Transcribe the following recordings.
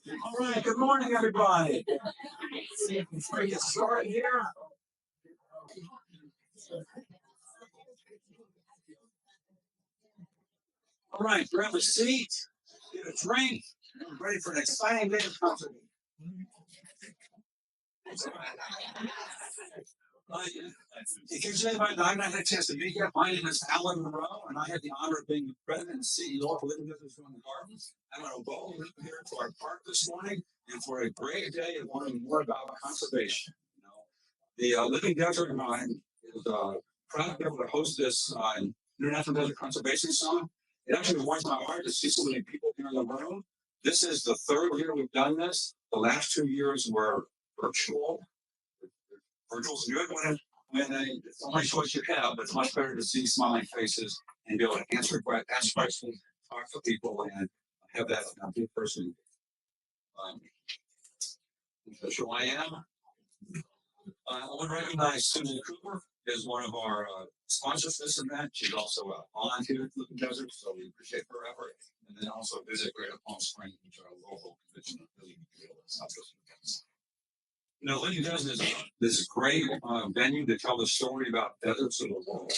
All right, good morning, everybody. Before we get started here, all right, grab a seat, get a drink, and ready for an exciting day of concert. Uh, in case anybody I haven't had a chance to meet yet, my name is Alan Monroe, and I have the honor of being the president and CEO of Living Business from the Gardens. I'm going to welcome you here to our park this morning and for a great day of learning more about conservation. The Living Desert is proud to be able to host this International Desert Conservation Summit. It actually warms my heart to see so many people here in the room. This is the third year we've done this. The last 2 years were virtual. Virtual's good it's the only choice you have, but it's much better to see smiling faces and be able to ask questions, talk to people, and have that in person. That's who I am. I want to recognize Susan Cooper as one of our sponsors for this event. She's also a volunteer at Living Desert, so we appreciate her effort. And then also visit Greater Palm Springs, which are a local convention of Living Desert. Living Desert is this great venue to tell the story about deserts of the world.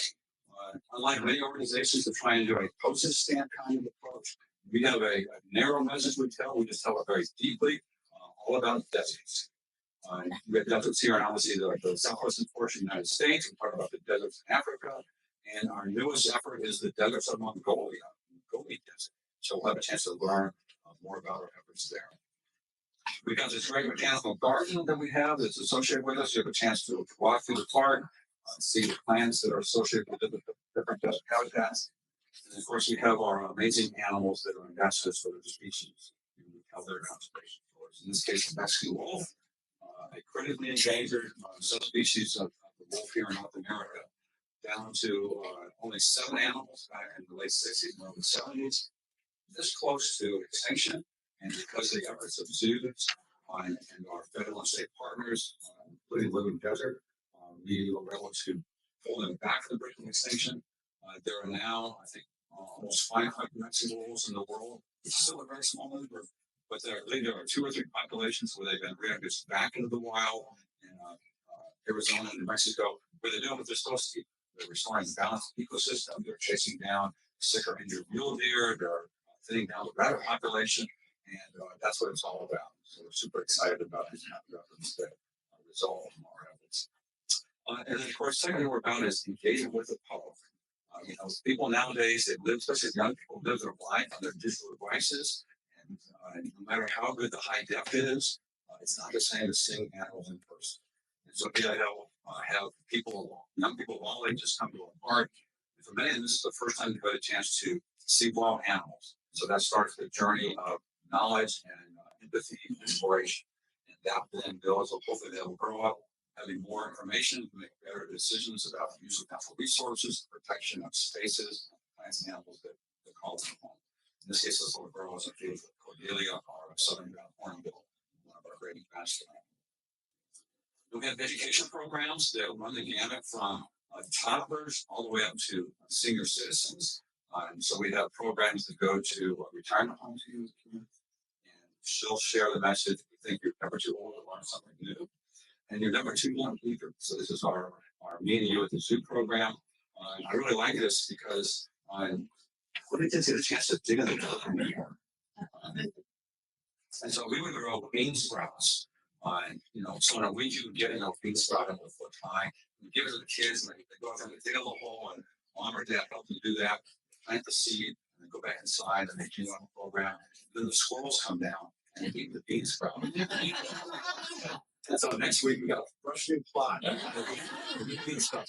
Unlike many organizations that try and do a postage stamp kind of approach, we have a narrow message we tell. We just tell it very deeply, all about deserts. We have deserts here, and obviously the southwestern portion of the United States. We talk about the deserts in Africa, and our newest effort is the deserts of Mongolia, Gobi Desert. So we'll have a chance to learn more about our efforts there. We've got this great mechanical garden that we have that's associated with us. You have a chance to walk through the park, see the plants that are associated with different desert habitats. And of course, we have our amazing animals that are ambassadors for the species. We have their conservation tours. In this case, the Mexican wolf, a critically endangered subspecies of the wolf here in North America, down to only 7 animals back in the late 60s and early 70s, this close to extinction. And because of the efforts of zoos and our federal and state partners, including Living Desert, we were able to pull them back from the brink of extinction. There are now, I think, almost 500 Mexican wolves in the world. It's still a very small number, but I believe there are 2 or 3 populations where they've been reintroduced back into the wild in Arizona and New Mexico, where they're doing what they're supposed to do. They're restoring the balanced ecosystem. They're chasing down sick or injured mule deer. They're thinning down the rabbit population. And that's what it's all about. So we're super excited about these efforts that result from our efforts. And then, of course, second thing we're about is engaging with the public. People nowadays, they live, especially young people, live their life on their digital devices. And no matter how good the high def is, it's not the same as seeing animals in person. And so I have people, young people of all ages come to a park. And for many of them, this is the first time they've had a chance to see wild animals. So that starts the journey of knowledge and empathy and inspiration. And that then builds, hopefully they'll grow up having more information to make better decisions about the use of natural resources, protection of spaces, plants and animals that call them home. In this case, this little girl was a field of Cordelia, our southern hornbill, one of our great ambassadors. We have education programs that run the gamut from toddlers all the way up to senior citizens. So we have programs that go to retirement homes here, and she'll share the message. We think you're never too old to learn something new, and you're never too young either. So this is our meeting you at the zoo program. I really like this because when it gets a chance to dig in the dirt more. And so we would grow bean sprouts. So in a week you would get a bean sprout in a foot high. You give it to the kids, and they go out and dig a little hole, and mom or dad help them do that. Plant the seed, and then go back inside, and they do on the program. Then the squirrels come down and eat the bean sprout. And so next week we got a fresh new plot. Bean sprout.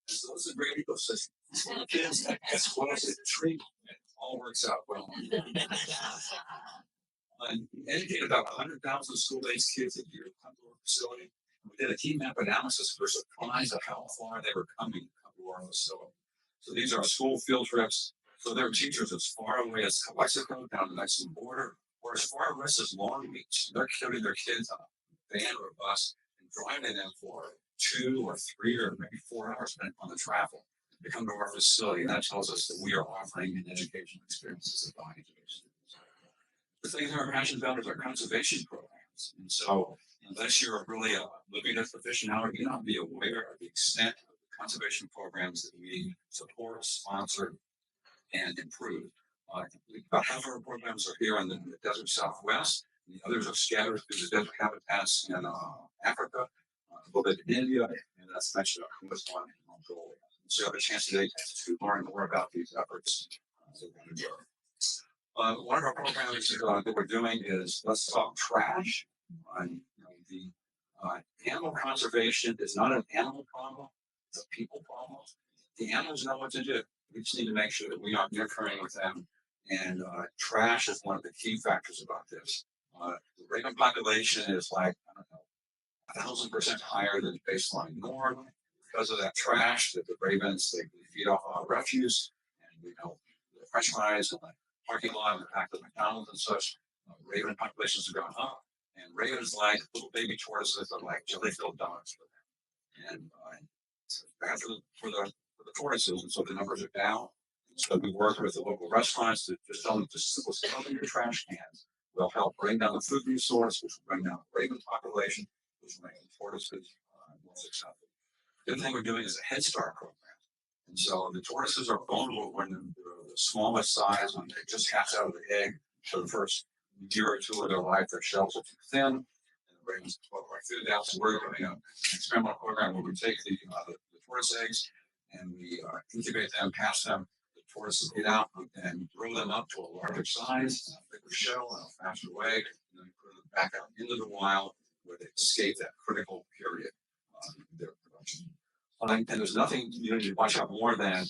So this is a great ecosystem. The kids, squirrels, the tree, it all works out well. Educate about 100,000 school-aged kids a year to come to our facility. We did a heat map analysis for surprise of how far they were coming to come to our facility. So these are school field trips. So their teachers as far away as Mexico, down the Mexican border, or as far west as Long Beach. They're carrying their kids on a van or a bus and driving them for 2 or 3 or maybe 4 hours spent on the travel to come to our facility. And that tells us that we are offering an educational experience as a valuable students. the thing that we're passionate about is our conservation programs. And so, unless you're really a living aficionado, you may not be aware of the extent of the conservation programs that we support, sponsor, and improve. About half of our programs are here in the desert Southwest. And the others are scattered through the desert habitats in Africa, a little bit in India, and that's mentioned on Kurdistan and Mongolia. So you have a chance today to learn more about these efforts. One of our programs that we're doing is Let's Talk Trash. The animal conservation is not an animal problem, it's a people problem. The animals know what to do. We just need to make sure that we aren't interfering with them. And trash is one of the key factors about this. The raven population is like, I don't know, 1,000% higher than baseline norm. Because of that trash that the ravens, they feed off our refuse. And we know the french fries and the parking lot and the back of McDonald's and such, raven populations have gone up. And ravens, like little baby tortoises, are like jelly-filled donuts for them. And it's bad for the tortoises, and so the numbers are down. So we work with the local restaurants to just tell them to sell them your trash cans. We'll help bring down the food resource, which will bring down the raven population, which will make the tortoises more successful. The other thing we're doing is a Head Start program. And so the tortoises are vulnerable when they're the smallest size, when they just hatch out of the egg. So the first year or two of their life, their shells are too thin, and the ravens go right through that. So we're doing an experimental program where we take the tortoise eggs and we incubate them, pass them, the tortoises get out, and grow them up to a larger size, a bigger shell, and a faster way, and then put them back out into the wild where they escape that critical period in their production. And there's nothing you need to watch out more than a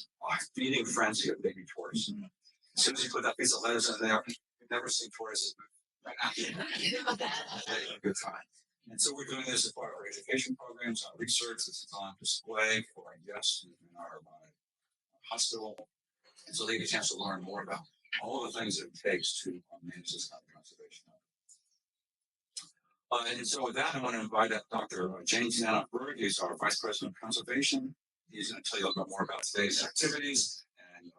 feeding frenzy of baby tortoises. As soon as you put that piece of lettuce in there, you've never seen tortoises right after a good time. And so we're doing this as part of our education programs, our research. This is on display for our guests in our hospital. And so they get a chance to learn more about all the things that it takes to manage this kind of conservation. And so with that, I want to invite Dr. James Nana-Berg. He's our Vice President of Conservation. He's going to tell you a little bit more about today's activities and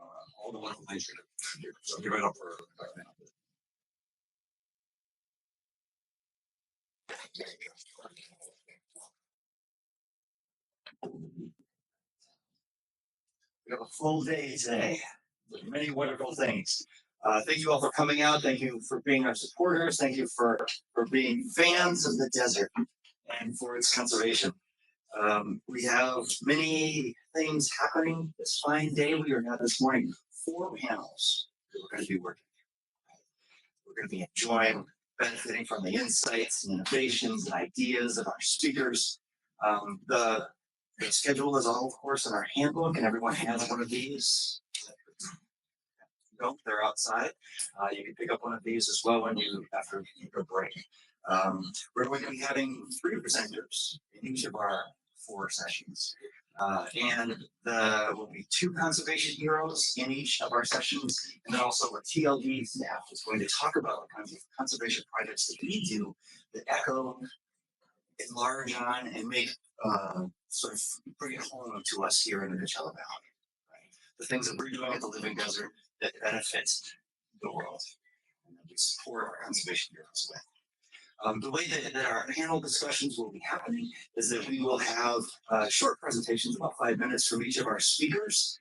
all the wonderful things you're going to do. So give it up for Dr. Nana-Berg. We have a full day today with many wonderful things. Thank you all for coming out. Thank you for being our supporters. Thank you for being fans of the desert and for its conservation. We have many things happening this fine day. We are now this morning 4 panels that we're going to be working. We're going to be enjoying, benefiting from the insights and innovations and ideas of our speakers. The schedule is all, of course, in our handbook, and everyone has one of these. No, they're outside. You can pick up one of these as well after your break. We're going to be having 3 presenters in each of our 4 sessions. And there will be 2 conservation heroes in each of our sessions, and then also a TLD staff is going to talk about the kinds of conservation projects that we do that echo, enlarge on, and make sort of bring it home to us here in the Coachella Valley. Right? The things that we're doing at the Living Desert that benefit the world, and that we support our conservation heroes with. The way that our panel discussions will be happening is that we will have short presentations, about 5 minutes from each of our speakers.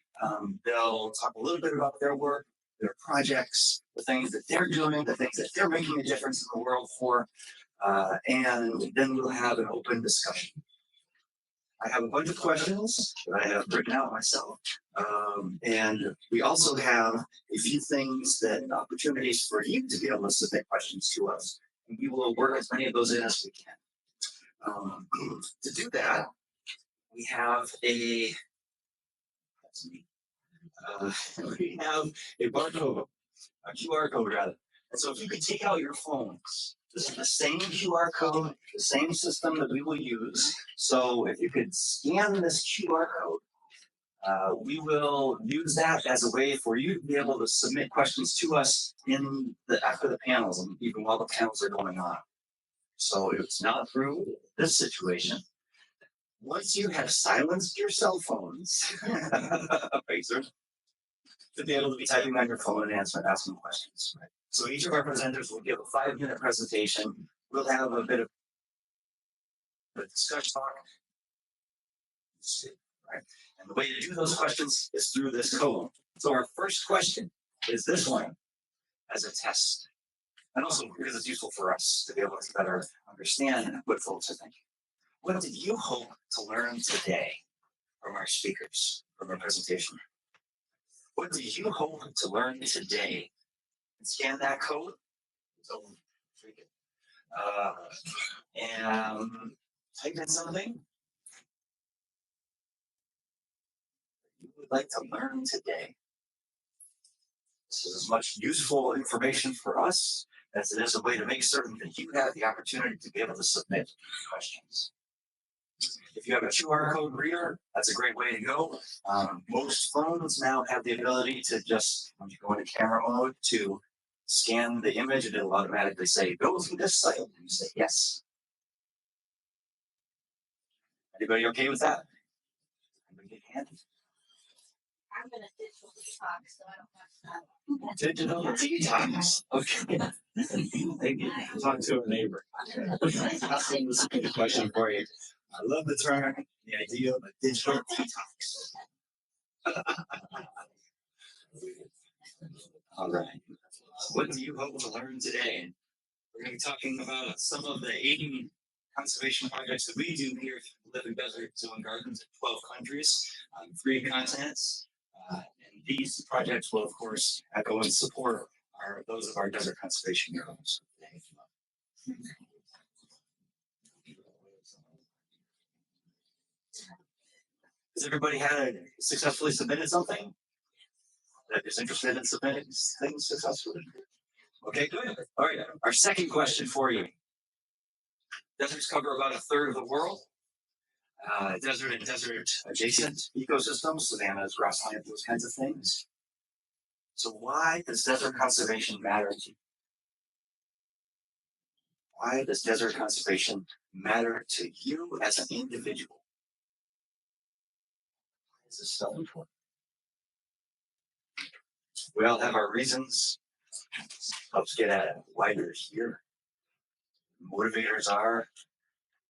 They'll talk a little bit about their work, their projects, the things that they're doing, the things that they're making a difference in the world for, and then we'll have an open discussion. I have a bunch of questions that I have written out myself. And we also have a few opportunities for you to be able to submit questions to us. And we will work as many of those in as we can. To do that, we have a barcode, a QR code rather. And so if you could take out your phones, this is the same QR code, the same system that we will use. So if you could scan this QR code, we will use that as a way for you to be able to submit questions to us after the panels and even while the panels are going on. So if it's not through this situation, once you have silenced your cell phones, to be able to be typing on your phone and asking questions. Right? So each of our presenters will give a 5-minute presentation. We'll have a bit of a discussion talk. Right? And the way to do those questions is through this code. So our first question is this one as a test. And also because it's useful for us to be able to better understand what folks are thinking. What did you hope to learn today from our speakers, from our presentation? What do you hope to learn today? Scan that code. And type in something you would like to learn today. This is as much useful information for us as it is a way to make certain that you have the opportunity to be able to submit questions. If you have a QR code reader, that's a great way to go. Most phones now have the ability to just, when you go into camera mode, to scan the image and it'll automatically say, go through this site. And you say yes. Anybody okay with that? Anybody get handy? I'm gonna digital detox, so I don't have to. Digital detox. Okay. Thank you. Talk to a neighbor. That's a question for you. I love the term, the idea of a digital detox. All right. What do you hope to learn today? We're going to be talking about some of the 80 conservation projects that we do here at Living Desert Zoo and Gardens in 12 countries on 3 continents. And these projects will, of course, go and support those of our desert conservation heroes. Has everybody successfully submitted something that is interested in submitting things successfully? Okay, good. All right. Our second question for you. Deserts cover about 1/3 of the world. Desert and desert adjacent ecosystems, savannas, grassland, those kinds of things. So why does desert conservation matter to you? Why does desert conservation matter to you as an individual? Why is this so important? We all have our reasons. Helps get at it. Why you're here. Motivators are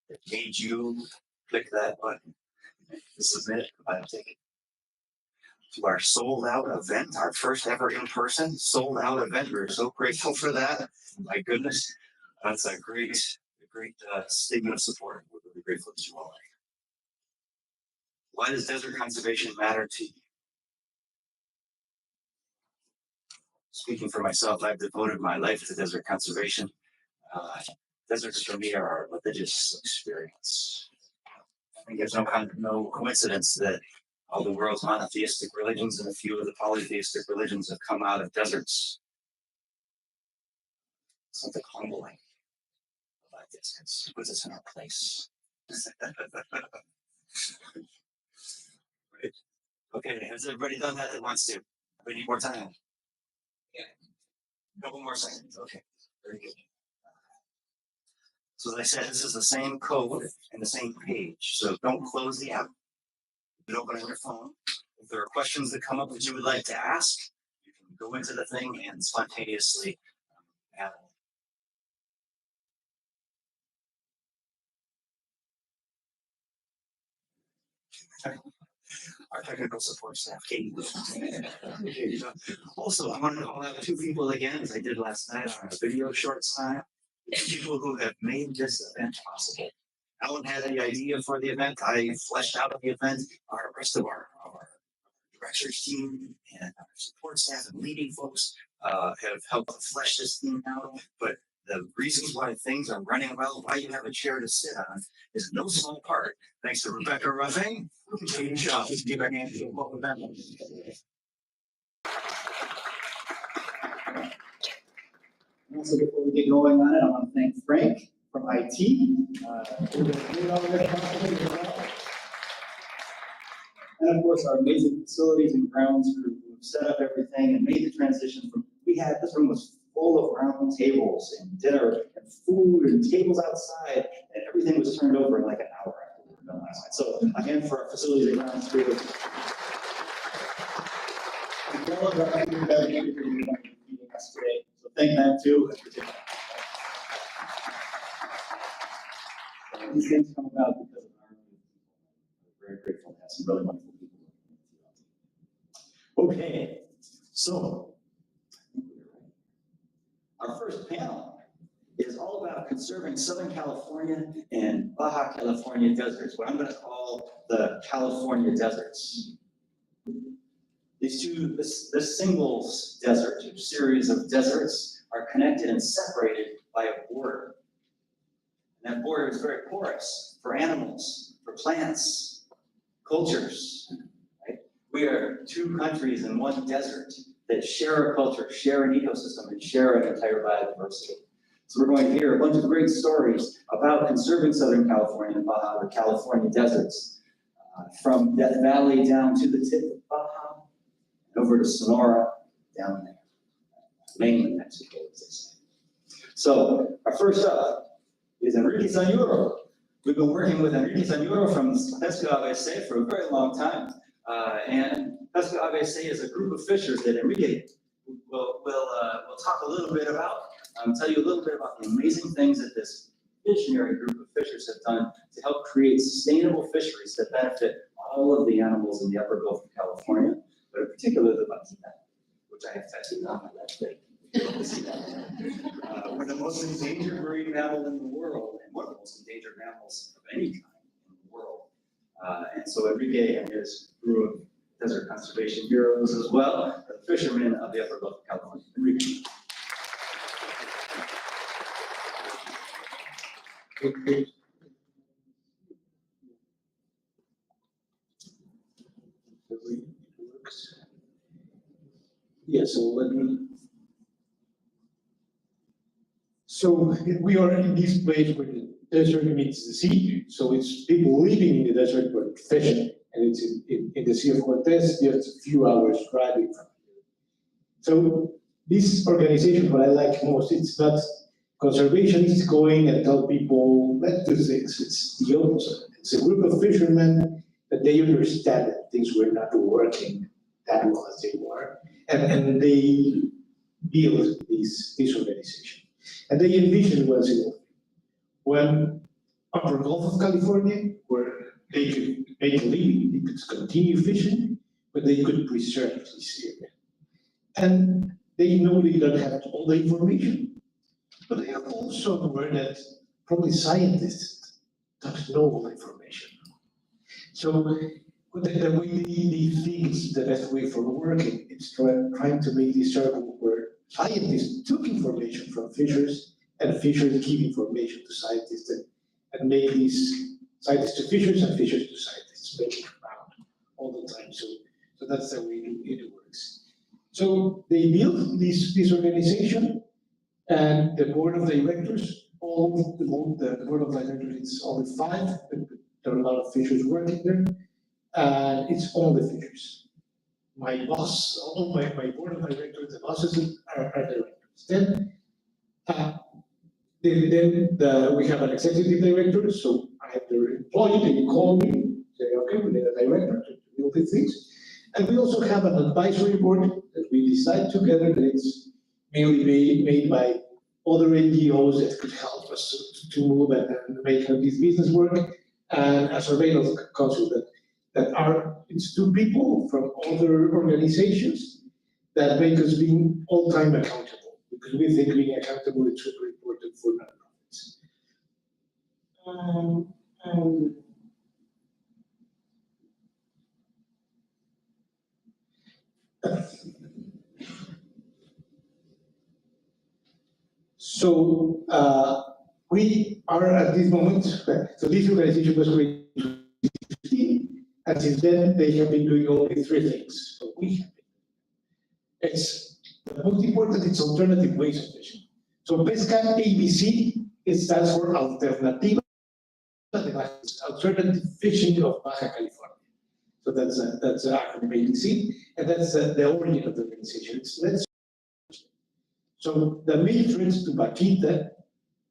that made you click that button to submit a ticket. To our sold out event, our first ever in-person sold out event. We're so grateful for that. My goodness, that's a great statement of support. We're really grateful that you all are here. Why does desert conservation matter to you? Speaking for myself, I've devoted my life to desert conservation. Deserts for me are a religious experience. I think there's no coincidence that all the world's monotheistic religions and a few of the polytheistic religions have come out of deserts. Something humbling about this. It puts us in our place. Right. Okay, has everybody done that wants to? We need more time. Yeah. A couple more seconds. Okay, very good. So as I said, this is the same code and the same page. So don't close the app. You can open on your phone. If there are questions that come up that you would like to ask, you can go into the thing and spontaneously add. Our technical support staff, Katie. Also, I want to call out 2 people again, as I did last night on a video short time. People who have made this event possible. Alan had the idea for the event. I fleshed out the event. Our rest of our directors team and our support staff and leading folks have helped flesh this theme out. But the reasons why things are running well, why you have a chair to sit on, is no small part thanks to Rebecca Ruffing. Katie Shaw, let's give our hand to the local event. Also, before we get going on it, I want to thank Frank from IT. And of course, our amazing facilities and grounds crew who set up everything and made the transition from, this room was full of round tables and dinner and food and tables outside, and everything was turned over in like an hour after we were done last night. So again, for our facilities and grounds crew. thank them too. These things come about because of our people. We're very grateful to have some really wonderful people. Okay, so our first panel is all about conserving Southern California and Baja California deserts, what I'm going to call the California deserts. This singles desert, a series of deserts, are connected and separated by a border. And that border is very porous for animals, for plants, cultures. Right? We are two countries in one desert that share a culture, share an ecosystem, and share an entire biodiversity. So we're going to hear a bunch of great stories about conserving Southern California and Baja, or California deserts, from Death Valley down to the tip of Baja, over to Sonora, down there, mainland Mexico, as they say. So our first up is Enrique Zañuro. We've been working with Enrique Zañuro from Pesca ABC for a very long time. And Pesca ABC is a group of fishers that Enrique will talk a little bit about, tell you a little bit about the amazing things that this visionary group of fishers have done to help create sustainable fisheries that benefit all of the animals in the upper Gulf of California, but in particular the vaquita, which I have tattooed on my left leg. We're the most endangered marine mammal in the world, and one of the most endangered mammals of any kind in the world. And so Enrique and his crew of desert conservation heroes as well, are the fishermen of the upper Gulf of California. Enrique. Yeah, so let me. So we are in this place where the desert meets the sea. So it's people living in the desert but fishing, and it's in the Sea of Cortez, just a few hours driving from here. So this organization, what I like most, it's not conservationists going and tell people, let's do things. It's the opposite. It's a group of fishermen that they understand that things were not working that well as they were. And they build this organization. And they envision what's involved. One upper Gulf of California, where they could make a living, they could continue fishing, but they could preserve this area. And they know they don't have all the information, but they are also aware that probably scientists don't know all the information. So the way they think is the best way for working. It's trying to make this circle where scientists took information from fishers and fishers give information to scientists and make these scientists to fishers and fishers to scientists, make it around all the time. So that's the way it works. So they built this organization, and the board of directors, the board of directors, it's only 5, but there are a lot of fishers working there. And it's all the figures. My boss, all my board of directors, the bosses are directors. Then we have an executive director, so I have the employee, they call me, say, okay, we need a director to build these things. And we also have an advisory board that we decide together that it's mainly made by other NGOs that could help us to move and make this business work, and a surveillance council it's 2 people from other organizations that make us being all time accountable, because we think being accountable is super important for nonprofits. So we are at this moment, so this organization was created in 2015, and since then they have been doing only 3 things. So we have been. It's the most important, it's alternative ways of fishing. So Pesca ABC, it stands for Alternativa de Baja, Alternative Fishing of Baja California. So that's the acronym ABC, and that's the origin of the organization. So the main threat to vaquita,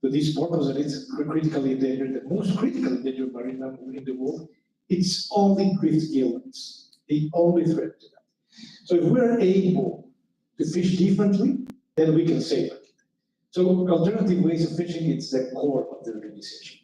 to this purpose, that it's critically endangered, the most critically endangered marine mammal in the world, it's only drift gillnets, the only threat to that. So if we're able to fish differently, then we can save it. So alternative ways of fishing, it's the core of the organization.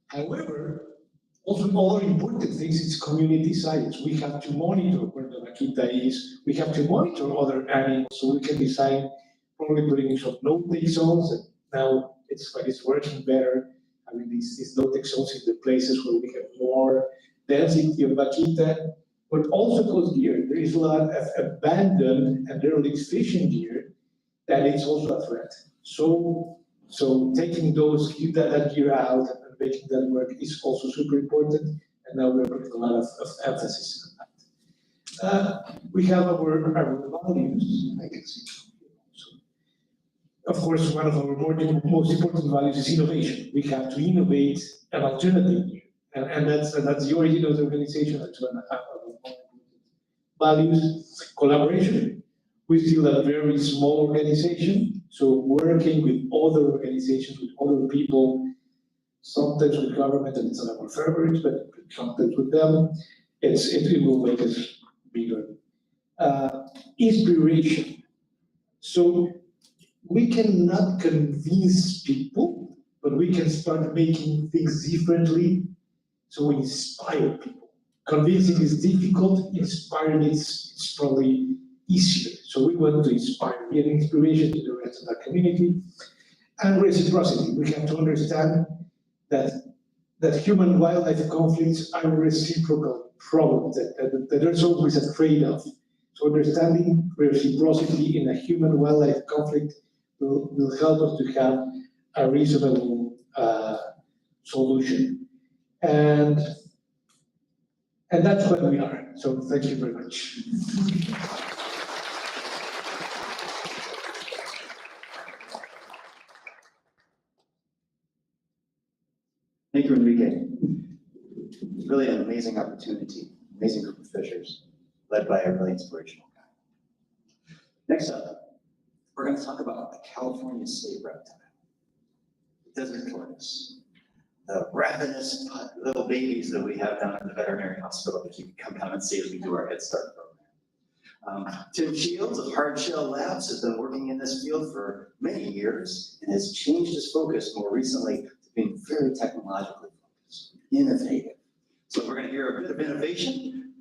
However, also other important things is community science. We have to monitor where the vaquita is. We have to monitor other animals so we can design probably putting in some no-take zones. And now it's working better. Having these no-take zones in the places where we have more density of vaquita, but also close gear. There is a lot of abandoned and derelict fishing gear that is also a threat. So taking that gear out and making that work is also super important. And now we're putting a lot of emphasis on that. We have our values, I can see. Of course, one of our most important values is innovation. We have to innovate an alternative gear. And that's the origin of the organization. That's one of our values. Collaboration. We're still a very small organization, so working with other organizations, with other people, sometimes with government, and it's not our favorites, but sometimes with them, it will make us bigger. Inspiration. So we cannot convince people, but we can start making things differently, so we inspire people. Convincing is difficult, inspiring is probably easier. So we want to inspire, be an inspiration to the rest of the community. And reciprocity. We have to understand that human-wildlife conflicts are reciprocal problems, that there's always a trade-off. So understanding reciprocity in a human-wildlife conflict will help us to have a reasonable solution. And that's what we are. So thank you very much. Thank you, Enrique. Really an amazing opportunity, amazing group of fishers, led by a really inspirational guy. Next up, we're going to talk about the California state reptile, the desert tortoise, the ravenous little babies that we have down at the veterinary hospital that you can come down and see as we do our Head Start program. Tim Shields of Hard Shell Labs has been working in this field for many years and has changed his focus more recently to being very technologically focused, innovative. So we're going to hear a bit of innovation.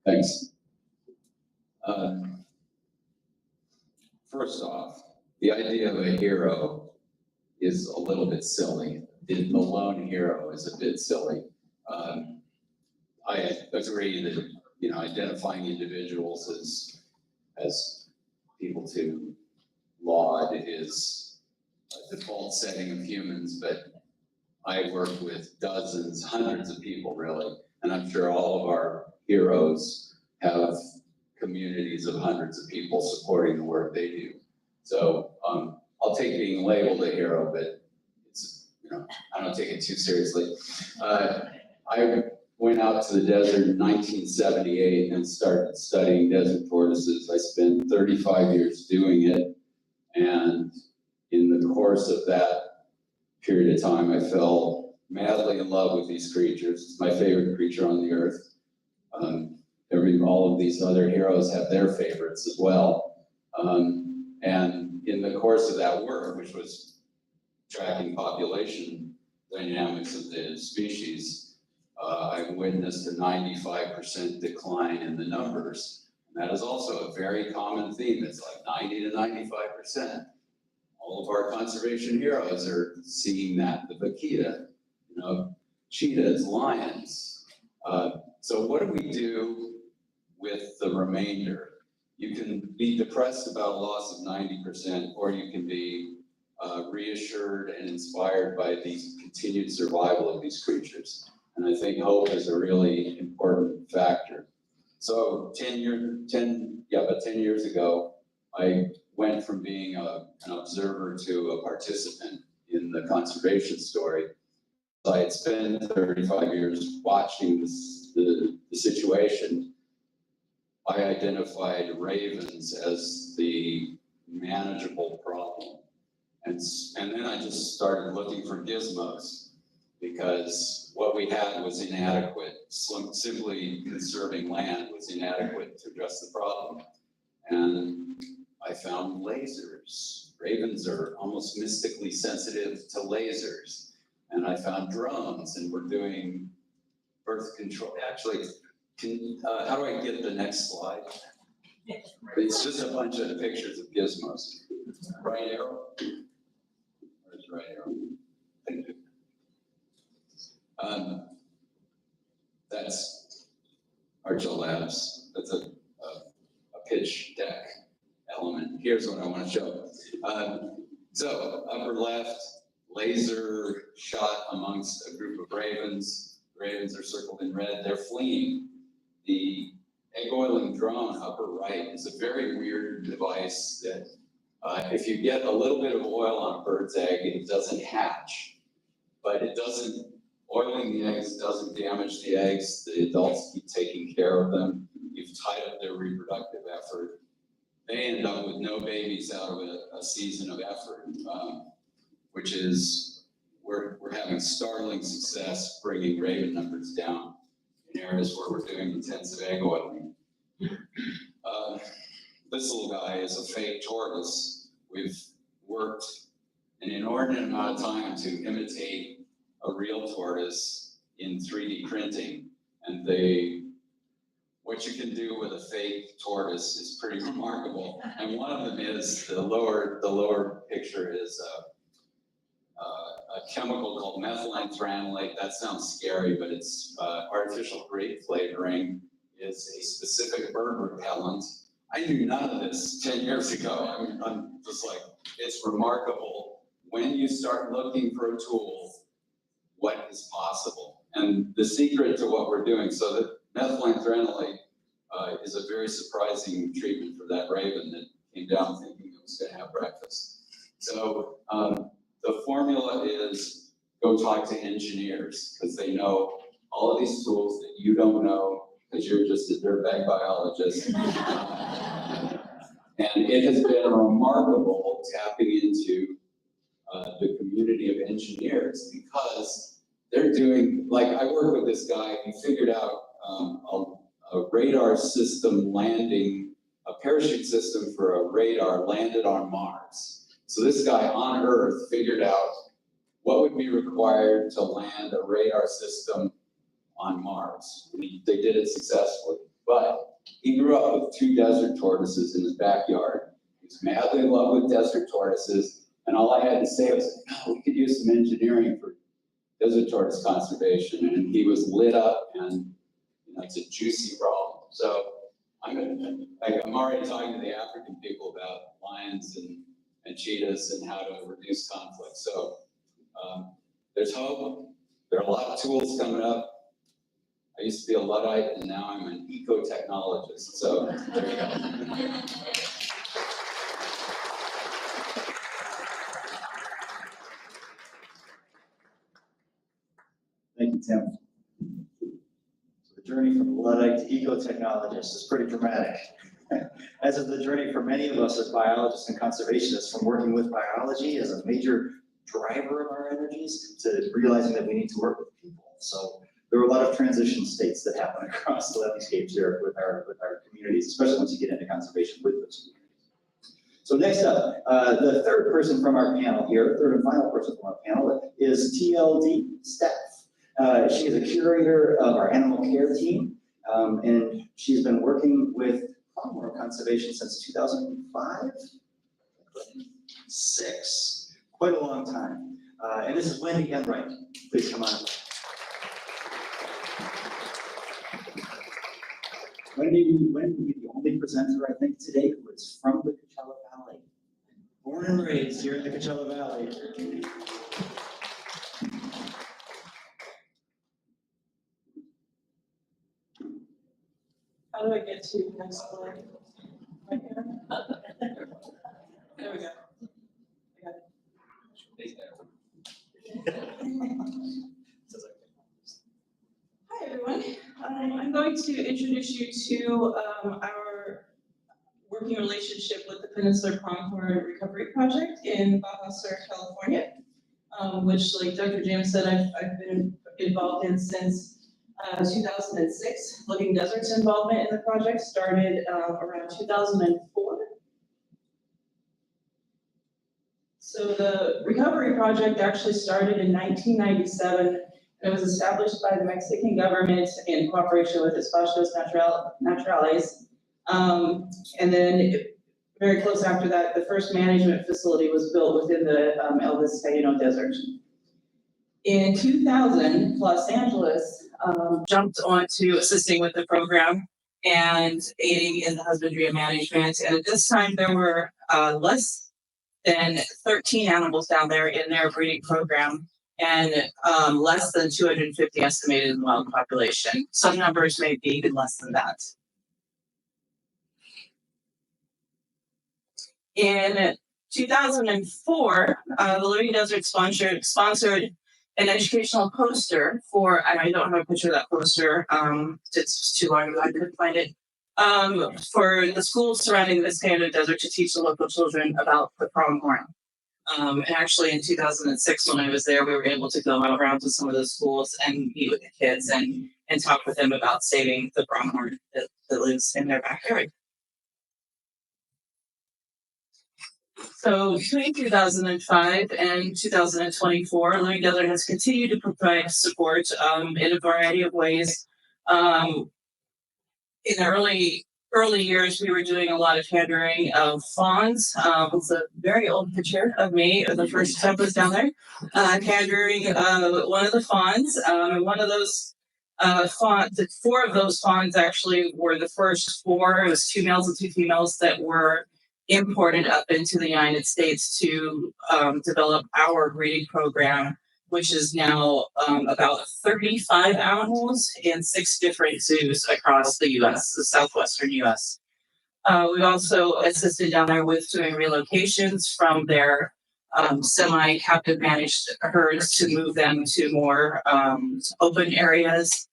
Thanks. First off, the idea of a hero is a little bit silly. The lone hero is a bit silly. I agree that identifying individuals as people to laud is a default setting of humans, but I work with dozens, hundreds of people really, and I'm sure all of our heroes have communities of hundreds of people supporting the work they do. So I'll take being labeled a hero, but it's, I don't take it too seriously. I went out to the desert in 1978 and started studying desert tortoises. I spent 35 years doing it. And in the course of that period of time, I fell madly in love with these creatures. It's my favorite creature on the earth. All of these other heroes have their favorites as well. And in the course of that work, which was tracking population dynamics of the species, I witnessed a 95% decline in the numbers. And that is also a very common theme. It's like 90 to 95%. All of our conservation heroes are seeing that, the vaquita, cheetahs, lions. So what do we do with the remainder? You can be depressed about a loss of 90%, or you can be reassured and inspired by the continued survival of these creatures. And I think hope is a really important factor. So 10 years ago, I went from being an observer to a participant in the conservation story. I had spent 35 years watching the situation. I identified ravens as the manageable problem. And then I just started looking for gizmos. because what we had was inadequate. Simply conserving land was inadequate to address the problem. And I found lasers. Ravens are almost mystically sensitive to lasers. And I found drones, and we're doing birth control. Actually, how do I get the next slide? It's just a bunch of pictures of gizmos. Right arrow? Where's right arrow? Thank you. That's Archer Labs. That's a pitch deck element. Here's what I want to show. So upper left, laser shot amongst a group of ravens. The ravens are circled in red. They're fleeing. The egg oiling drone, upper right, is a very weird device that if you get a little bit of oil on a bird's egg, it doesn't hatch. But it doesn't, oiling the eggs doesn't damage the eggs. The adults keep taking care of them. You've tied up their reproductive effort. They end up with no babies out of a season of effort, which is, we're having startling success bringing raven numbers down in areas where we're doing intensive egg oiling. This little guy is a fake tortoise. We've worked an inordinate amount of time to imitate a real tortoise in 3D printing. And what you can do with a fake tortoise is pretty remarkable. And one of them is, the lower picture is a chemical called methylene. That sounds scary, but it's artificial grape flavoring is a specific bird repellent. I knew none of this 10 years ago. I'm just like, it's remarkable when you start looking for a tool, what is possible. And the secret to what we're doing, so that methylene is a very surprising treatment for that raven that came down thinking it was going to have breakfast. So the formula is go talk to engineers, because they know all of these tools that you don't know because you're just a dirtbag biologist. And it has been remarkable tapping into the community of engineers, because they're doing, like, I work with this guy, he figured out a radar system landing, a parachute system for a radar landed on Mars. So this guy on Earth figured out what would be required to land a radar system on Mars. They did it successfully, but he grew up with 2 desert tortoises in his backyard. He was madly in love with desert tortoises, and all I had to say was, no, we could use some engineering for desert tortoise conservation, and he was lit up, and it's a juicy problem. So I'm already talking to the African people about lions and cheetahs and how to reduce conflict. So there's hope. There are a lot of tools coming up. I used to be a Luddite, and now I'm an eco-technologist. So there you go. Thank you, Tim. So the journey from Luddite to eco-technologist is pretty dramatic. As is the journey for many of us as biologists and conservationists, from working with biology as a major driver of our energies to realizing that we need to work with people. So there are a lot of transition states that happen across the landscapes here with our communities, especially once you get into conservation with those communities. So next up, the third person from our panel here, third and final person from our panel, is TLD Steph. She is a curator of our animal care team, and she's been working with pronghorn conservation since 2005? 6, quite a long time. And this is Wendy Enright. Please come on. Wendy will be the only presenter, I think, today who is from the Coachella Valley. Born and raised here in the Coachella Valley. How do I get to the next slide? Right here? There we go. I got it. Hi, everyone. I'm going to introduce you to our working relationship with the Peninsular Pronghorn Recovery Project in Baja Sur, California. which like Dr. James said, I've been involved in since 2006. Living Desert's involvement in the project started around 2004. So the recovery project actually started in 1997. And it was established by the Mexican government in cooperation with Espacios Naturales. And then very close after that, the first management facility was built within the El Vizcaíno Desert. In 2000, Los Angeles jumped onto assisting with the program and aiding in the husbandry and management. And at this time, there were less than 13 animals down there in their breeding program and less than 250 estimated in the wild population. Some numbers may be even less than that. In 2004, the Living Desert sponsored an educational poster for, and I don't have a picture of that poster, it's too long ago, I couldn't find it, for the schools surrounding this Canada desert to teach the local children about the pronghorn. And actually in 2006, when I was there, we were able to go out around to some of the schools and meet with the kids and talk with them about saving the pronghorn that lives in their backyard. So between 2005 and 2024, Living Desert has continued to provide support in a variety of ways. In the early years, we were doing a lot of handling of fawns. It's a very old picture of me. The first time I was down there, handling one of the fawns. One of those four of those fawns actually were the first four. It was 2 males and 2 females that were imported up into the United States to develop our breeding program, which is now about 35 animals in 6 different zoos across the U.S., the southwestern U.S. We've also assisted down there with doing relocations from their semi-captive managed herds to move them to more open areas.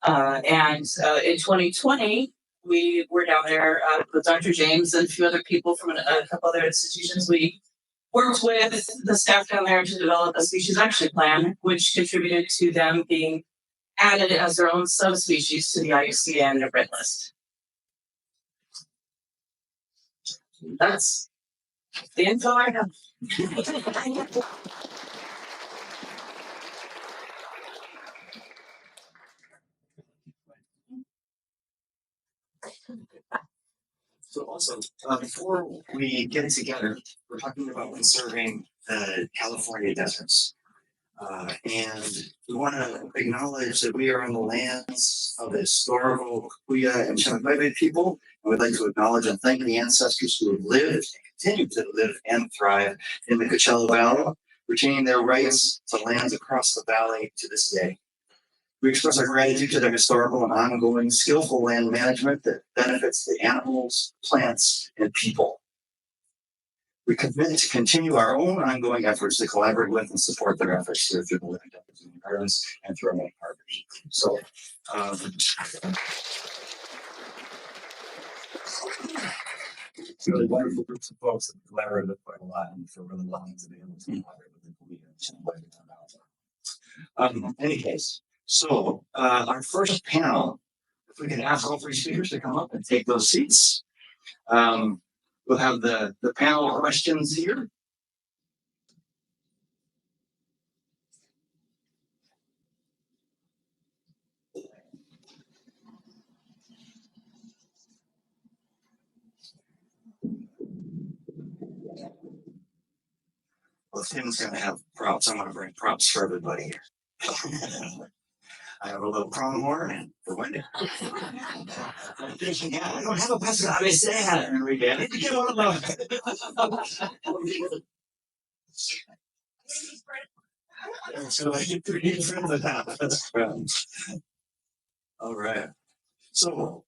And in 2020, we were down there with Dr. James and a few other people from a couple other institutions. We worked with the staff down there to develop a species action plan, which contributed to them being added as their own subspecies to the IUCN Red List. That's the info I have. So also, before we get together, we're talking about conserving the California deserts. And we want to acknowledge that we are on the lands of the historical Kikuyu and Chemehuevi people. And we'd like to acknowledge and thank the ancestors who have lived and continue to live and thrive in the Coachella Valley, retaining their rights to lands across the valley to this day. We express our gratitude to their historical and ongoing skillful land management that benefits the animals, plants, and people. We commit to continue our own ongoing efforts to collaborate with and support their efforts through the Living Desert Gardens and through our many partners. So, It's really wonderful groups of folks that collaborated with quite a lot and for really long to be able to collaborate with the in any case, so our first panel, if we could ask all 3 speakers to come up and take those seats. We'll have the panel questions here. Well, Tim's going to have props. I'm going to bring props for everybody here. I have a little pronghorn for Wendy. I'm thinking, yeah, I don't have a Pescatore sad. And we get it. Get one of those. So I get 3 friends of that. That's friends. All right. So,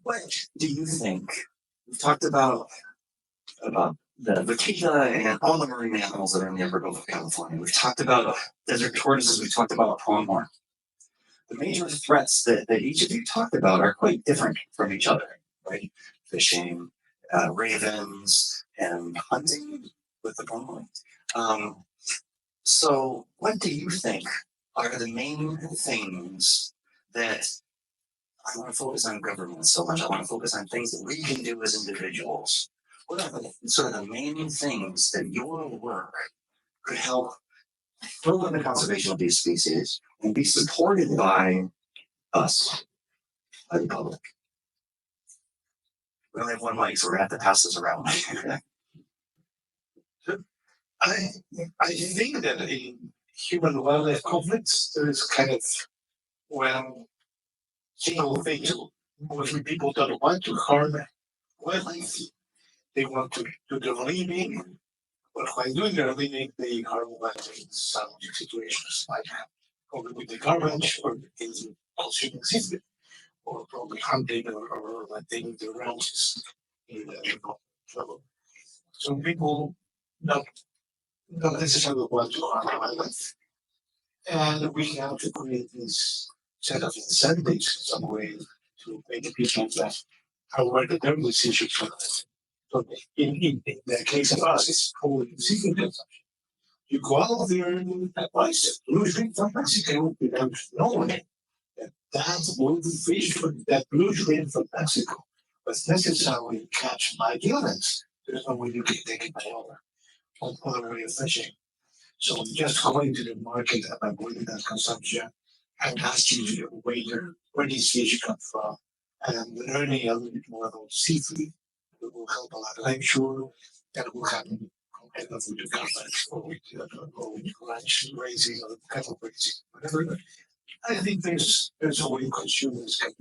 what do you think? We've talked about the vaquita and all the marine animals that are in the upper Gulf of California. We've talked about desert tortoises. We've talked about pronghorn. The major threats that each of you talked about are quite different from each other, right? Fishing, ravens, and hunting. with the promote. So what do you think are the main things that I want to focus on government so much? I want to focus on things that we can do as individuals. What are the sort of the main things that your work could help further the conservation of these species and be supported by us, by the public? We only have one mic, so we're gonna have to pass this around. I think that in human wildlife conflicts, there is kind of, well, single thing, mostly people don't want to harm wildlife. They want to do their living, but while doing their living, they harm wildlife in some situations, like probably with the garbage or in the consuming system, or probably hunting or letting the ranches in trouble. So people don't necessarily want to harm wildlife. And we have to create this set of incentives in some way to make the people that are aware that their decisions for that. So in the case of us, it's probably seeking consumption. You go out there and advise blue shrimp from Mexico without knowing that would fish that blue shrimp from Mexico was necessarily catch by humans. There's no way you can take it by other way of fishing. So just going to the market and avoiding that consumption and asking where these fish come from and learning a little bit more about seafood will help a lot. And I'm sure that will happen competitive with the government or with ranch raising or cattle raising, whatever. I think there's a way consumers can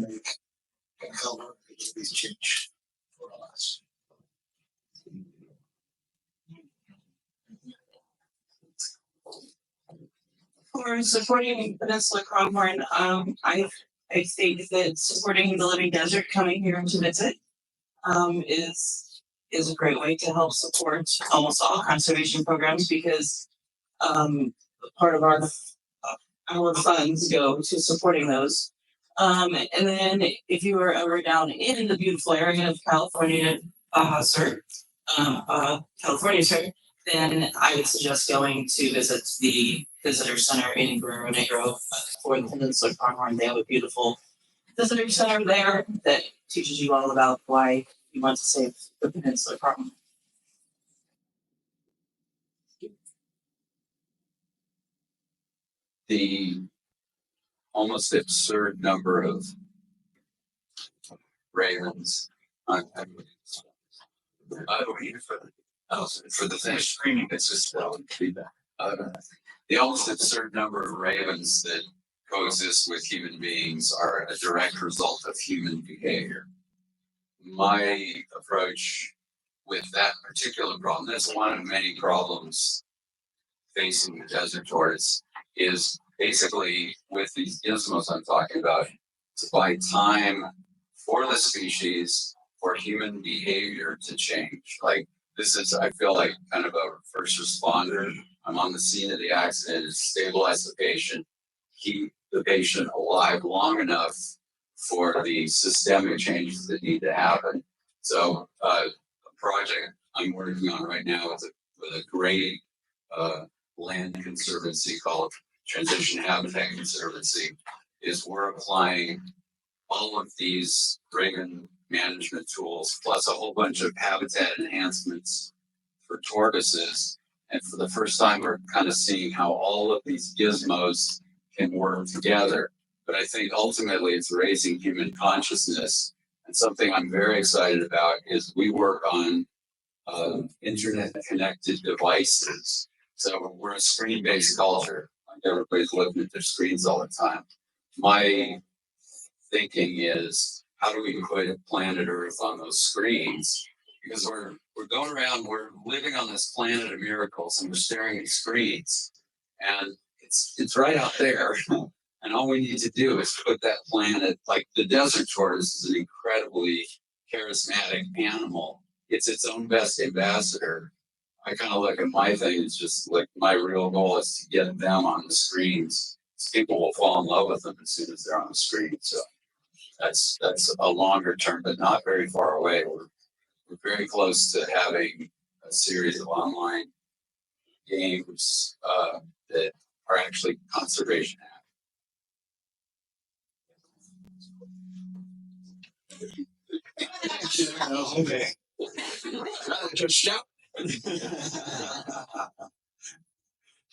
help make this change for us. For supporting Peninsula Pronghorn, I think that supporting the Living Desert coming here to visit is a great way to help support almost all conservation programs because part of our funds go to supporting those. And then if you are ever down in the beautiful area of California, California, sir, then I would suggest going to visit the visitor center in Guerrero Negro for the Peninsula Pronghorn. They have a beautiful visitor center there that teaches you all about why you want to save the Peninsula Pronghorn. The almost absurd number of ravens for the thing screaming, it's just feedback. The almost absurd number of ravens that coexist with human beings are a direct result of human behavior. My approach with that particular problem, that's one of many problems facing the desert tortoise, is basically with these gizmos I'm talking about, to buy time for the species, for human behavior to change. Like this is, I feel like kind of a first responder. I'm on the scene of the accident, stabilize the patient, keep the patient alive long enough for the systemic changes that need to happen. So a project I'm working on right now with a great land conservancy called Transition Habitat Conservancy is we're applying all of these raven management tools plus a whole bunch of habitat enhancements for tortoises. And for the first time, we're kind of seeing how all of these gizmos can work together. But I think ultimately it's raising human consciousness. And something I'm very excited about is we work on internet connected devices. So we're a screen-based culture. Like everybody's looking at their screens all the time. My thinking is, how do we put planet Earth on those screens? Because we're going around, we're living on this planet of miracles, and we're staring at screens, and it's right out there. And all we need to do is put that planet, like the desert tortoise is an incredibly charismatic animal. It's its own best ambassador. I kind of look at my thing, it's just like my real goal is to get them on the screens. People will fall in love with them as soon as they're on the screen. So that's a longer term, but not very far away. We're very close to having a series of online games that are actually conservation apps. Okay. Just shout.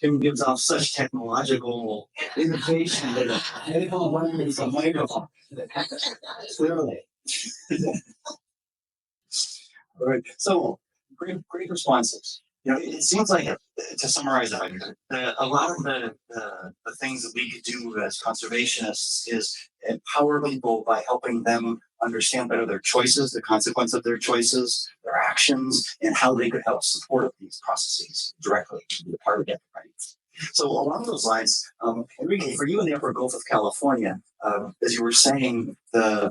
Tim gives off such technological innovation that medical one is a microphone. Clearly. All right. So great responses. You know, it seems like to summarize that, a lot of the things that we could do as conservationists is empower people by helping them understand better their choices, the consequence of their choices, their actions, and how they could help support these processes directly to be a part of it, right? So along those lines, Enrique, for you in the upper Gulf of California, as you were saying, the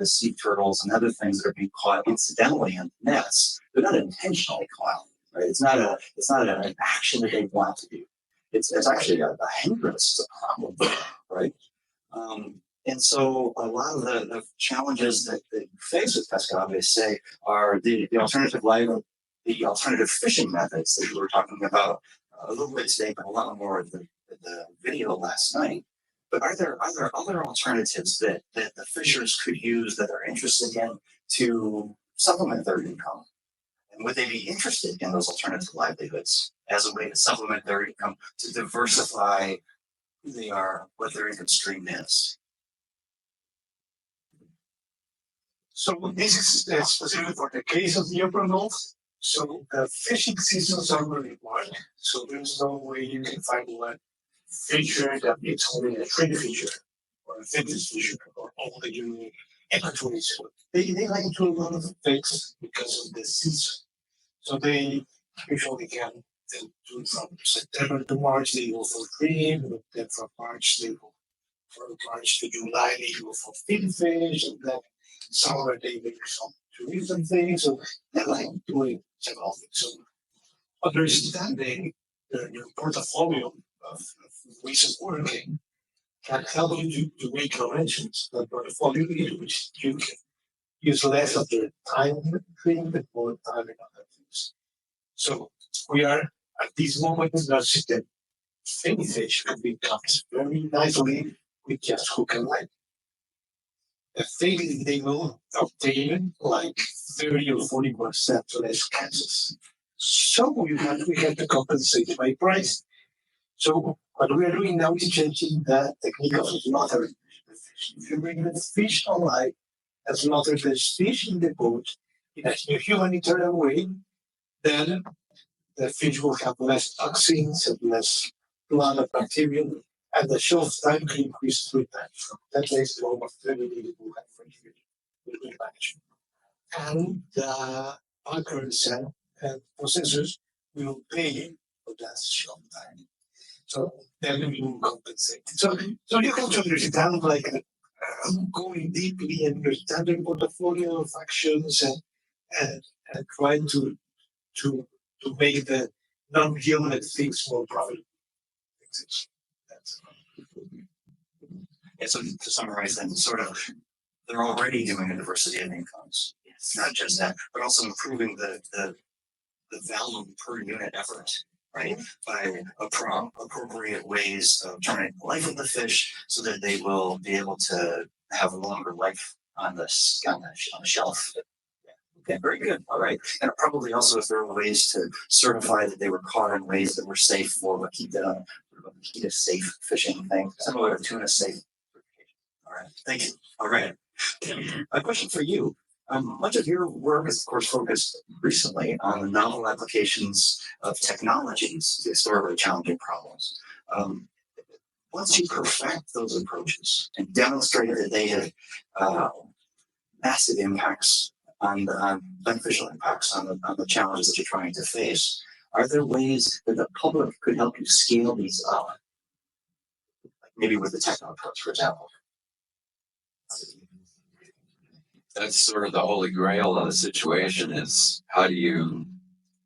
sea turtles and other things that are being caught incidentally in nets, they're not intentionally caught, right? It's not an action that they want to do. It's actually a hindrance, it's a problem, right? And so a lot of the challenges that you face with Pescadores, say, are the alternative fishing methods that you were talking about a little bit today, but a lot more of the video last night. But are there other alternatives that the fishers could use that are interested in to supplement their income? And would they be interested in those alternative livelihoods as a way to supplement their income, to diversify who they are, what their income stream is? So this is specific for the case of the upper Gulf. So fishing seasons are really wide. So there's no way you can find one feature that it's only a trade feature or a fitness feature or only doing ecotourism. They like to do a lot of things because of the season. So they usually can do from September to March, they go for dream, then from March they go from March to July, they go for finfish, and then summer they make some tourism things. So they like doing several things. So understanding your portfolio of recent working can help you to make arrangements that portfolio in which you can use less of your time thing, but more time in other things. So we are at this moment in our system, finfish could be caught very nicely with just hook and line. The thing is they will obtain like 30 or 40% less catches. So we have to compensate by price. So what we are doing now is changing the technique of slaughtering the fish. If you bring the fish alive and slaughter the fish in the boat in a humanitarian way, then the fish will have less toxins and less blood and bacteria, and the shelf time can increase 3 times. From 10 days to over 30 days, we will have fresh fish with good management. And the packers and processors will pay for that shelf time. So then we will compensate. So you have to understand, like, going deeply and understand the portfolio of actions and trying to make the non-human things more profitable. Yeah, so to summarize then, sort of, they're already doing a diversity of incomes. It's not just that, but also improving the value per unit effort, right? By appropriate ways of turning the life of the fish so that they will be able to have a longer life on the shelf. Okay, very good. All right. And probably also if there are ways to certify that they were caught in ways that were safe for Makita, Makita safe fishing thing, similar to tuna safe. All right. Thank you. All right. A question for you. Much of your work is, of course, focused recently on the novel applications of technologies to historically challenging problems. Once you perfect those approaches and demonstrate that they have massive impacts on beneficial impacts on the challenges that you're trying to face, are there ways that the public could help you scale these up? Like maybe with the techno approach, for example. That's sort of the holy grail of the situation, is how do you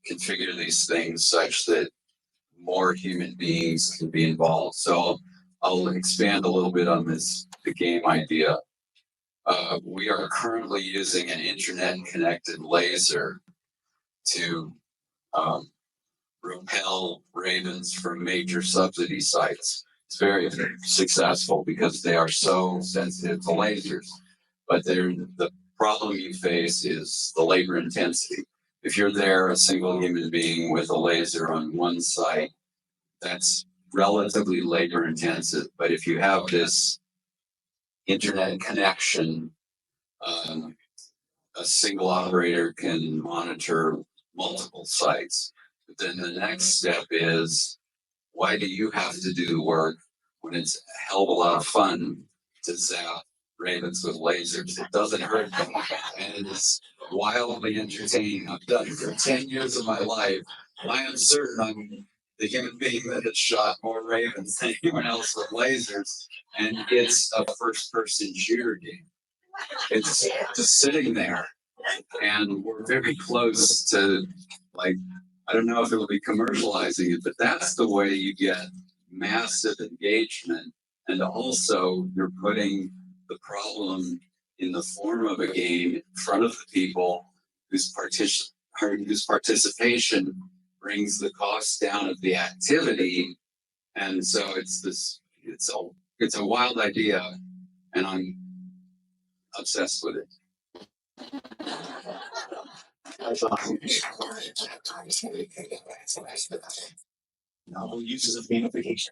configure these things such that more human beings can be involved. So I'll expand a little bit on the game idea. We are currently using an internet connected laser to repel ravens from major subsidy sites. It's very successful because they are so sensitive to lasers. But the problem you face is the labor intensity. If you're there, a single human being with a laser on one site, that's relatively labor intensive. But if you have this internet connection, a single operator can monitor multiple sites. But then the next step is, why do you have to do the work when it's a hell of a lot of fun to zap ravens with lasers? It doesn't hurt them, and it's wildly entertaining. I've done it for 10 years of my life. I am certain I'm the human being that has shot more ravens than anyone else with lasers, and it's a first-person shooter game. It's just sitting there, and we're very close to, like, I don't know if it'll be commercializing it, but that's the way you get massive engagement. And also you're putting the problem in the form of a game in front of the people whose participation brings the cost down of the activity. And so it's a wild idea, and I'm obsessed with it. Novel uses of gamification.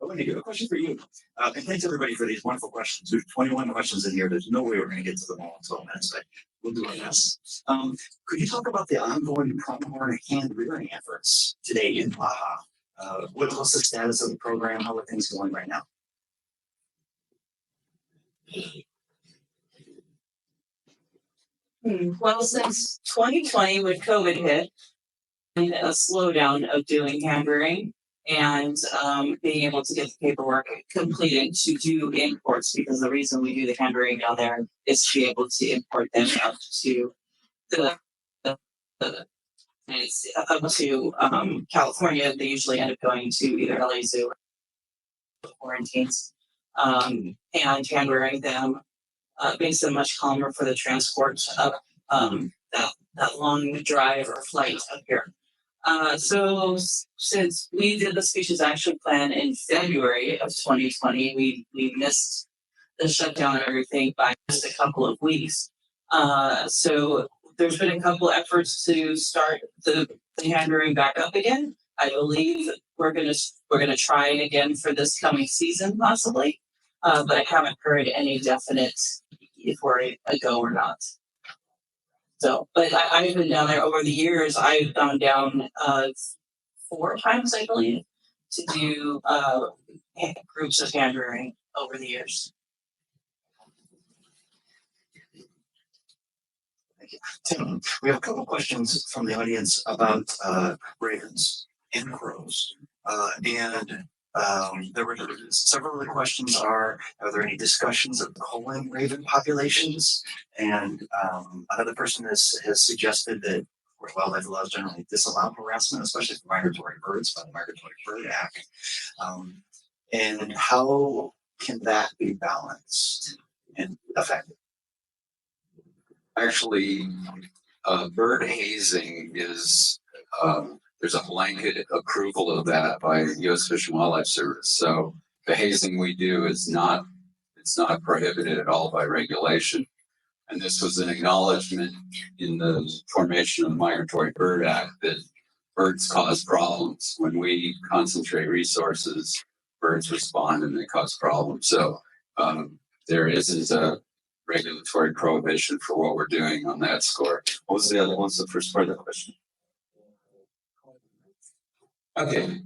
Wendy, a question for you. And thanks everybody for these wonderful questions. There's 21 questions in here. There's no way we're going to get to them all in 12 minutes, but we'll do our best. Could you talk about the ongoing pronghorn hand rearing efforts today in Baja? What's the status of the program? How are things going right now? Well, since 2020, when COVID hit, and a slowdown of doing hand rearing and being able to get the paperwork completed to do imports, because the reason we do the hand rearing down there is to be able to import them up to the up to California. They usually end up going to either LA Zoo or quarantines, and hand rearing them makes them much calmer for the transport of that long drive or flight up here. So since we did the species action plan in February of 2020, we missed the shutdown and everything by just a couple of weeks. So there's been a couple efforts to start the hand rearing back up again. I believe we're gonna try it again for this coming season, possibly. But I haven't heard any definite if we're a go or not. So, but I've been down there over the years. I've gone down 4 times, I believe, to do groups of hand rearing over the years. Thank you. Tim, we have a couple questions from the audience about ravens and crows. There were several of the questions are there any discussions of culling raven populations? And another person has suggested that wildlife laws generally disallow harassment, especially for migratory birds by the Migratory Bird Act. And how can that be balanced and effective? Actually, bird hazing is, there's a blanket approval of that by U.S. Fish and Wildlife Service. So the hazing we do is it's not prohibited at all by regulation. And this was an acknowledgement in the formation of the Migratory Bird Act that birds cause problems. When we concentrate resources, birds respond and they cause problems. So there isn't a regulatory prohibition for what we're doing on that score. What was the other one? What's the first part of the question? Okay.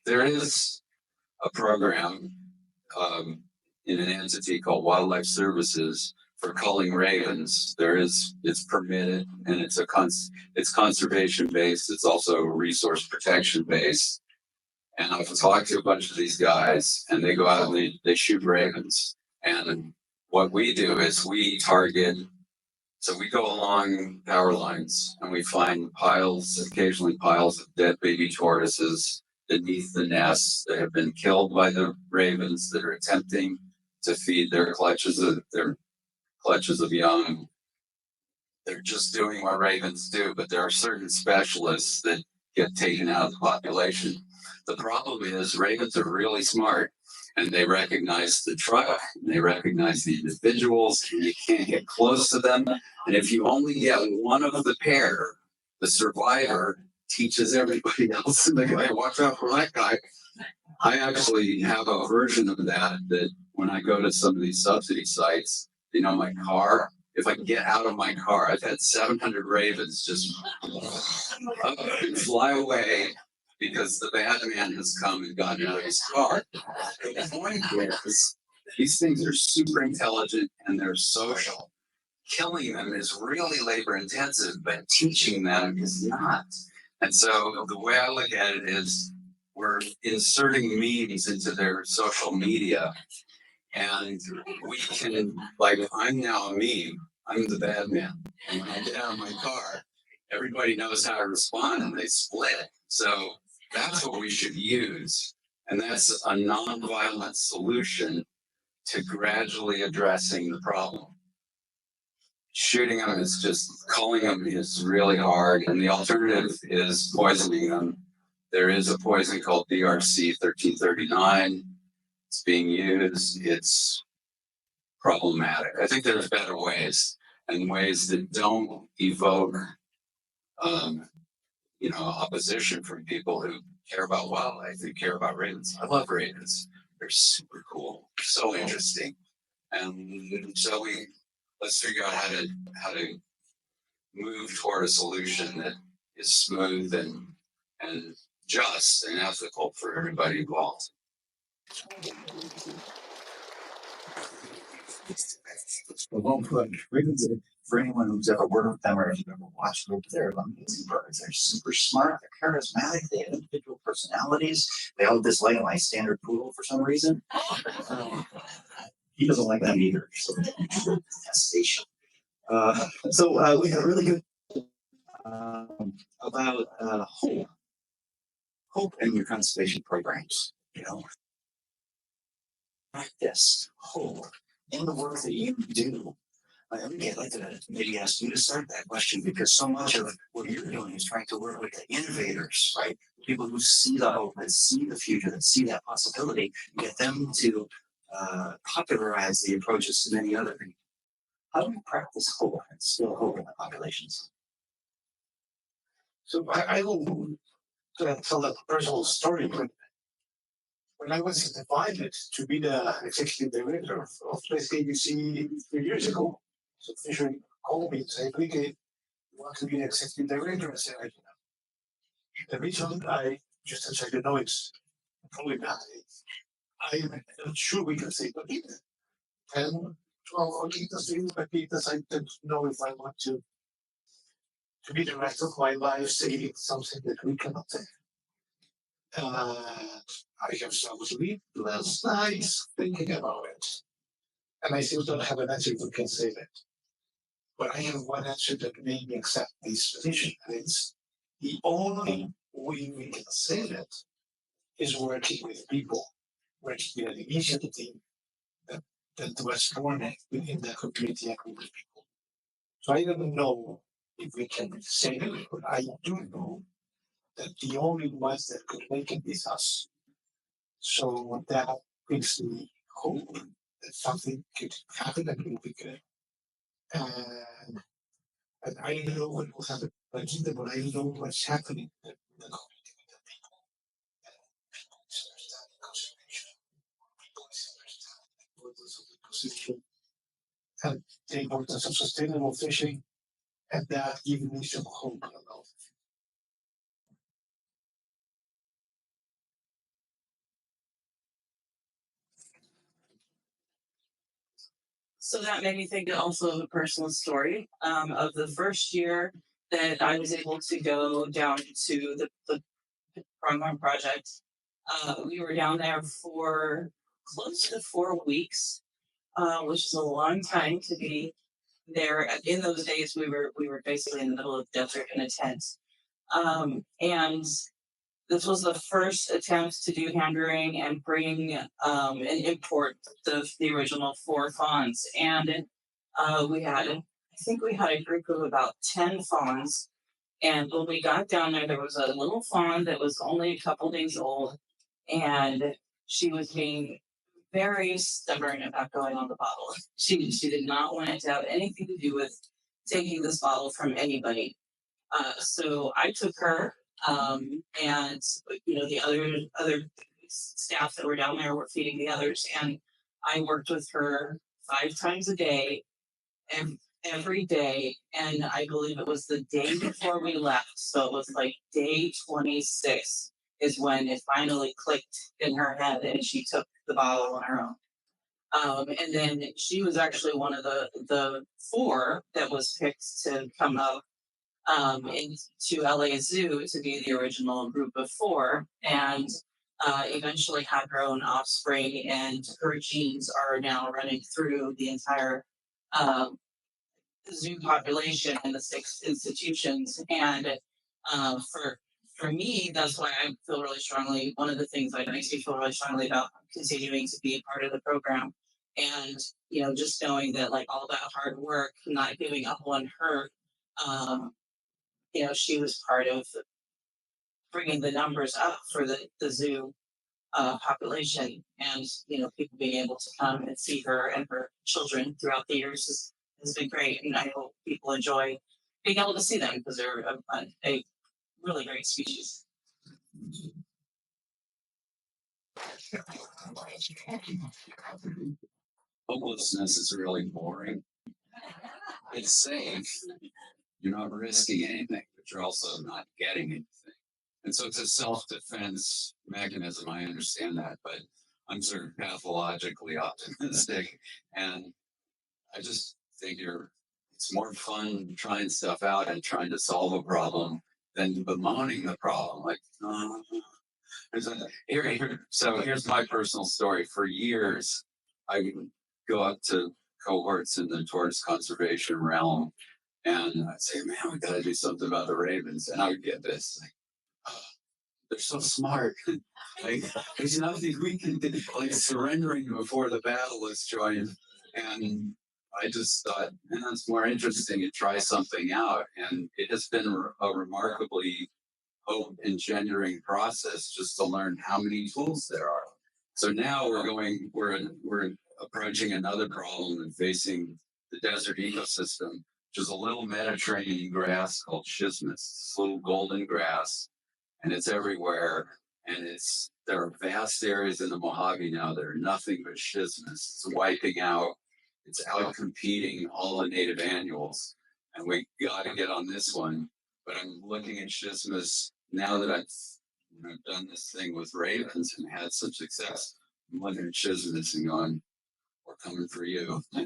There is a program in an entity called Wildlife Services for culling ravens. It's permitted, and it's conservation based. It's also resource protection based. And I've talked to a bunch of these guys, and they go out and they shoot ravens. And what we do is we target. So we go along power lines and we find occasionally piles of dead baby tortoises beneath the nests that have been killed by the ravens that are attempting to feed their clutches of young. they're just doing what ravens do, but there are certain specialists that get taken out of the population. The problem is ravens are really smart and they recognize the truck, and they recognize the individuals, and you can't get close to them. And if you only get one of the pair, the survivor teaches everybody else in the guy, watch out for that guy. I actually have a version of that when I go to some of these subsidy sites, my car, if I can get out of my car, I've had 700 ravens just up and fly away because the bad man has come and gotten out of his car. The point is, these things are super intelligent and they're social. Killing them is really labor intensive, but teaching them is not. And so the way I look at it is we're inserting memes into their social media. And we can, like, I'm now a meme. I'm the bad man. And when I get out of my car, everybody knows how to respond and they split. So that's what we should use. And that's a nonviolent solution to gradually addressing the problem. Shooting them is just, calling them is really hard. And the alternative is poisoning them. There is a poison called DRC 1339. It's being used. It's problematic. I think there's better ways, and ways that don't evoke, opposition from people who care about wildlife, who care about ravens. I love ravens. They're super cool, so interesting. And so let's figure out how to move toward a solution that is smooth and just and ethical for everybody involved. Well put. Ravens, for anyone who's ever worked with them or has ever watched them, they're amazing birds. They're super smart. They're charismatic. They have individual personalities. They all dislike my standard poodle for some reason. He doesn't like them either. So detestation. We had a really good about hope in your conservation programs. Practice hope in the work that you do. I'd like to maybe ask you to start that question, because so much of what you're doing is trying to work with the innovators, right? People who see the hope, that see the future, that see that possibility, get them to popularize the approaches to many other people. How do we practice hope and still hope in the populations? So I will tell a personal story. When I was invited to be the executive director of Place KBC 3 years ago, so Fisher called me and said, "Enrique, you want to be the executive director?" I said, the reason I just as I know it's probably not. I'm not sure we can say Papitas. 10, 12 Papitas, 3 Papitas. I don't know if I want to be the rest of my life saying something that we cannot say. I have some sleep last night thinking about it. And I still don't have an answer if we can say that. But I have one answer that made me accept this position. And it's the only way we can say that is working with people, working with an initiative team that was born within the community and with people. So I don't know if we can say it, but I do know that the only ones that could make it is us. So that gives me hope that something could happen and will be good. And I don't know what will happen, but I know what's happening in the community with the people. And people is understanding conservation. People is understanding the importance of the ecosystem and the importance of sustainable fishing, and that gives me some hope about it. So that made me think also of a personal story of the first year that I was able to go down to the Pronghorn Project. We were down there for close to 4 weeks, which is a long time to be there. In those days, we were basically in the middle of the desert in a tent, and this was the first attempt to do hand rearing and bring and import the original 4 fawns. And we had think we had a group of about 10 fawns. And when we got down there, there was a little fawn that was only a couple days old, and she was being very stubborn about going on the bottle. She did not want it to have anything to do with taking this bottle from anybody. So I took her, and the other staff that were down there were feeding the others, and I worked with her 5 times a day, every day, and I believe it was the day before we left, so it was like day 26 is when it finally clicked in her head, and she took the bottle on her own. And then she was actually one of the 4 that was picked to come up into LA Zoo to be the original group of 4, and eventually had her own offspring, and her genes are now running through the entire zoo population in the 6 institutions. And for me, that's why I feel really strongly. One of the things that makes me feel really strongly about continuing to be a part of the program, and just knowing that like all that hard work, not giving up on her, she was part of bringing the numbers up for the zoo population, and people being able to come and see her and her children throughout the years has been great, and I hope people enjoy being able to see them because they're a really great species. Homelessness is really boring. It's safe. You're not risking anything, but you're also not getting anything. And so it's a self-defense mechanism. I understand that, but I'm sort of pathologically optimistic. And I just figure it's more fun trying stuff out and trying to solve a problem than bemoaning the problem. Like, so here's my personal story. For years, I would go up to cohorts in the tortoise conservation realm, and I'd say, "Man, we got to do something about the ravens." And I would get this, like, oh, they're so smart. Like, there's nothing we can do. Like surrendering before the battle is joined, and I just thought, man, that's more interesting to try something out. And it has been a remarkably hope engendering process just to learn how many tools there are. So now we're approaching another problem and facing the desert ecosystem, which is a little Mediterranean grass called schismus. It's this little golden grass, and it's everywhere. And there are vast areas in the Mojave now that are nothing but schismus. It's wiping out. It's out competing all the native annuals, and we got to get on this one. But I'm looking at schismus now that I've done this thing with ravens and had some success. I'm looking at schismus and going, "We're coming for you." We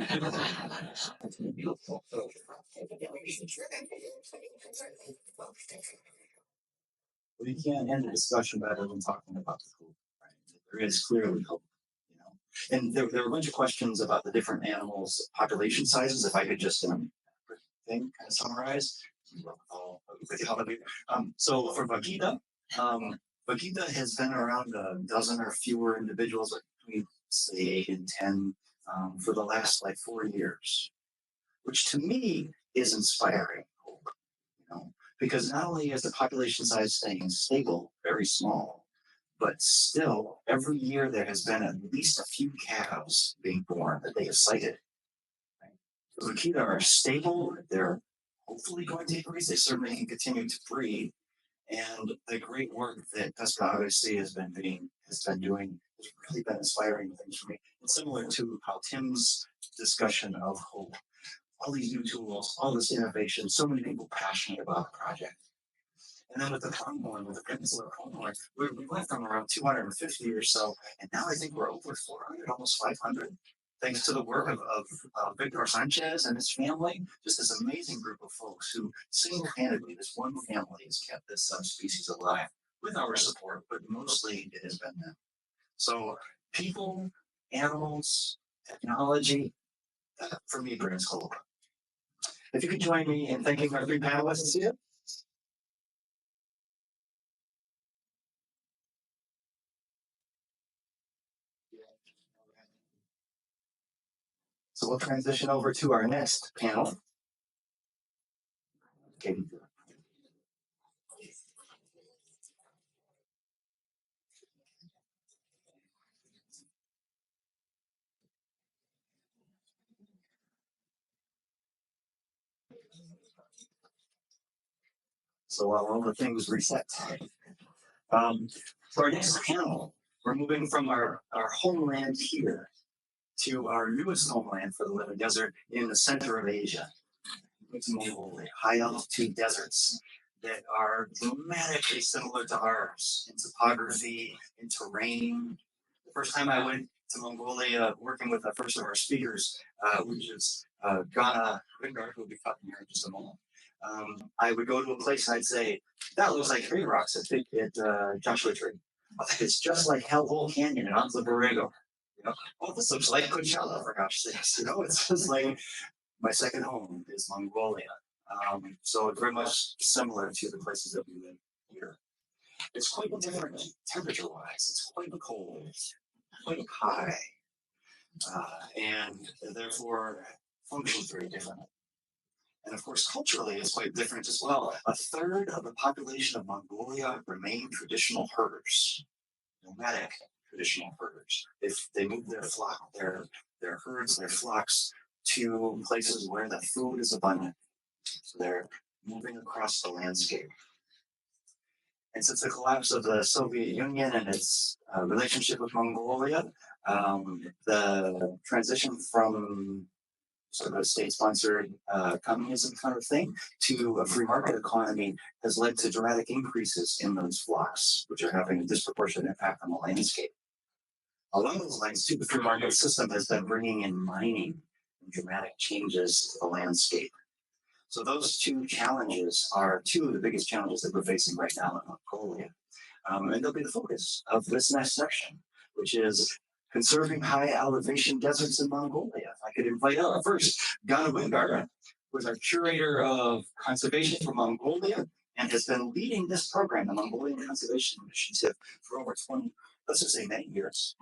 can't end the discussion better than talking about the hope, right? There is clearly hope, And there were a bunch of questions about the different animals' population sizes. If I could just kind of summarize. So for vaquita, vaquita has been around a dozen or fewer individuals, like between say 8 and 10, for the last like 4 years, which to me is inspiring. Because not only is the population size staying stable, very small, but still every year there has been at least a few calves being born that they have cited. Right? The vaquita are stable. They're hopefully going to increase. They certainly can continue to breed. And the great work that Pesca has been doing has really been inspiring things for me. It's similar to how Tim's discussion of hope, all these new tools, all this innovation, so many people passionate about the project. And then with the pronghorn, with the Peninsula pronghorn, we went from around 250 or so, and now I think we're over 400, almost 500, thanks to the work of Victor Sanchez and his family. Just this amazing group of folks who single-handedly, this one family has kept this subspecies alive with our support, but mostly it has been them. So people, animals, technology, for me brings hope. If you could join me in thanking our 3 panelists here. So we'll transition over to our next panel. Okay. So while all the things reset, for our next panel, we're moving from our homeland here to our newest homeland for the living desert in the center of Asia. It's Mongolia, high altitude deserts that are dramatically similar to ours in topography, in terrain. The first time I went to Mongolia, working with the first of our speakers, which is Ghana Wingard, who will be talking here in just a moment. I would go to a place and I'd say, that looks like tree rocks at Joshua Tree. It's just like Hellhole Canyon in Anza Borrego. You know, oh, this looks like Coachella, for gosh sakes. You know, it's just like my second home is Mongolia. So it's very much similar to the places that we live here. It's quite different temperature-wise. It's quite cold, quite high, and therefore functions very differently. And of course, culturally, it's quite different as well. A third of the population of Mongolia remain traditional herders, nomadic traditional herders. If they move their flock, their herds, their flocks to places where the food is abundant. So they're moving across the landscape. And since the collapse of the Soviet Union and its relationship with Mongolia, the transition from sort of a state-sponsored communism kind of thing to a free market economy has led to dramatic increases in those flocks, which are having a disproportionate impact on the landscape. Along those lines, too, the free market system has been bringing in mining and dramatic changes to the landscape. So those two challenges are two of the biggest challenges that we're facing right now in Mongolia. And they'll be the focus of this next section, which is conserving high elevation deserts in Mongolia. If I could invite up first Ghana Wingard, who is our curator of conservation for Mongolia and has been leading this program, the Mongolian Conservation Initiative, for over 20, let's just say many years.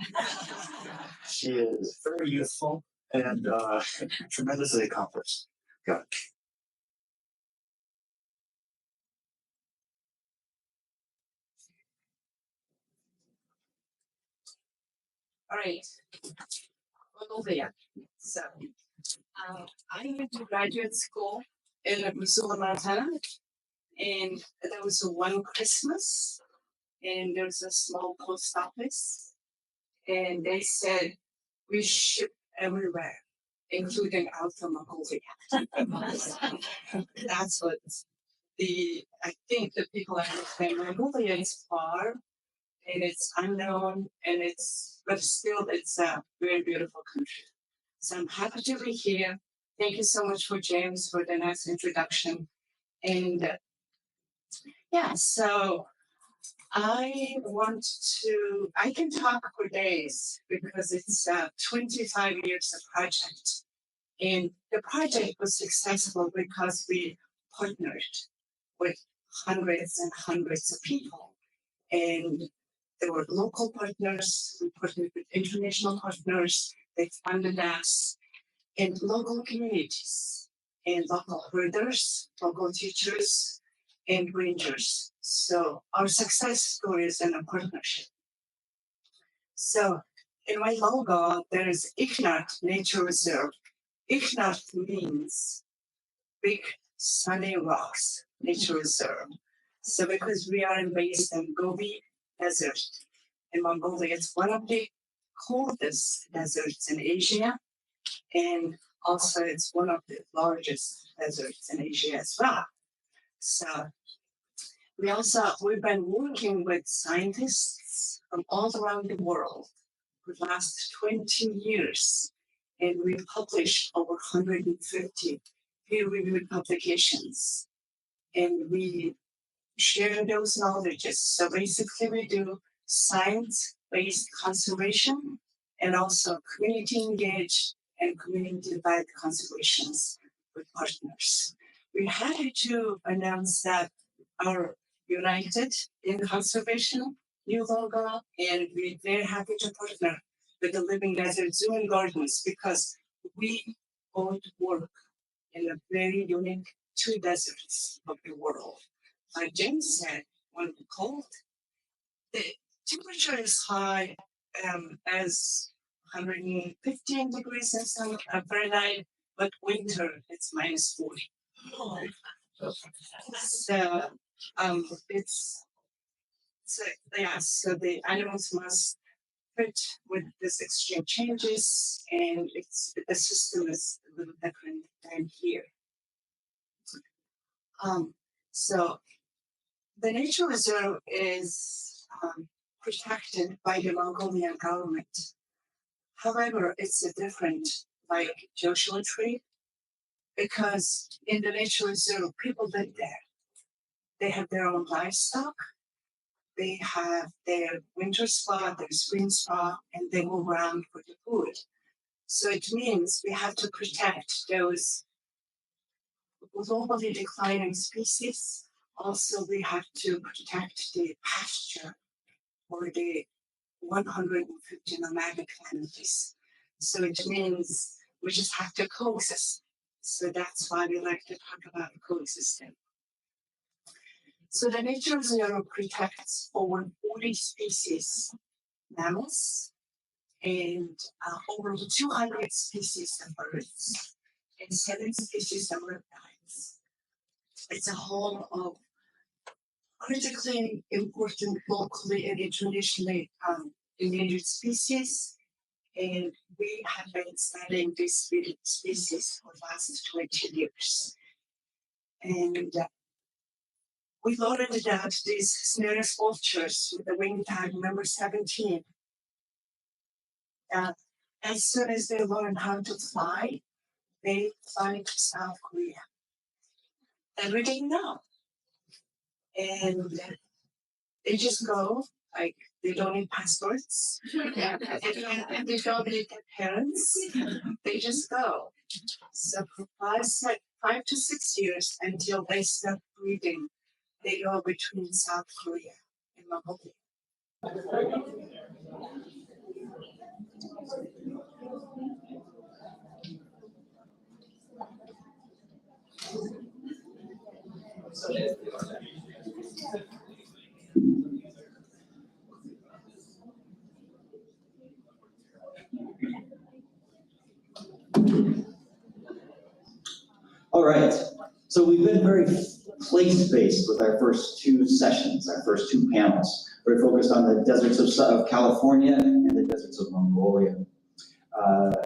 She is very youthful and tremendously accomplished. Go. All right, Mongolia. So, I went to graduate school in Missoula, Montana, and there was one Christmas, and there was a small post office, and they said we ship everywhere, including out of Mongolia. That's what I think the people understand. Mongolia is far, and it's unknown, and but still it's a very beautiful country. So I'm happy to be here. Thank you so much for James for the nice introduction. And so I can talk for days because it's 25 years of project. And the project was successful because we partnered with hundreds and hundreds of people. And there were local partners, we partnered with international partners, they funded us, and local communities, and local herders, local teachers, and rangers. So our success story is in a partnership. So in my logo, there is Ikhnat Nature Reserve. Ikhnat means Big Sunny Rocks Nature Reserve. So because we are based in Gobi Desert in Mongolia, it's one of the coldest deserts in Asia, and also it's one of the largest deserts in Asia as well. So we've been working with scientists from all around the world for the last 20 years, and we published over 150 peer-reviewed publications, and we share those knowledges. So basically we do science-based conservation and also community engaged and community-led conservations with partners. We're happy to announce that our United in Conservation new logo, and we're very happy to partner with the Living Desert Zoo and Gardens because we both work in a very unique two deserts of the world. Like James said, when cold, the temperature is high as 115 degrees in some Fahrenheit, but winter it's minus 40. So so the animals must fit with this extreme changes, and the system is a little different than here. So the nature reserve is protected by the Mongolian government. However, it's a different, like Joshua Tree, because in the nature reserve, people live there. They have their own livestock. They have their winter spot, their spring spot, and they move around for the food. So it means we have to protect those globally declining species. Also, we have to protect the pasture for the 150 nomadic families. So it means we just have to coexist. So that's why we like to talk about coexistence. So the nature reserve protects over 40 species mammals and over 200 species of birds and 7 species of reptiles. It's a home of critically important locally and traditionally endangered species, and we have been studying these species for the last 20 years. And we learned that these Snurus vultures with the wing tag number 17, as soon as they learn how to fly, they fly to South Korea. Everything now. And they just go, like, they don't need passports. And they don't need their parents. They just go. So for 5 to 6 years until they start breeding, they go between South Korea and Mongolia. All right, so we've been very place-based with our first 2 sessions, our first 2 panels. We're focused on the deserts of California and the deserts of Mongolia.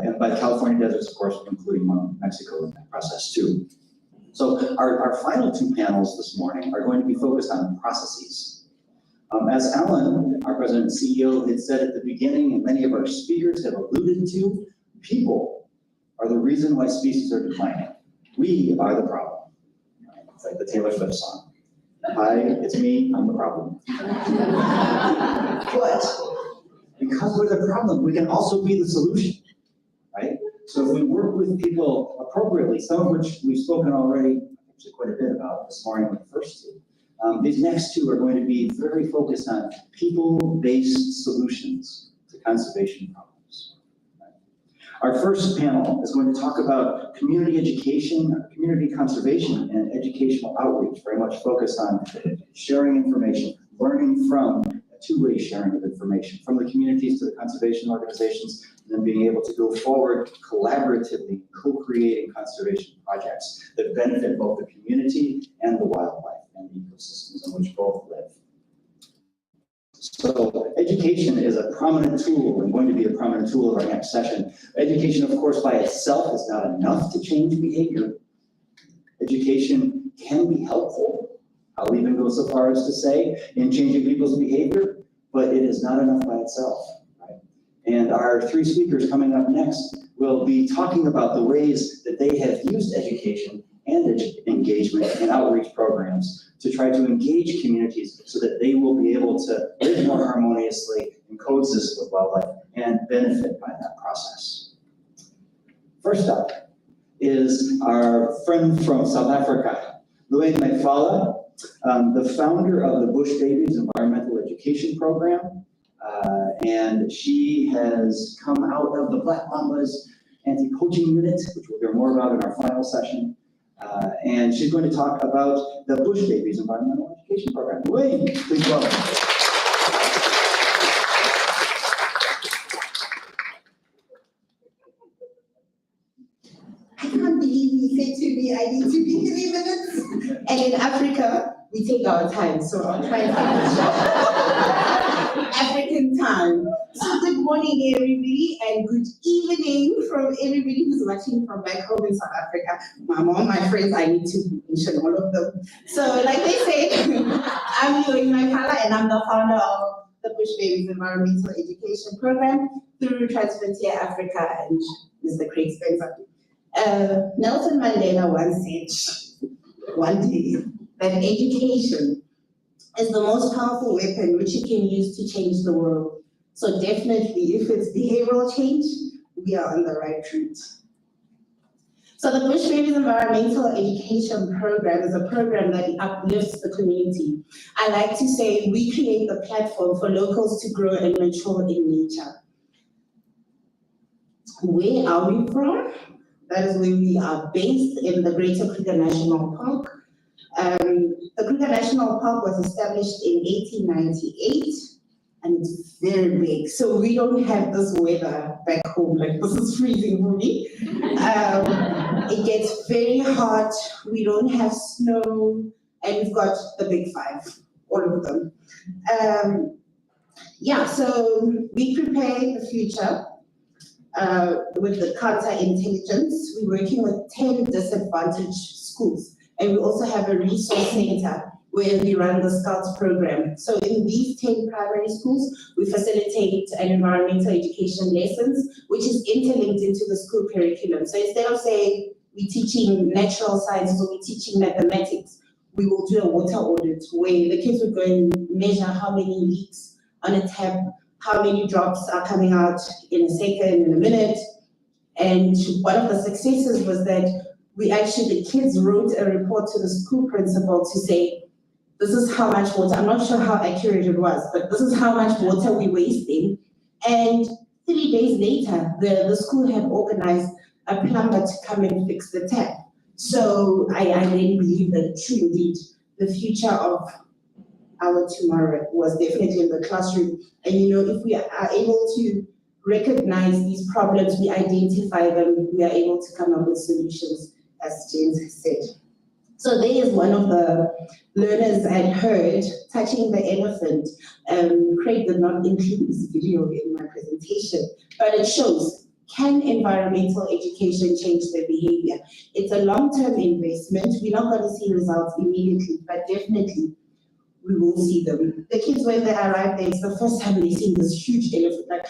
And by California deserts, of course, including Mexico in that process too. So our final 2 panels this morning are going to be focused on processes. As Alan, our president and CEO, had said at the beginning, and many of our speakers have alluded to, people are the reason why species are declining. We are the problem. It's like the Taylor Swift song. Hi, it's me, I'm the problem. But because we're the problem, we can also be the solution, right? So if we work with people appropriately, some of which we've spoken already, actually quite a bit about this morning with the first 2, these next 2 are going to be very focused on people-based solutions to conservation problems. Our first panel is going to talk about community education, community conservation, and educational outreach, very much focused on sharing information, learning from a 2-way sharing of information, from the communities to the conservation organizations, and then being able to go forward collaboratively, co-creating conservation projects that benefit both the community and the wildlife and the ecosystems in which both live. So education is a prominent tool and going to be a prominent tool of our next session. Education, of course, by itself is not enough to change behavior. Education can be helpful. I'll even go so far as to say in changing people's behavior, but it is not enough by itself. Right? And our 3 speakers coming up next will be talking about the ways that they have used education and engagement and outreach programs to try to engage communities so that they will be able to live more harmoniously and coexist with wildlife and benefit by that process. First up is our friend from South Africa, Louise Mafala, the founder of the Bush Babies Environmental Education Program. And she has come out of the Black Mambas Anti-Poaching Unit, which we'll hear more about in our final session. And she's going to talk about the Bush Babies Environmental Education Program. Wayne, please welcome. I can't believe he said to me, I need to be 3 minutes. And in Africa, we take our time, so I'll try and African time. So good morning, everybody, and good evening from everybody who's watching from back home in South Africa. My mom, my friends, I need to mention all of them. So like they say, I'm Yoing Maikala, and I'm the founder of the Bush Babies Environmental Education Program through Transfrontier Africa and Mr. Craig Spencer. Nelson Mandela once said one day that education is the most powerful weapon which you can use to change the world. So definitely, if it's behavioral change, we are on the right route. So the Bush Babies Environmental Education Program is a program that uplifts the community. I like to say we create the platform for locals to grow and mature in nature. Where are we from? That is where we are based in the Greater Kruger National Park. The Kruger National Park was established in 1898 and it's very big. So we don't have this weather back home, like this is freezing for me. It gets very hot, we don't have snow, and we've got the big five, all of them. Yeah, so we prepare the future with the counterintelligence. We're working with 10 disadvantaged schools. And we also have a resource center where we run the Scouts program. So in these 10 primary schools, we facilitate an environmental education lessons, which is interlinked into the school curriculum. So instead of saying we're teaching natural sciences or we're teaching mathematics, we will do a water audit where the kids would go and measure how many leaks on a tap, how many drops are coming out in a second, in a minute. And one of the successes was that the kids wrote a report to the school principal to say, this is how much water, I'm not sure how accurate it was, but this is how much water we're wasting. And 3 days later, the school had organized a plumber to come and fix the tap. So I then believe that true indeed, the future of our tomorrow was definitely in the classroom. And if we are able to recognize these problems, we identify them, we are able to come up with solutions, as James has said. So there is one of the learners I heard touching the elephant. Craig did not include this video in my presentation, but it shows, can environmental education change their behavior? It's a long-term investment. We're not going to see results immediately, but definitely we will see them. The kids, when they arrive there, it's the first time they see this huge elephant. Like,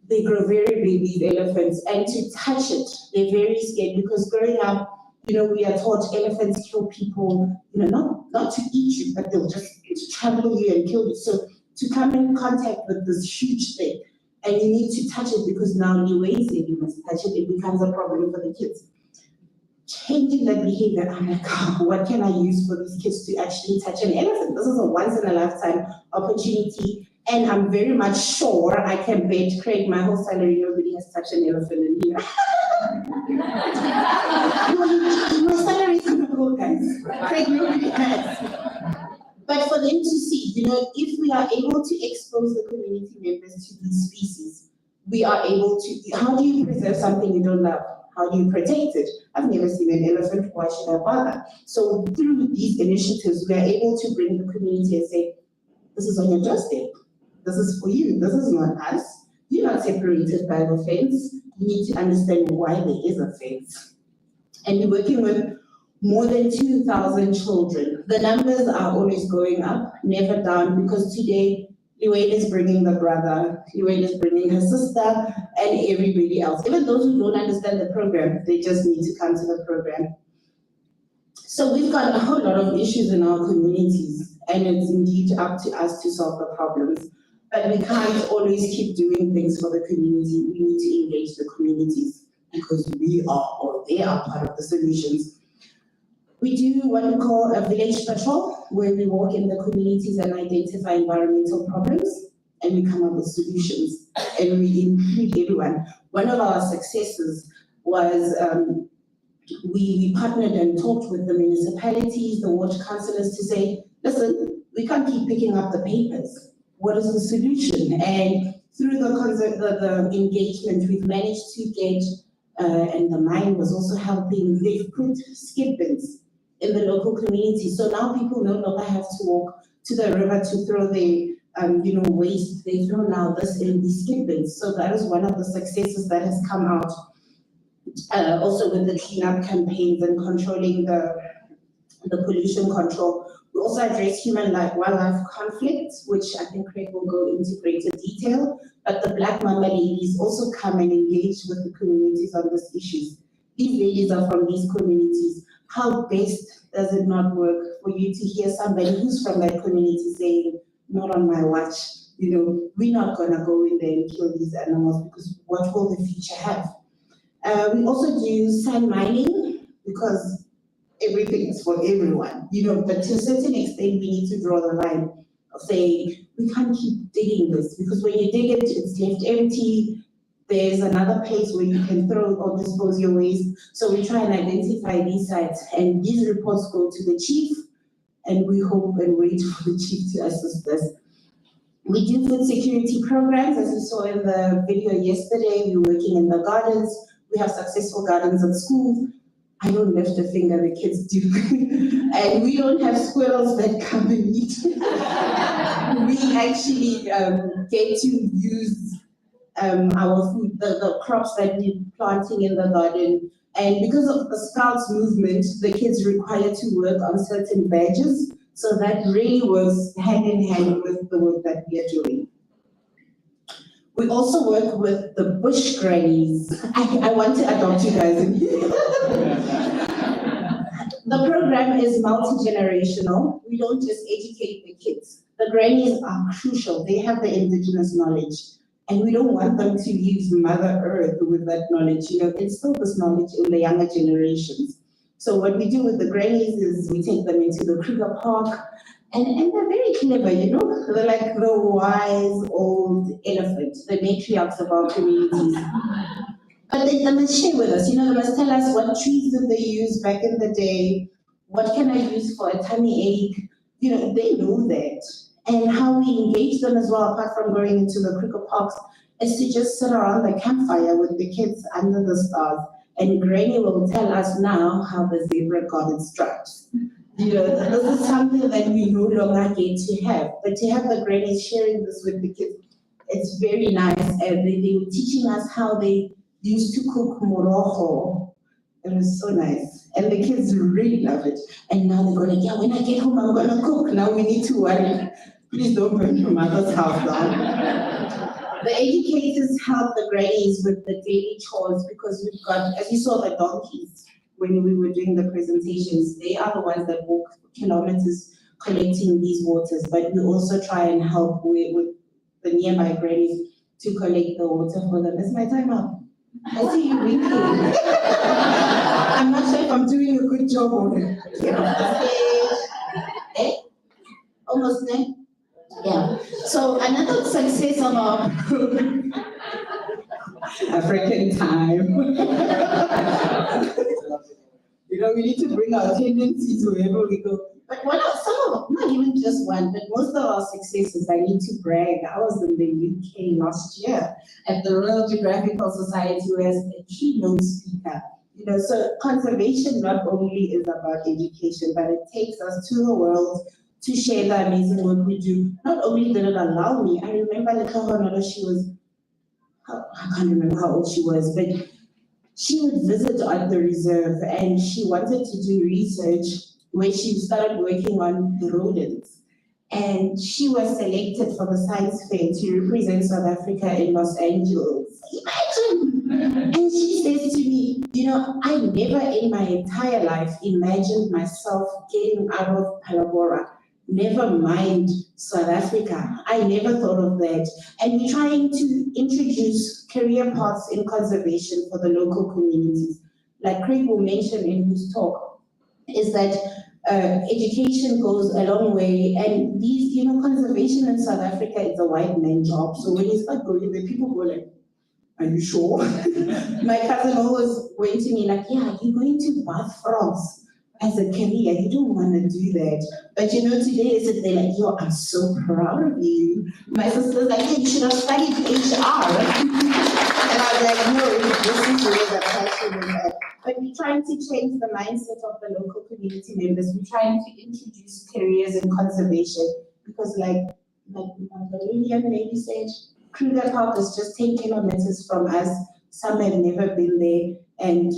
they grow very big, these elephants, and to touch it, they're very scared because growing up, we are taught elephants kill people, not to eat you, but they'll just trample you and kill you. So to come in contact with this huge thing, and you need to touch it because now you weighs it, you must touch it, it becomes a problem for the kids. Changing that behavior, I'm like, what can I use for these kids to actually touch an elephant? This is a once in a lifetime opportunity. And I'm very much sure I can bet Craig my whole salary, nobody has touched an elephant in here. My salary is gonna go, guys. Craig, nobody has. But for them to see, if we are able to expose the community members to these species, we are able to, how do you preserve something you don't love? How do you protect it? I've never seen an elephant, why should I bother? So through these initiatives, we are able to bring the community and say, this is on your doorstep. This is for you. This is not us. You're not separated by the fence. You need to understand why there is a fence. And we're working with more than 2,000 children. The numbers are always going up, never down, because today, Liwayne is bringing the brother, Liwayne is bringing her sister, and everybody else. Even those who don't understand the program, they just need to come to the program. So we've got a whole lot of issues in our communities, and it's indeed up to us to solve the problems. But we can't always keep doing things for the community. We need to engage the communities because we are, or they are, part of the solutions. We do what we call a village patrol, where we walk in the communities and identify environmental problems, and we come up with solutions, and we include everyone. One of our successes was we partnered and talked with the municipalities, the water councillors to say, listen, we can't keep picking up the papers. What is the solution? And through the engagement, we've managed to get, and the mine was also helping, they've put skip bins in the local community. So now people no longer have to walk to the river to throw their waste. They throw now this in the skip bins. So that is one of the successes that has come out. Also with the cleanup campaigns and controlling the pollution control. We also address human-wildlife conflict, which I think Craig will go into greater detail. But the Black Mamba ladies also come and engage with the communities on these issues. These ladies are from these communities. How best does it not work for you to hear somebody who's from that community saying, not on my watch, we're not gonna go in there and kill these animals because what will the future have? We also do sand mining because everything is for everyone, but to a certain extent, we need to draw the line of saying, we can't keep digging this because when you dig it, it's left empty. There's another place where you can throw or dispose your waste. So we try and identify these sites, and these reports go to the chief, and we hope and wait for the chief to assist us. We do food security programs, as you saw in the video yesterday. We're working in the gardens. We have successful gardens at schools. I don't lift a finger, the kids do. And we don't have squirrels that come and eat. We actually get to use our food, the crops that we're planting in the garden. And because of the Scouts movement, the kids require to work on certain badges. So that really works hand in hand with the work that we are doing. We also work with the bush grannies. I want to adopt you guys in here. The program is multi-generational. We don't just educate the kids. The grannies are crucial. They have the indigenous knowledge. And we don't want them to use Mother Earth with that knowledge. Instill this knowledge in the younger generations. So what we do with the grannies is we take them into the Kruger Park. And they're very clever, They're like the wise old elephant, the matriarchs of our communities. But they must share with us, they must tell us what trees did they use back in the day, what can I use for a tummy ache, they know that. And how we engage them as well, apart from going into the Kruger Parks, is to just sit around the campfire with the kids under the stars. And Granny will tell us now how the zebra got its stripes. This is something that we no longer get to have. But to have the grannies sharing this with the kids, it's very nice. And they were teaching us how they used to cook morojo. It was so nice. And the kids really love it. And now they're going, yeah, when I get home, I'm going to cook. Now we need to worry. Please don't burn your mother's house down. The educators help the grannies with the daily chores because we've got, as you saw, the donkeys. When we were doing the presentations, they are the ones that walk kilometers collecting these waters, but we also try and help with the nearby grannies to collect the water for them. Is my time up? I see you winking. I'm not sure if I'm doing a good job on it. Almost there? Yeah. So another success of our African time. We need to bring our tendencies wherever we go. But not even just one, but most of our successes, I need to brag. I was in the UK last year at the Royal Geographical Society as a keynote speaker. So conservation not only is about education, but it takes us to the world to share the amazing work we do. Not only did it allow me, I remember little Honora, I can't remember how old she was, but she would visit at the reserve and she wanted to do research where she started working on the rodents. And she was selected for the science fair to represent South Africa in Los Angeles. Imagine! And she says to me, I never in my entire life imagined myself getting out of Palabora. Never mind South Africa. I never thought of that. And we're trying to introduce career paths in conservation for the local communities. Like Craig will mention in his talk, is that education goes a long way. And these, conservation in South Africa is a white man job. So when you start going there, people go like, are you sure? My cousin always went to me like, yeah, you're going to bath frogs as a career. You don't want to do that. But you know, today is they're like, yo, I'm so proud of you. My sister's like, yeah, you should have studied HR. And I was like, no, this is really the passion in that. But we're trying to change the mindset of the local community members. We're trying to introduce careers in conservation because like the young lady said, Kruger Park is just 10 kilometers from us. Some have never been there. And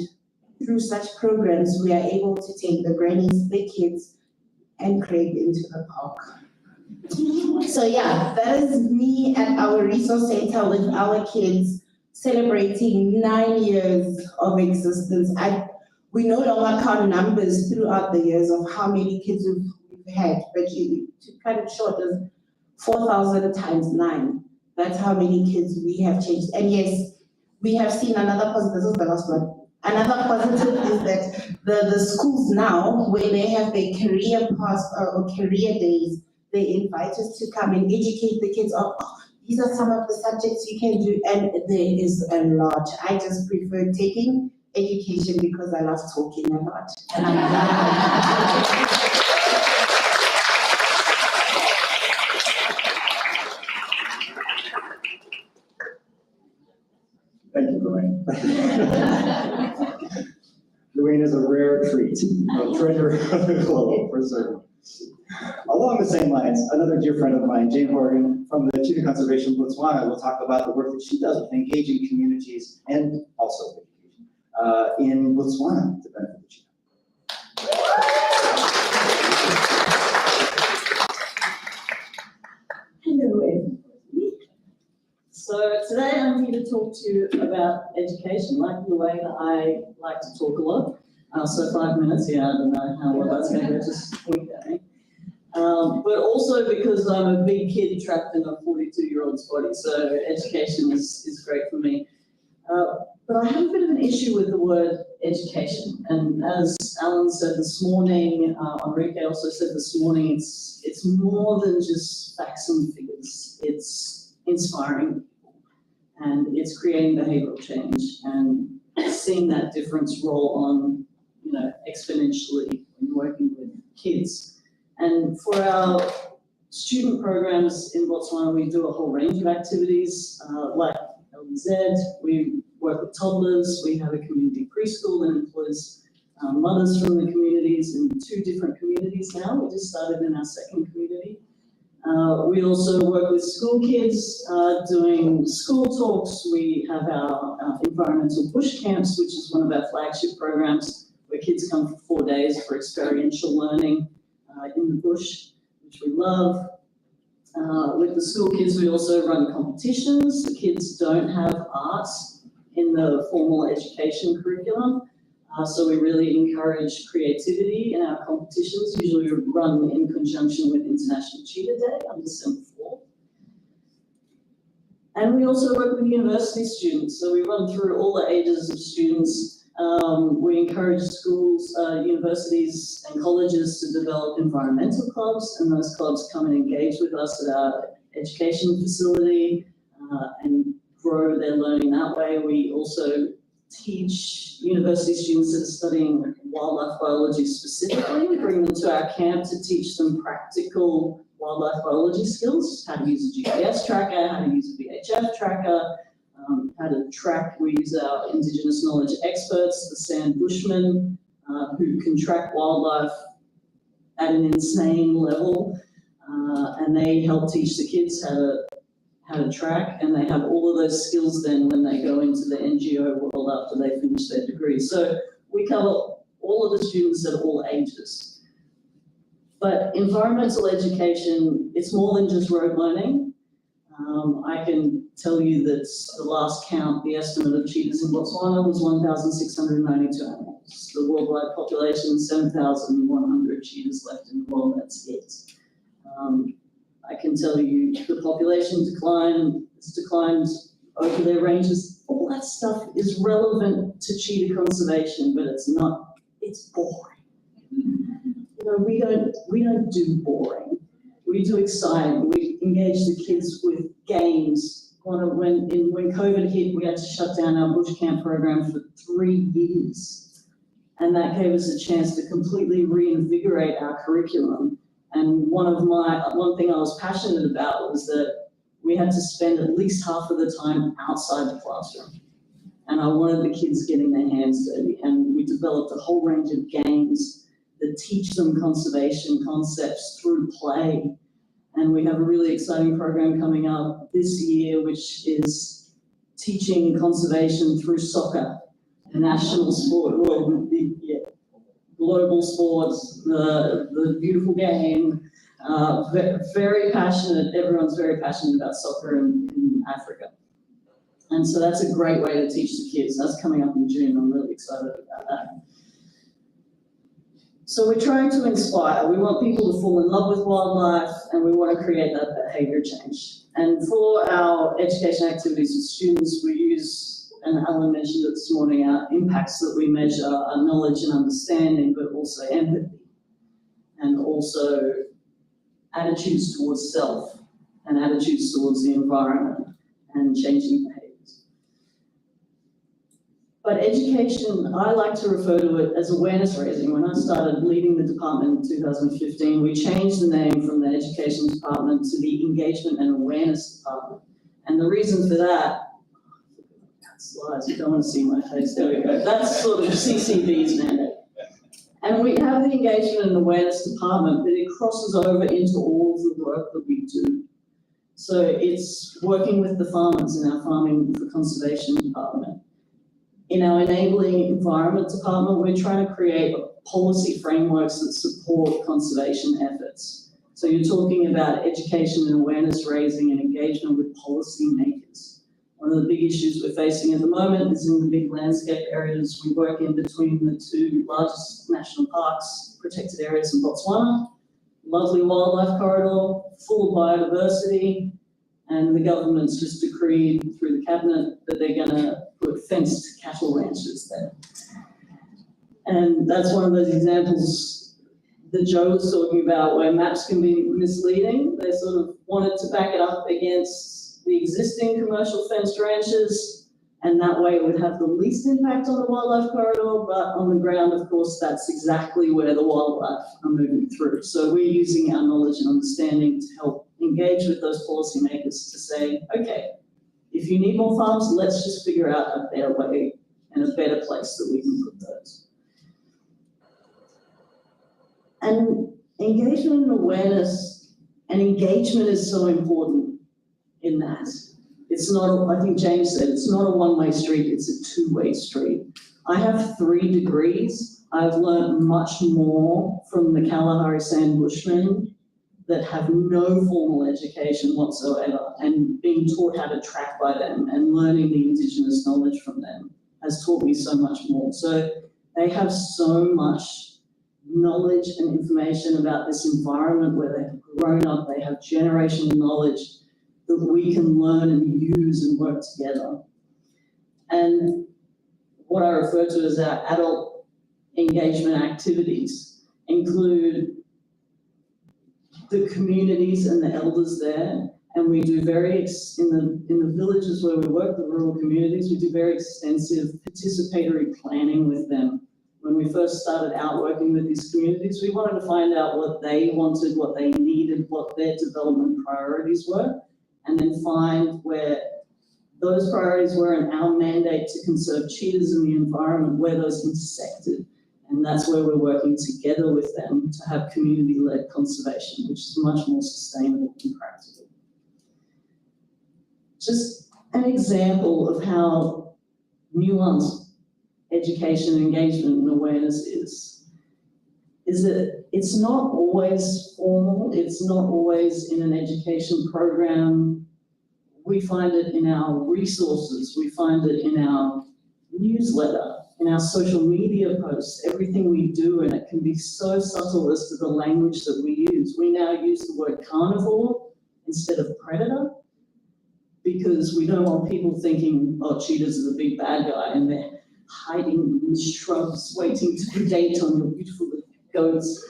through such programs, we are able to take the grannies, the kids, and Craig into the park. So yeah, that is me at our resource center with our kids celebrating 9 years of existence. We no longer count numbers throughout the years of how many kids we've had, but to cut it short is 4,000 times 9. That's how many kids we have changed. And yes, we have seen another positive, this is the last one. Another positive is that the schools now, where they have their career paths or career days, they invite us to come and educate the kids on, oh, these are some of the subjects you can do, and there is a lot. I just prefer taking education because I love talking a lot. And Thank you, Lorraine. Lorraine is a rare treat, a treasure of the globe, for certain. Along the same lines, another dear friend of mine, Jane Horgan, from the Cheetah Conservation Botswana, will talk about the work that she does with engaging communities and also education in Botswana to benefit the cheetah. Hello, everybody. So today I'm here to talk to you about education. Like the way that I like to talk a lot. So 5 minutes, yeah, I don't know how well that's going to go, just point at me. But also because I'm a big kid trapped in a 42-year-old's body, so education is great for me. But I have a bit of an issue with the word education. And as Alan said this morning, Enrique also said this morning, it's more than just facts and figures. It's inspiring people, and it's creating behavioral change and seeing that difference roll on, exponentially when you're working with kids. And for our student programs in Botswana, we do a whole range of activities, like LBZ, we work with toddlers, we have a community preschool that employs mothers from the communities in 2 different communities now. We just started in our 2nd community. We also work with school kids doing school talks. We have our environmental bush camps, which is one of our flagship programs, where kids come for 4 days for experiential learning in the bush, which we love. With the school kids, we also run competitions. The kids don't have arts in the formal education curriculum, so we really encourage creativity in our competitions. Usually we run in conjunction with International Cheetah Day on December 4th. And we also work with university students, so we run through all the ages of students. We encourage schools, universities and colleges to develop environmental clubs, and those clubs come and engage with us at our education facility and grow their learning that way. We also teach university students that are studying wildlife biology specifically. We bring them to our camp to teach them practical wildlife biology skills, how to use a GPS tracker, how to use a VHF tracker, how to track. We use our Indigenous knowledge experts, the Sand Bushmen, who can track wildlife at an insane level, and they help teach the kids how to track, and they have all of those skills then when they go into the NGO world after they finish their degree. So we cover all of the students at all ages. But environmental education, it's more than just road learning. I can tell you that the last count, the estimate of cheetahs in Botswana was 1,692 animals. The worldwide population, 7,100 cheetahs left in the world, that's it. I can tell you the population has declined over their ranges. All that stuff is relevant to cheetah conservation, but it's not, it's boring. We don't do boring. We do exciting. We engage the kids with games, when COVID hit, we had to shut down our bush camp program for 3 years. And that gave us a chance to completely reinvigorate our curriculum. And one thing I was passionate about was that we had to spend at least half of the time outside the classroom. And I wanted the kids getting their hands dirty. And we developed a whole range of games that teach them conservation concepts through play. And we have a really exciting program coming up this year, which is teaching conservation through soccer, a national sport, global sports, the beautiful game. Very passionate, everyone's very passionate about soccer in Africa. And so that's a great way to teach the kids. That's coming up in June. I'm really excited about that. So we're trying to inspire. We want people to fall in love with wildlife, and we want to create that behavior change. And for our education activities with students, we use, and Alan mentioned it this morning, our impacts that we measure are knowledge and understanding, but also empathy, and also attitudes towards self, and attitudes towards the environment, and changing behaviors. But education, I like to refer to it as awareness raising. When I started leading the department in 2015, we changed the name from the education department to the engagement and awareness department. And the reason for that, slides, you don't want to see my face, there we go. That's sort of CCB's mandate. And we have the engagement and awareness department, but it crosses over into all of the work that we do. So it's working with the farmers in our Farming for Conservation department. In our Enabling Environment department, we're trying to create policy frameworks that support conservation efforts. So you're talking about education and awareness raising and engagement with policy makers. One of the big issues we're facing at the moment is in the big landscape areas. We work in between the 2 largest national parks, protected areas in Botswana, lovely wildlife corridor, full of biodiversity, and the government's just decreed through the cabinet that they're going to put fenced cattle ranches there. And that's one of those examples that Joe was talking about where maps can be misleading. They sort of wanted to back it up against the existing commercial fenced ranches, and that way it would have the least impact on the wildlife corridor, but on the ground, of course, that's exactly where the wildlife are moving through. So we're using our knowledge and understanding to help engage with those policymakers to say, okay, if you need more farms, let's just figure out a better way and a better place that we can put those. And engagement and awareness, and engagement is so important in that. It's not, I think James said, it's not a one-way street, it's a two-way street. I have 3 degrees. I've learned much more from the Kalahari Sand Bushmen that have no formal education whatsoever, and being taught how to track by them and learning the Indigenous knowledge from them has taught me so much more. So they have so much knowledge and information about this environment where they've grown up, they have generational knowledge that we can learn and use and work together. And what I refer to as our adult engagement activities include the communities and the elders there, and we do in the villages where we work, the rural communities, we do very extensive participatory planning with them. When we first started out working with these communities, we wanted to find out what they wanted, what they needed, what their development priorities were, and then find where those priorities were and our mandate to conserve cheetahs in the environment, where those intersected. And that's where we're working together with them to have community-led conservation, which is much more sustainable and practical. Just an example of how nuanced education, engagement, and awareness is that it's not always formal, it's not always in an education program. We find it in our resources, we find it in our newsletter, in our social media posts, everything we do, and it can be so subtle as to the language that we use. We now use the word carnivore instead of predator because we don't want people thinking, oh, cheetahs are the big bad guy and they're hiding in shrubs waiting to predate on your beautiful goats.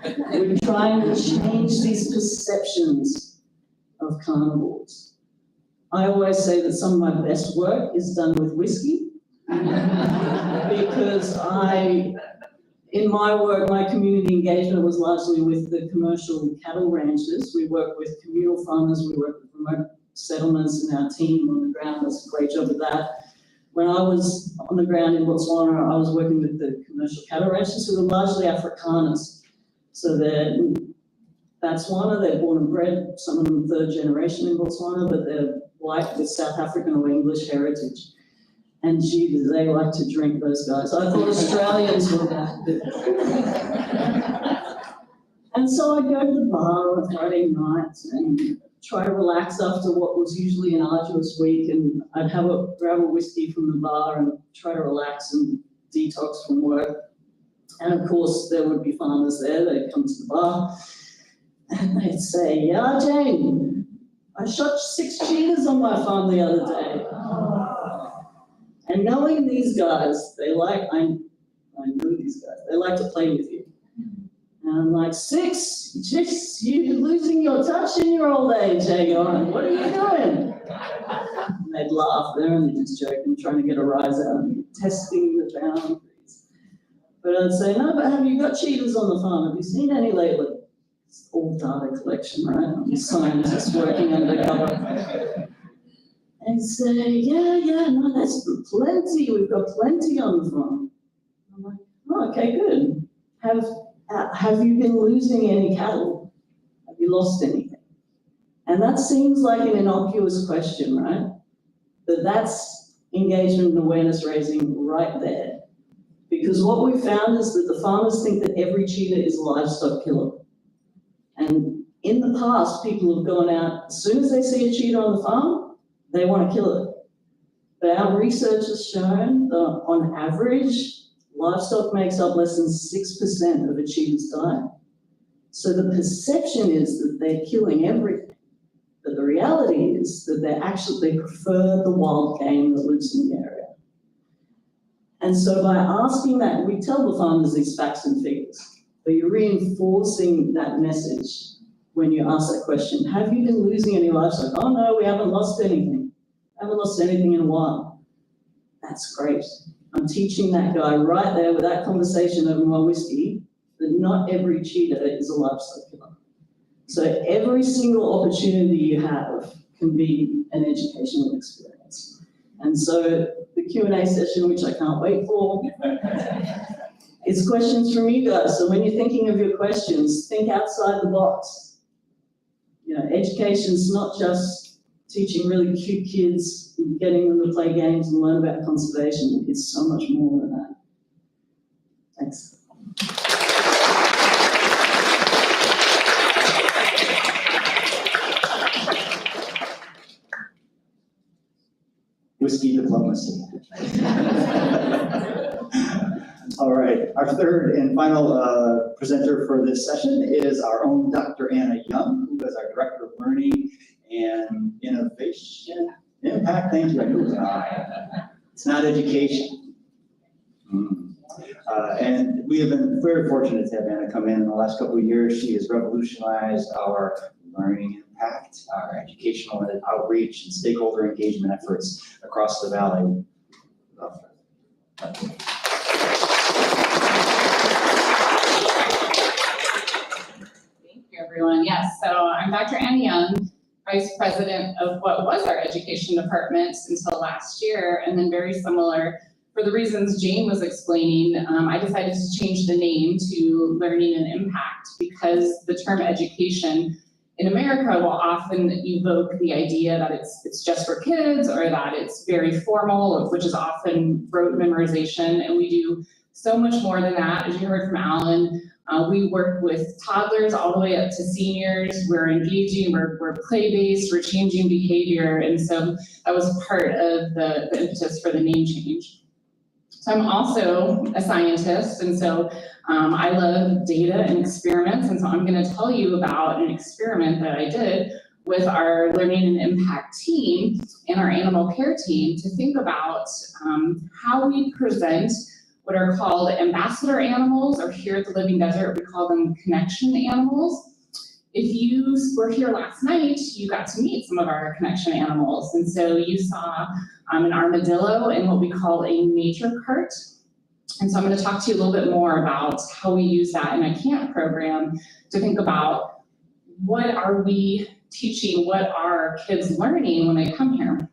We're trying to change these perceptions of carnivores. I always say that some of my best work is done with whiskey. Because in my work, my community engagement was largely with the commercial cattle ranchers. We work with communal farmers, we work with remote settlements, and our team on the ground does a great job of that. When I was on the ground in Botswana, I was working with the commercial cattle ranchers who were largely Afrikaners. So they're Botswana, they're born and bred, some of them third generation in Botswana, but they're white with South African or English heritage. And gee, they like to drink, those guys. I thought Australians were that. And so I'd go to the bar on Friday night and try to relax after what was usually an arduous week, and I'd grab a whiskey from the bar and try to relax and detox from work. And of course, there would be farmers there. They'd come to the bar and they'd say, "Yeah, Jane, I shot 6 cheetahs on my farm the other day." And knowing these guys, I know these guys, they like to play with you. And I'm like, 6? Just, you're losing your touch in your old age, hang on, what are you doing? And they'd laugh, they're only just joking, trying to get a rise out of me, testing the boundaries. But I'd say, "No, but have you got cheetahs on the farm? Have you seen any lately?" It's all data collection, right? I'm a scientist working undercover. And say, yeah, no, that's plenty. We've got plenty on the farm. I'm like, "Oh, okay, good. Have you been losing any cattle? Have you lost anything?" And that seems like an innocuous question, right? But that's engagement and awareness raising right there. Because what we found is that the farmers think that every cheetah is a livestock killer. And in the past, people have gone out, as soon as they see a cheetah on the farm, they want to kill it. But our research has shown that on average, livestock makes up less than 6% of a cheetah's diet. So the perception is that they're killing everything. But the reality is that they prefer the wild game that lives in the area. And so by asking that, we tell the farmers these facts and figures, but you're reinforcing that message when you ask that question. Have you been losing any livestock? "Oh no, we haven't lost anything. Haven't lost anything in a while." That's great. I'm teaching that guy right there with that conversation over my whiskey that not every cheetah is a livestock killer. So every single opportunity you have can be an educational experience. And so the Q&A session, which I can't wait for, is questions from you guys. So when you're thinking of your questions, think outside the box. You know, education's not just teaching really cute kids, getting them to play games and learn about conservation. It's so much more than that. Thanks. Whiskey diplomacy. All right, our third and final presenter for this session is our own Dr. Anna Young, who is our Director of Learning and Innovation. Impact, thank you. I knew it was an I. It's not education. And we have been very fortunate to have Anna come in the last couple of years. She has revolutionized our learning impact, our educational and outreach and stakeholder engagement efforts across the valley. Thank you, everyone. Yes, so I'm Dr. Anna Young, Vice President of what was our education department until last year, and then very similar, for the reasons Jane was explaining, I decided to change the name to Learning and Impact because the term education in America will often evoke the idea that it's just for kids or that it's very formal, which is often rote memorization, and we do so much more than that. As you heard from Alan, we work with toddlers all the way up to seniors. We're engaging, we're play-based, we're changing behavior, and so that was part of the impetus for the name change. So I'm also a scientist, and so I love data and experiments, and so I'm going to tell you about an experiment that I did with our Learning and Impact team and our animal care team to think about how we present what are called ambassador animals, or here at the Living Desert, we call them connection animals, if you were here last night, you got to meet some of our connection animals. And so you saw an armadillo in what we call a nature cart. And so I'm going to talk to you a little bit more about how we use that in a camp program to think about what are we teaching, what are kids learning when they come here.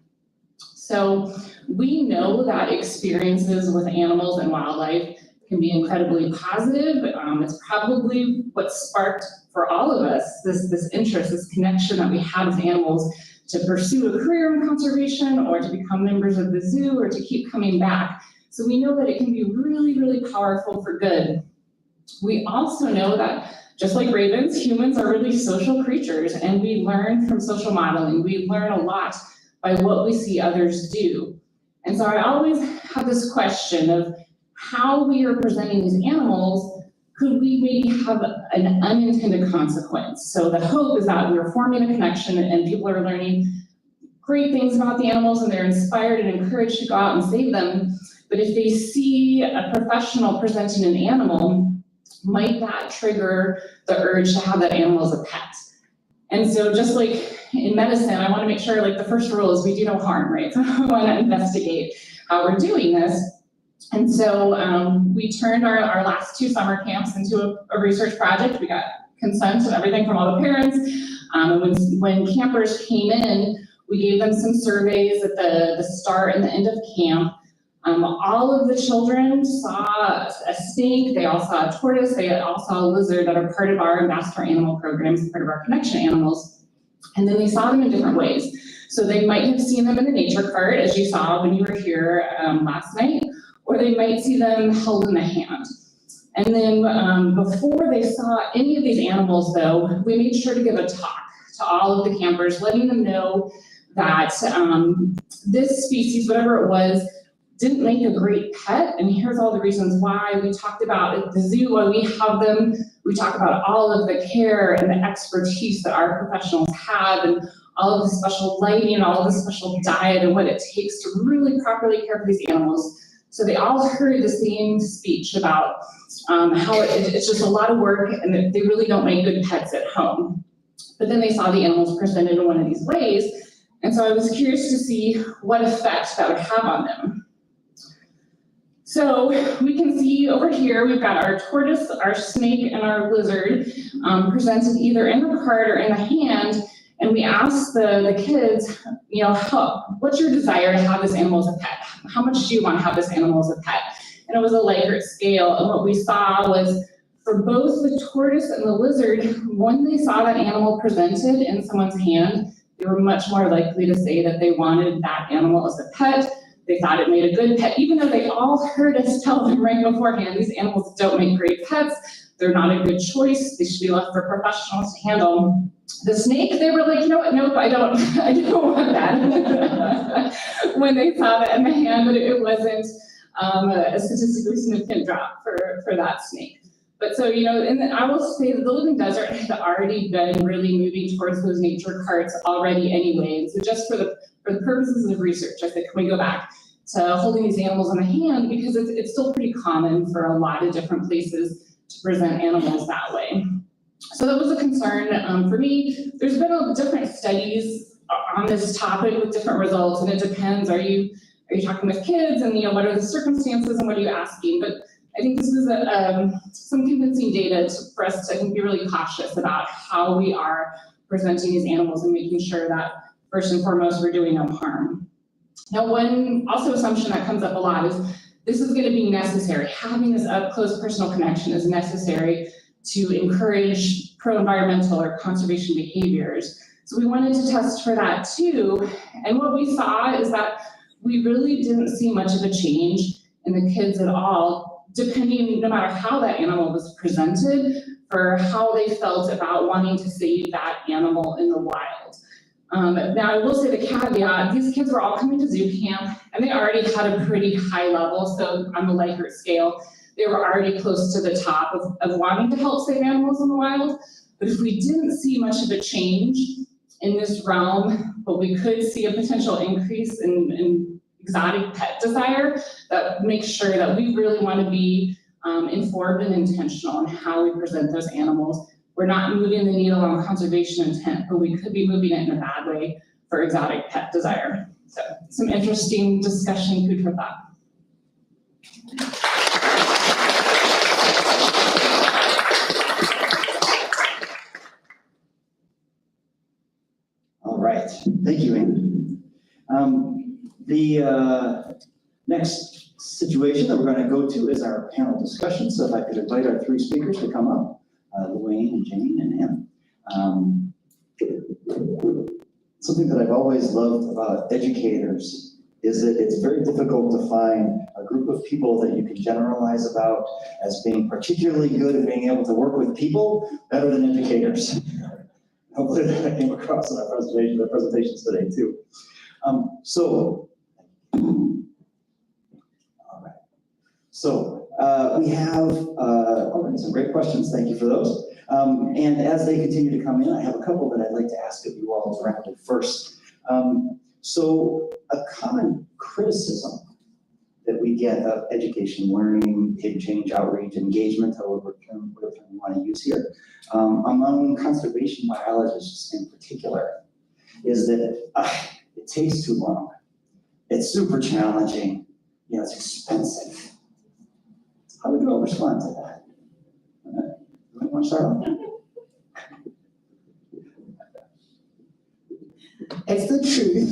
So we know that experiences with animals and wildlife can be incredibly positive. It's probably what sparked for all of us this interest, this connection that we had with animals to pursue a career in conservation or to become members of the zoo or to keep coming back. So we know that it can be really, really powerful for good. We also know that just like ravens, humans are really social creatures, and we learn from social modeling. We learn a lot by what we see others do. And so I always have this question of how we are presenting these animals, could we maybe have an unintended consequence? So the hope is that we're forming a connection and people are learning great things about the animals and they're inspired and encouraged to go out and save them. But if they see a professional presenting an animal, might that trigger the urge to have that animal as a pet? And so just like in medicine, I want to make sure, like, the first rule is we do no harm, right? So I want to investigate how we're doing this. And so we turned our last 2 summer camps into a research project. We got consent and everything from all the parents. And when campers came in, we gave them some surveys at the start and the end of camp. All of the children saw a snake, they all saw a tortoise, they all saw a lizard that are part of our ambassador animal programs, part of our connection animals. And then they saw them in different ways. So they might have seen them in the nature cart, as you saw when you were here last night, or they might see them held in the hand. And then before they saw any of these animals though, we made sure to give a talk to all of the campers, letting them know that this species, whatever it was, didn't make a great pet, and here's all the reasons why. We talked about at the zoo, when we have them, we talk about all of the care and the expertise that our professionals have, and all of the special lighting and all of the special diet and what it takes to really properly care for these animals. So they all heard the same speech about how it's just a lot of work and that they really don't make good pets at home. But then they saw the animals presented in one of these ways, and so I was curious to see what effect that would have on them. So we can see over here, we've got our tortoise, our snake, and our lizard presented either in the cart or in the hand. And we asked the kids, you know, what's your desire to have this animal as a pet? How much do you want to have this animal as a pet? And it was a Likert scale. And what we saw was for both the tortoise and the lizard, when they saw that animal presented in someone's hand, they were much more likely to say that they wanted that animal as a pet. They thought it made a good pet, even though they all heard us tell them right beforehand, these animals don't make great pets. They're not a good choice. They should be left for professionals to handle. The snake, they were like, you know what, nope, I don't want that. When they saw that in the hand, but it wasn't a statistically significant drop for that snake. But so, you know, and I will say that the Living Desert had already been really moving towards those nature carts already anyway. And so just for the purposes of research, I said, can we go back to holding these animals in the hand, because it's still pretty common for a lot of different places to present animals that way. So that was a concern for me. There's been different studies on this topic with different results, and it depends. Are you talking with kids, and you know, what are the circumstances and what are you asking? But I think this is some convincing data for us to, I think, be really cautious about how we are presenting these animals and making sure that first and foremost we're doing no harm. Now, one also assumption that comes up a lot is this is going to be necessary. Having this up-close personal connection is necessary to encourage pro-environmental or conservation behaviors. So we wanted to test for that too. And what we saw is that we really didn't see much of a change in the kids at all, depending, no matter how that animal was presented, for how they felt about wanting to save that animal in the wild. Now, I will say the caveat, these kids were all coming to zoo camp, and they already had a pretty high level, so on the Likert scale, they were already close to the top of wanting to help save animals in the wild. But if we didn't see much of a change in this realm, but we could see a potential increase in exotic pet desire, that makes sure that we really want to be informed and intentional in how we present those animals, we're not moving the needle on conservation intent, but we could be moving it in a bad way for exotic pet desire. So some interesting discussion, food for thought. All right, thank you, Anne. The next situation that we're going to go to is our panel discussion. So if I could invite our three speakers to come up, Luann and Jane and Anne. Something that I've always loved about educators is that it's very difficult to find a group of people that you can generalize about as being particularly good at being able to work with people better than educators. Hopefully that came across in our presentations today too. All right. So we have already some great questions. Thank you for those. And as they continue to come in, I have a couple that I'd like to ask of you all directly first. So a common criticism that we get of education, learning, behavior change, outreach, engagement, whatever term you want to use here, among conservation biologists in particular, is that it takes too long. It's super challenging. You know, it's expensive. How would you all respond to that? You want to start on that? It's the truth.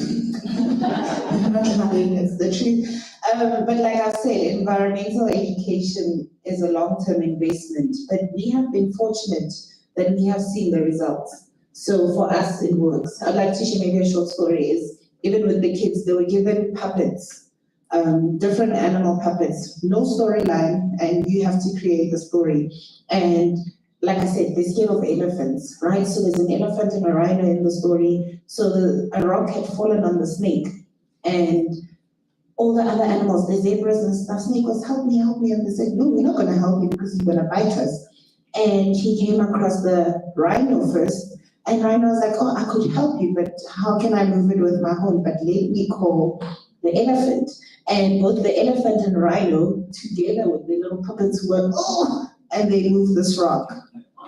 I'm not lying, it's the truth. But like I said, environmental education is a long-term investment, but we have been fortunate that we have seen the results. So for us, it works. I'd like to share maybe a short story is, even with the kids, they were given puppets, different animal puppets, no storyline, and you have to create the story. And like I said, they're scared of elephants, right? So there's an elephant and a rhino in the story. So a rock had fallen on the snake, and all the other animals, the zebras and stuff, snake was, help me, and they said, no, we're not gonna help you because you're gonna bite us. And he came across the rhino first, and rhino was like, oh, I could help you, but how can I move it with my horn? But let me call the elephant. And both the elephant and rhino together with their little puppets were, oh, and they moved this rock.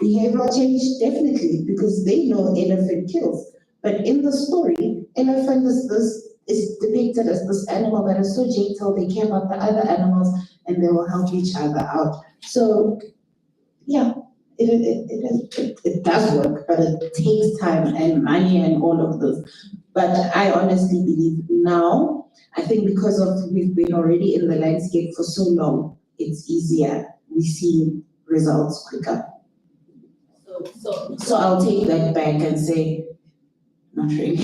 Behavioral change, definitely, because they know elephant kills. But in the story, elephant is depicted as this animal that is so gentle, they care about the other animals, and they will help each other out. So, yeah, it does work, but it takes time and money and all of this. But I honestly believe now, I think because we've been already in the landscape for so long, it's easier. We see results quicker. So I'll take that back and say, not really.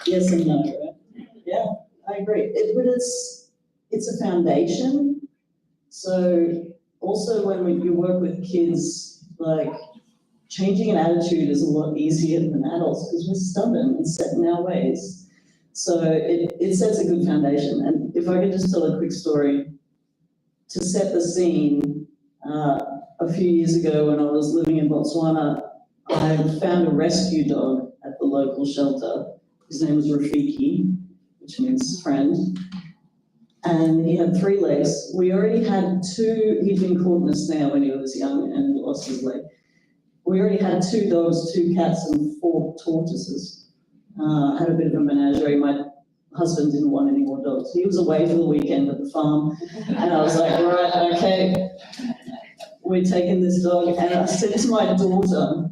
Yes and no, right? Yeah, I agree. But it's a foundation. So also when you work with kids, like changing an attitude is a lot easier than adults because we're stubborn and set in our ways. So it sets a good foundation. And if I could just tell a quick story to set the scene, a few years ago when I was living in Botswana, I found a rescue dog at the local shelter. His name was Rafiki, which means friend. And he had 3 legs. We already had 2, he'd been caught in a snare when he was young and lost his leg. We already had 2 dogs, 2 cats, and 4 tortoises. Had a bit of a menagerie. My husband didn't want any more dogs. He was away for the weekend at the farm. And I was like, right, okay, we're taking this dog. And I said to my daughter,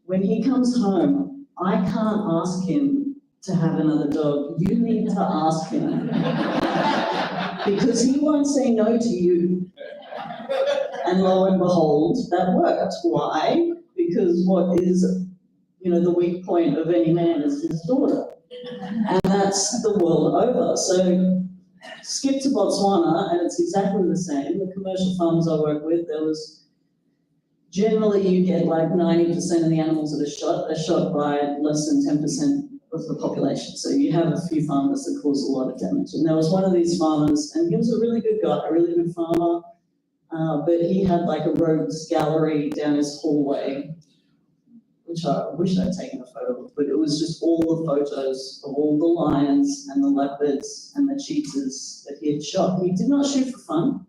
when he comes home, I can't ask him to have another dog. You need to ask him. Because he won't say no to you. And lo and behold, that worked. Why? Because what is, the weak point of any man is his daughter. And that's the world over. So skip to Botswana, and it's exactly the same. The commercial farms I work with, there was, generally you get like 90% of the animals that are shot by less than 10% of the population. So you have a few farmers that cause a lot of damage. And there was one of these farmers, and he was a really good guy, a really good farmer, but he had like a rogues gallery down his hallway, which I wish I'd taken a photo of, but it was just all the photos of all the lions and the leopards and the cheetahs that he had shot. He did not shoot for fun.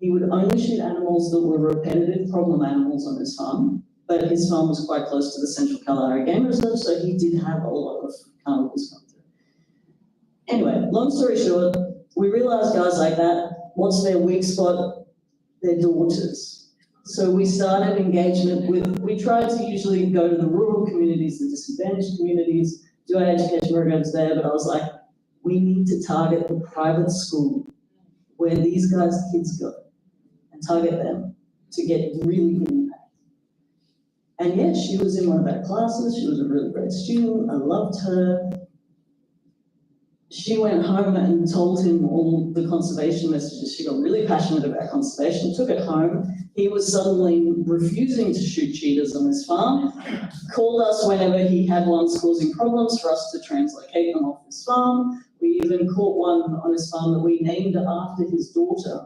He would only shoot animals that were repetitive problem animals on his farm, but his farm was quite close to the Central Kalahari Game Reserve, so he did have a lot of carnivores come through. Anyway, long story short, we realized guys like that, what's their weak spot? Their daughters. So we started engagement with, we tried to usually go to the rural communities, the disadvantaged communities, do our education programs there, but I was like, we need to target the private school where these guys' kids go and target them to get really good impact. And yeah, she was in one of our classes, she was a really great student, I loved her. She went home and told him all the conservation messages. She got really passionate about conservation, took it home. He was suddenly refusing to shoot cheetahs on his farm, called us whenever he had ones causing problems for us to translocate them off his farm. We even caught one on his farm that we named after his daughter.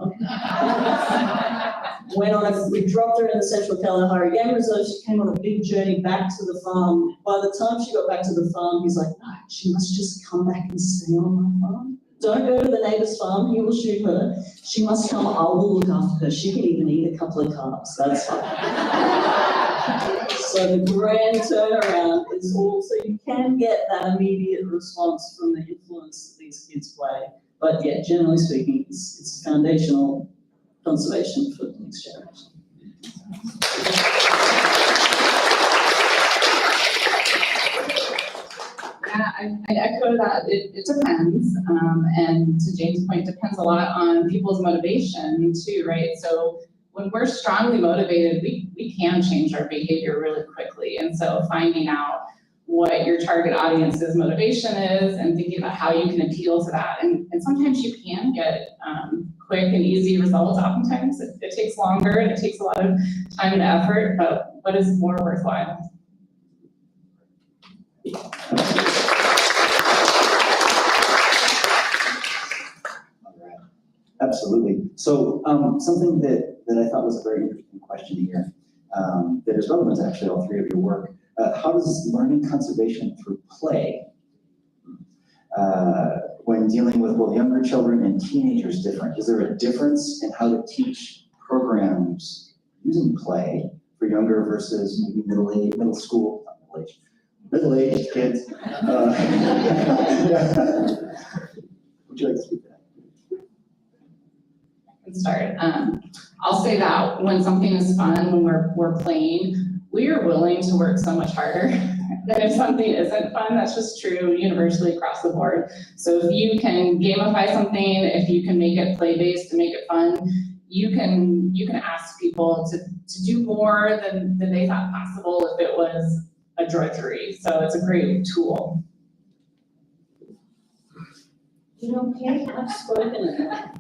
We dropped her in the Central Kalahari Game Reserve. She came on a big journey back to the farm. By the time she got back to the farm, he's like, no, she must just come back and stay on my farm. Don't go to the neighbor's farm, he will shoot her. She must come, I will look after her. She can even eat a couple of carbs, that's fine. So the grand turnaround is all, so you can get that immediate response from the influence that these kids play. But yeah, generally speaking, it's foundational conservation for the next generation. Yeah, I echo that. It depends. And to James' point, depends a lot on people's motivation too, right? So when we're strongly motivated, we can change our behavior really quickly. And so finding out what your target audience's motivation is and thinking about how you can appeal to that. And sometimes you can get quick and easy results. Oftentimes it takes longer and it takes a lot of time and effort, but what is more worthwhile? Absolutely. So something that I thought was a very interesting question here that is relevant to actually all three of your work. How does learning conservation through play when dealing with both younger children and teenagers different? Is there a difference in how to teach programs using play for younger versus maybe middle school, middle-aged kids? Would you like to speak to that? Start. I'll say that when something is fun, when we're playing, we are willing to work so much harder than if something isn't fun. That's just true universally across the board. So if you can gamify something, if you can make it play-based to make it fun, you can ask people to do more than they thought possible if it was a drudgery. So it's a great tool. You know, Kate, I've spoken in that.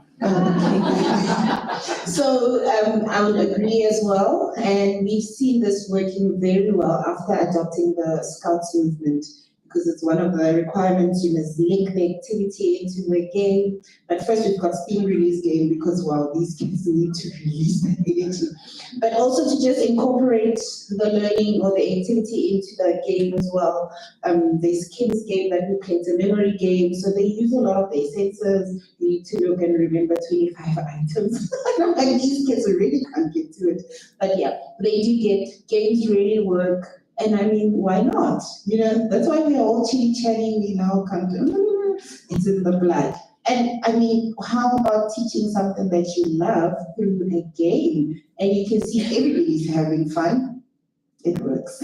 So I would agree as well, and we've seen this working very well after adopting the Scouts movement, because it's one of the requirements. You must link the activity into the game. But first we've got Steam release game, because well, these kids need to release the game. But also to just incorporate the learning or the activity into the game as well. There's Kim's game that we play, it's a memory game, so they use a lot of their senses. You need to look and remember 25 items. And these kids really can't get to it. But yeah, they do get games really work. And I mean, why not? You know, that's why we are all chitty-chatting, we now come to, it's in the blood. And I mean, how about teaching something that you love through a game? And you can see everybody's having fun. It works.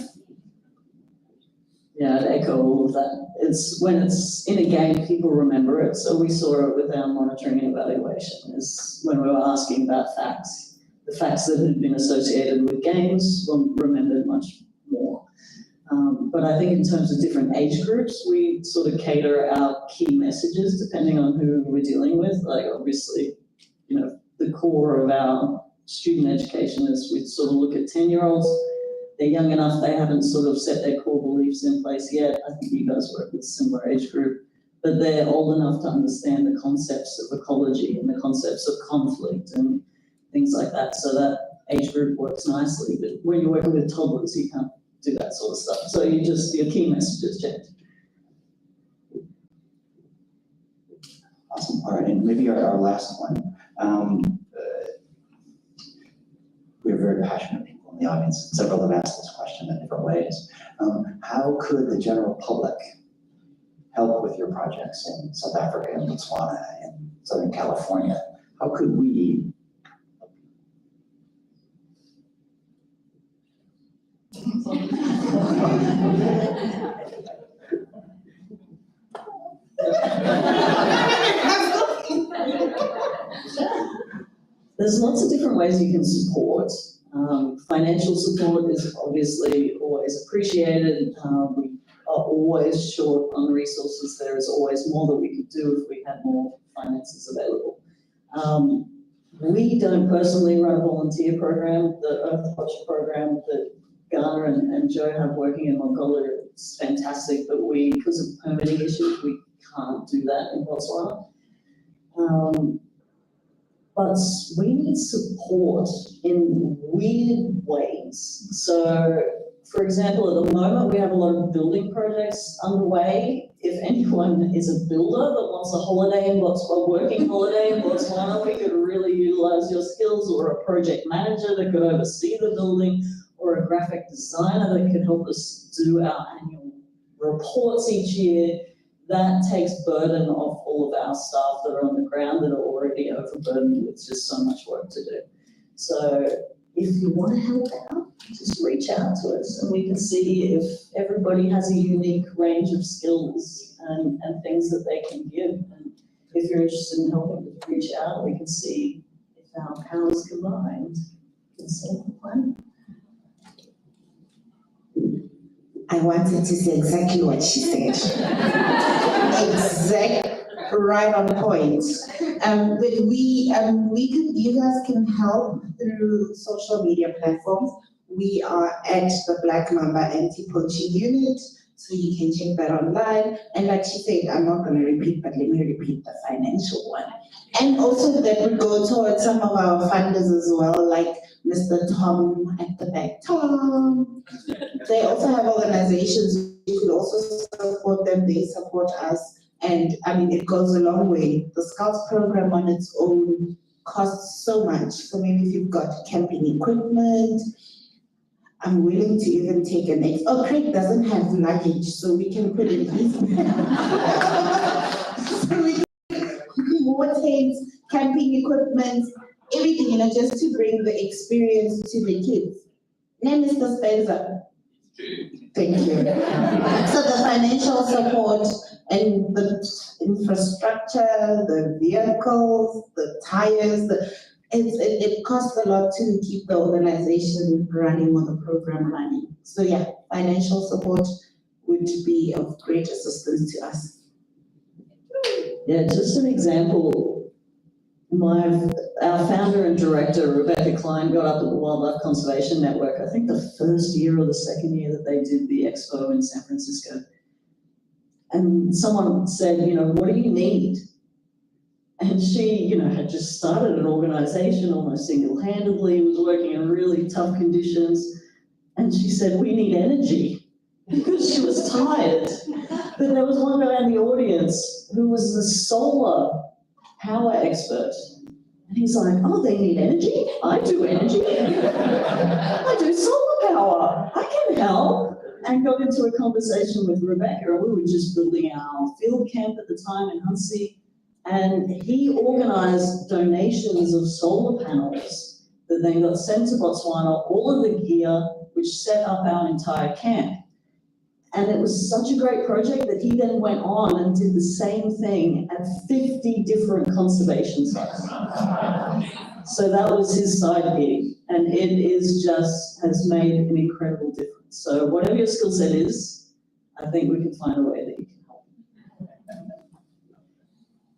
Yeah, I'd echo all of that. It's when it's in a game, people remember it. So we saw it with our monitoring and evaluation, is when we were asking about facts. The facts that had been associated with games were remembered much more. But I think in terms of different age groups, we sort of cater our key messages depending on who we're dealing with. Like obviously, you know, the core of our student education is we sort of look at 10-year-olds. They're young enough, they haven't sort of set their core beliefs in place yet. I think you guys work with a similar age group, but they're old enough to understand the concepts of ecology and the concepts of conflict and things like that. So that age group works nicely. But when you're working with toddlers, you can't do that sort of stuff. So you just, your key messages change. Awesome. All right, and maybe our last one. passionate people in the audience. Several have asked this question in different ways. How could the general public help with your projects in South Africa and Botswana and Southern California? How could we? There's lots of different ways you can support. Financial support is obviously always appreciated. We are always short on resources. There is always more that we could do if we had more finances available. We don't personally run a volunteer program. The Earth Watch program that Ghana and Joe have working in Mongolia is fantastic, but because of permitting issues, we can't do that in Botswana. But we need support in weird ways. So, for example, at the moment, we have a lot of building projects underway. If anyone is a builder that wants a holiday in Botswana, a working holiday in Botswana, we could really utilize your skills, or a project manager that could oversee the building, or a graphic designer that could help us do our annual reports each year. That takes burden off all of our staff that are on the ground that are already overburdened with just so much work to do. So if you want to help out, just reach out to us and we can see if everybody has a unique range of skills and things that they can give. And if you're interested in helping, reach out. We can see if our powers combined can save the planet. I wanted to say exactly what she said. Right on point. But you guys can help through social media platforms. We are at the Black Mamba Anti-Poaching Unit, so you can check that online. And like she said, I'm not going to repeat, but let me repeat the financial one. And also that would go towards some of our funders as well, like Mr. Tom at the back. Tom. They also have organizations. You could also support them. They support us. And I mean, it goes a long way. The Scouts program on its own costs so much. So maybe if you've got camping equipment, I'm willing to even take an extra. Oh, Craig doesn't have luggage, so we can put in his. So we can more tents, camping equipment, everything, just to bring the experience to the kids. Name Mr. Spencer. Thank you. So the financial support and the infrastructure, the vehicles, the tires, it costs a lot to keep the organization running or the program running. So yeah, financial support would be of great assistance to us. Yeah, just an example. Our founder and director, Rebecca Klein, got up at the Wildlife Conservation Network, I think the first year or the second year that they did the expo in San Francisco. And someone said, what do you need? And she, had just started an organization almost single-handedly, was working in really tough conditions. And she said, we need energy, because she was tired. But there was one guy in the audience who was the solar power expert. And he's like, oh, they need energy? I do energy. I do solar power. I can help. And got into a conversation with Rebecca, and we were just building our field camp at the time in Huntsy. And he organized donations of solar panels that then got sent to Botswana, all of the gear, which set up our entire camp. And it was such a great project that he then went on and did the same thing at 50 different conservation sites. So that was his side gig, and it has made an incredible difference. So whatever your skill set is, I think we can find a way that you can help.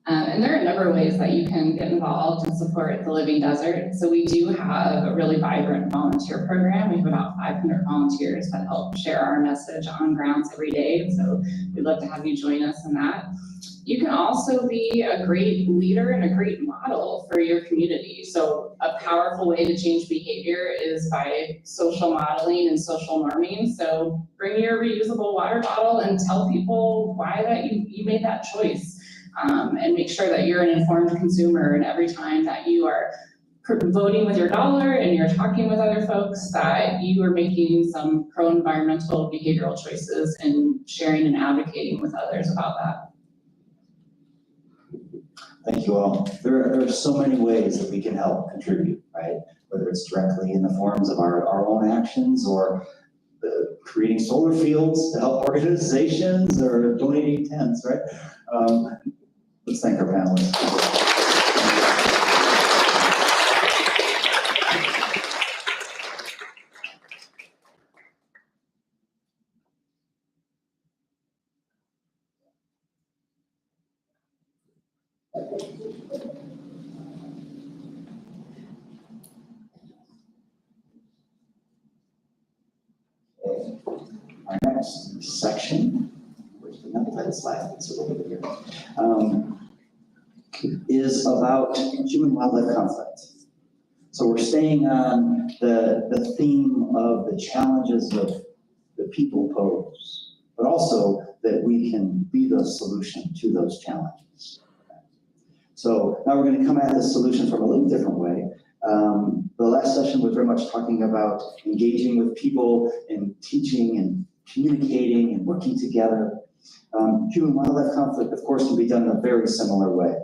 And there are a number of ways that you can get involved and support the Living Desert. So we do have a really vibrant volunteer program. We have about 500 volunteers that help share our message on grounds every day. So we'd love to have you join us in that. You can also be a great leader and a great model for your community. So a powerful way to change behavior is by social modeling and social norming. So bring your reusable water bottle and tell people why that you made that choice. And make sure that you're an informed consumer, and every time that you are voting with your dollar and you're talking with other folks, that you are making some pro-environmental behavioral choices and sharing and advocating with others about that. Thank you all. There are so many ways that we can help contribute, right? Whether it's directly in the forms of our own actions, or creating solar fields to help organizations, or donating tents, right? Let's thank our panelists. Our next section, which did not play the slide, it's a little bit here, is about human wildlife conflict. So we're staying on the theme of the challenges of the people pose, but also that we can be the solution to those challenges. So now we're going to come at this solution from a little different way. The last session was very much talking about engaging with people and teaching and communicating and working together. Human wildlife conflict, of course, can be done in a very similar way.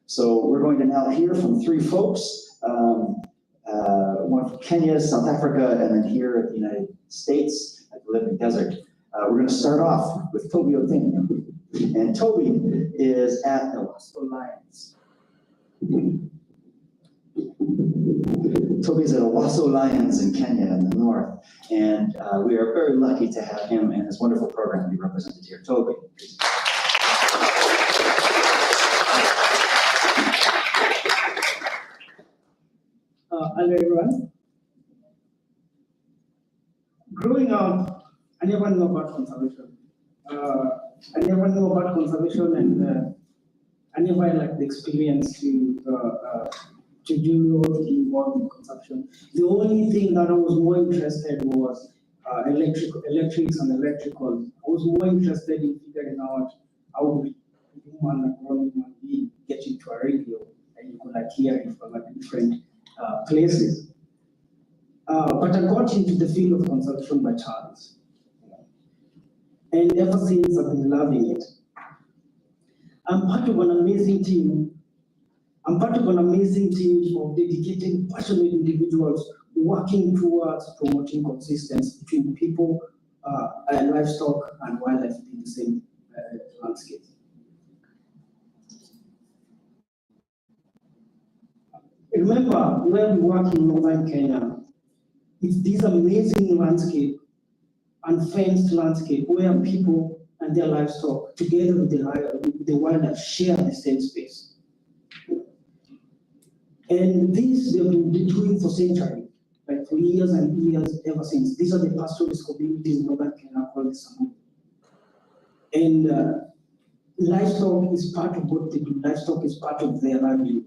So we're going to now hear from three folks, one from Kenya, South Africa, and then here at the United States at the Living Desert. We're going to start off with Toby Otenyo. And Toby is at the Owasso Lions. Toby's at Owasso Lions in Kenya in the north, and we are very lucky to have him and his wonderful program be represented here. Toby. Hello everyone. Growing up, I never knew about conservation. I never knew about conservation, and I never had like the experience to do involved in consumption. The only thing that I was more interested was electrics and electrical. I was more interested in figuring out how human and human being get into a radio and you could like hear it from like different places. But I got into the field of consumption by chance. And ever since I've been loving it. I'm part of an amazing team. I'm part of an amazing team of dedicated, passionate individuals working towards promoting consistency between people, livestock, and wildlife in the same landscape. Remember, where we work in northern Kenya, it's this amazing landscape and fenced landscape where people and their livestock, together with the wildlife, share the same space. And this they've been doing for centuries, like for years and years ever since. These are the pastoralist communities in northern Kenya called the Samburu. And livestock is part of what they do. Livestock is part of their livelihood.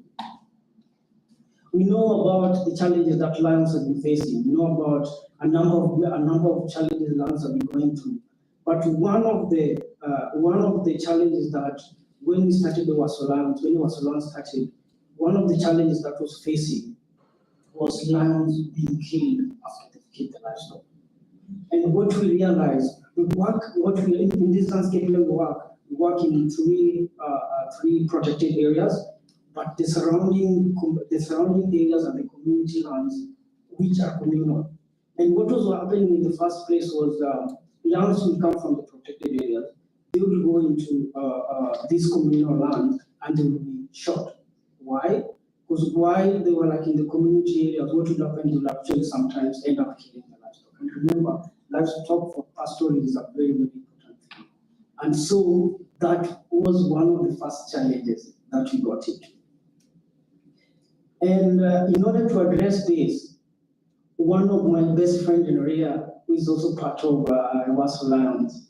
We know about the challenges that lions have been facing. We know about a number of challenges lions have been going through. But one of the challenges that when we started the Owasso Lions, when Owasso Lions started, one of the challenges that was facing was lions being killed after they killed the livestock. And what we realized, in this landscape we work in three protected areas, but the surrounding areas and the community lands, which are communal. And what was happening in the first place was lions would come from the protected areas, they would go into this communal land and they would be shot. Why? Because while they were like in the community areas, what would happen, they would actually sometimes end up killing the livestock. And remember, livestock for pastoralism is a very, very important thing. And so that was one of the first challenges that we got into. And in order to address this, one of my best friends in Ria, who is also part of Owasso Lions,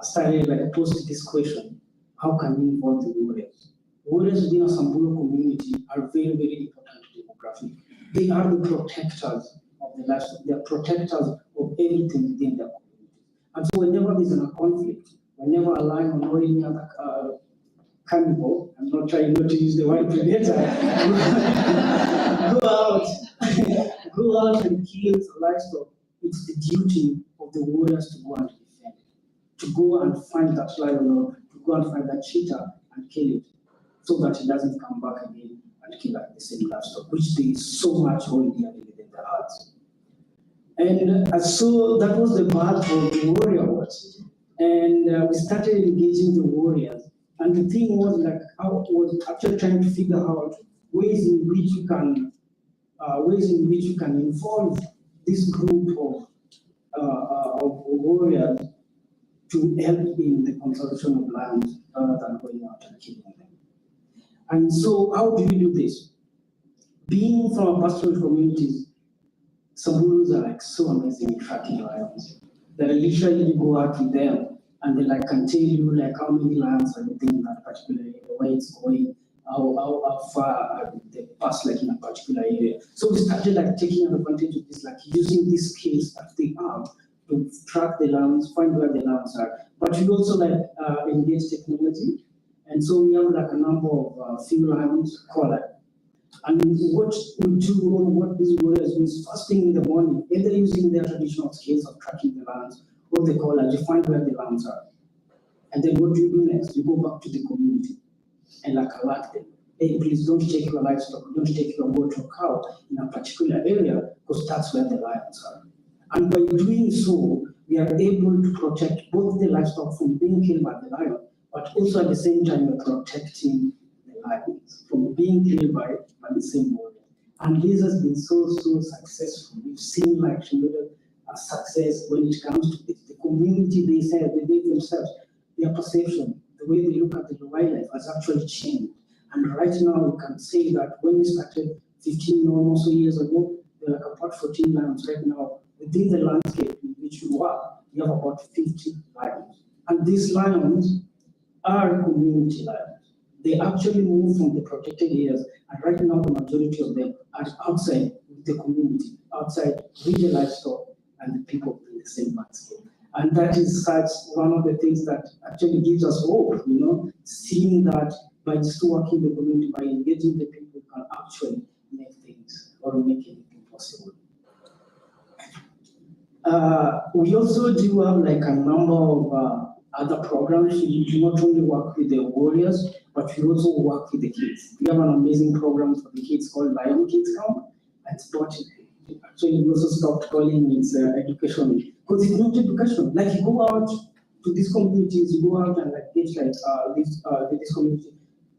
started like posted this question: how can we involve the warriors? Warriors within a Samburu community are very, very important to demographic. They are the protectors of the livestock. They are protectors of everything within their community. And so whenever there's a conflict, whenever a lion or any other cannibal, I'm not trying not to use the word predator, go out and kill livestock, it's the duty of the warriors to go and defend it, to go and find that lion or to go and find that cheetah and kill it, so that it doesn't come back again and kill the same livestock, which they so much hold dearly within their hearts. And so that was the birth of the warrior watch. And we started engaging the warriors. And the thing was like, I was actually trying to figure out ways in which you can involve this group of warriors to help in the conservation of land rather than going out and killing them. And so how do you do this? Being from pastoral communities, Samburus are like so amazing in tracking lions. That literally you go out with them and they like can tell you like how many lions are within that particular area, where it's going, how far they pass like in a particular area. So we started like taking advantage of this, like using these skills that they have to track the lions, find where the lions are. But we also like engage technology. And so we have like a number of field lions called. And what we do, or what these warriors do is first thing in the morning, either using their traditional skills of tracking the lions, what they call you find where the lions are. And then what do you do next? You go back to the community and like alert them. Hey, please don't take your livestock, don't take your goat or cow in a particular area, because that's where the lions are. And by doing so, we are able to protect both the livestock from being killed by the lion, but also at the same time we're protecting the lions from being killed by the same warrior. And this has been so successful. We've seen like a success when it comes to the community they say, they themselves, their perception, the way they look at the wildlife has actually changed. And right now we can say that when we started 15 or more so years ago, there are like about 14 lions. Right now, within the landscape in which we work, we have about 50 lions. And these lions are community lions. They actually move from the protected areas, and right now the majority of them are outside the community, outside with the livestock and the people in the same landscape. And that is such one of the things that actually gives us hope, seeing that by just working the community, by engaging the people, can actually make things or make anything possible. We also do have like a number of other programs. We do not only work with the warriors, but we also work with the kids. We have an amazing program for the kids called Lion Kids Camp. Actually, we also stopped calling it education, because it's not education. Like you go out to these communities, you go out and like get like this community,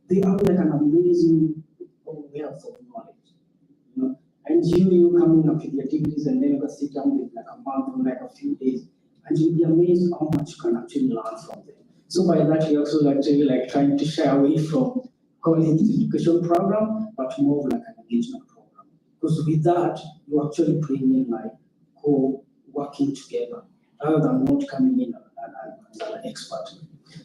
they have like an amazing wealth of knowledge. And you come in with the activities and then you can sit down with like a month or like a few days, and you'll be amazed how much you can actually learn from them. So by that, we also actually like trying to shy away from calling it education program, but more of like an engagement program. Because with that, you actually bring in like co-working together, rather than not coming in as an expert.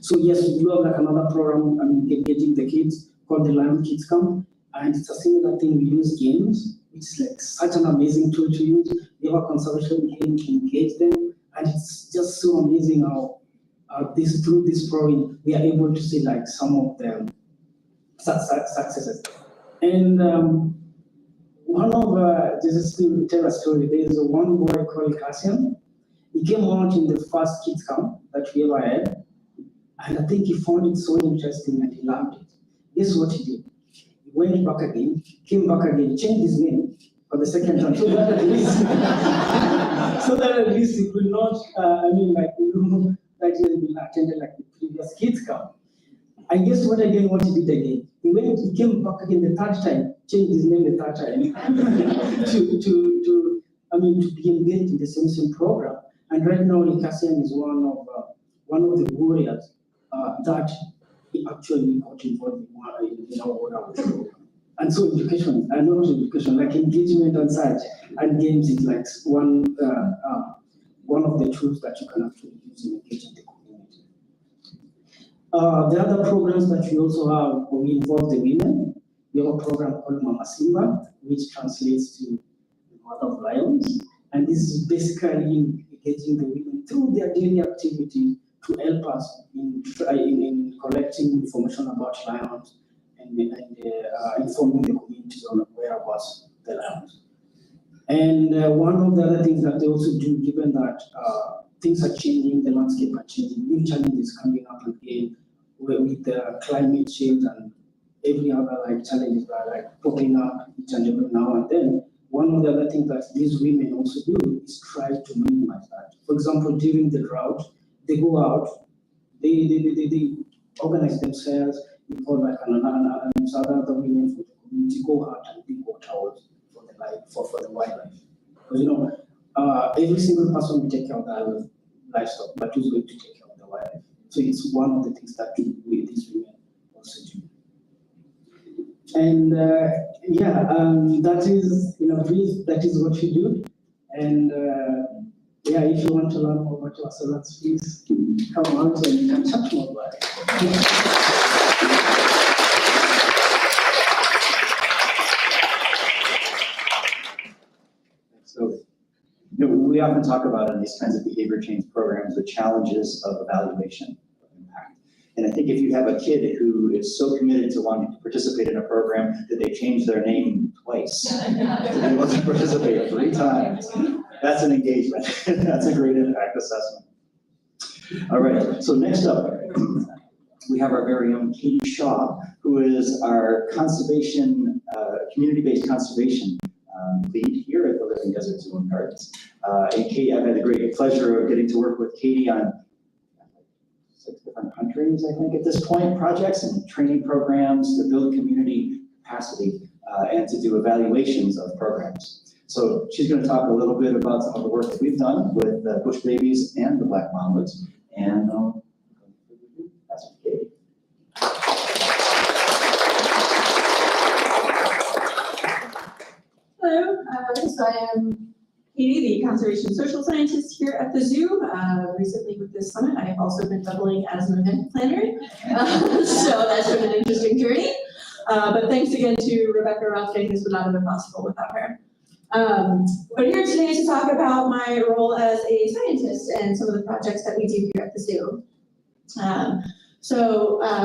So yes, we do have like another program, engaging the kids called the Lion Kids Camp, and it's a similar thing. We use games, which is like such an amazing tool to use. We have a conservation game to engage them, and it's just so amazing how through this program we are able to see like some of them successes. And one of just to tell a story, there is one boy called Cassian. He came out in the first kids camp that we ever had, and I think he found it so interesting and he loved it. Guess what he did? He went back again, came back again, changed his name for the second time, so that at least he could not, that he attended like the previous kids camp. And guess what again, what he did again? He came back again the third time, changed his name the third time to be engaged in the same program. And right now, Cassian is one of the warriors that he actually got involved in our program. And so education, and not education, like engagement and such, and games is like one of the tools that you can actually use in engaging the community. The other programs that we also have, we involve the women. We have a program called Mama Simba, which translates to the Mother of Lions. And this is basically engaging the women through their daily activity to help us in collecting information about lions and informing the communities on the whereabouts of the lions. And one of the other things that they also do, given that things are changing, the landscape are changing, new challenges coming up again with climate change and every other like challenges that are like popping up each and every now and then. One of the other things that these women also do is try to minimize that. For example, during the drought, they go out, they organize themselves, involve like other women from the community, go out and dig water for the life, for the wildlife. Because every single person will take care of their livestock, but who's going to take care of the wildlife? So it's one of the things that these women also do. And that is, in a brief, that is what we do. And if you want to learn more about our salads, please come out and you can chat more about it. So, we often talk about in these kinds of behavior change programs, the challenges of evaluation of impact. And I think if you have a kid who is so committed to wanting to participate in a program that they change their name twice, they want to participate 3 times, that's an engagement. That's a great impact assessment. All right, so next up, we have our very own Katie Shaw, who is our conservation, community-based conservation lead here at the Living Desert Zoo and Gardens. And Katie, I've had the great pleasure of getting to work with Katie on 6 different countries, I think, at this point, projects and training programs to build community capacity and to do evaluations of programs. So she's going to talk a little bit about some of the work that we've done with the bush babies and the black mammoths. And that's Katie. Hello, so I am Katie, the conservation social scientist here at the zoo. Recently with this summit, I have also been doubling as an event planner. So that's been an interesting journey. But thanks again to Rebecca Rothgang. This would not have been possible without her. But here today to talk about my role as a scientist and some of the projects that we do here at the zoo.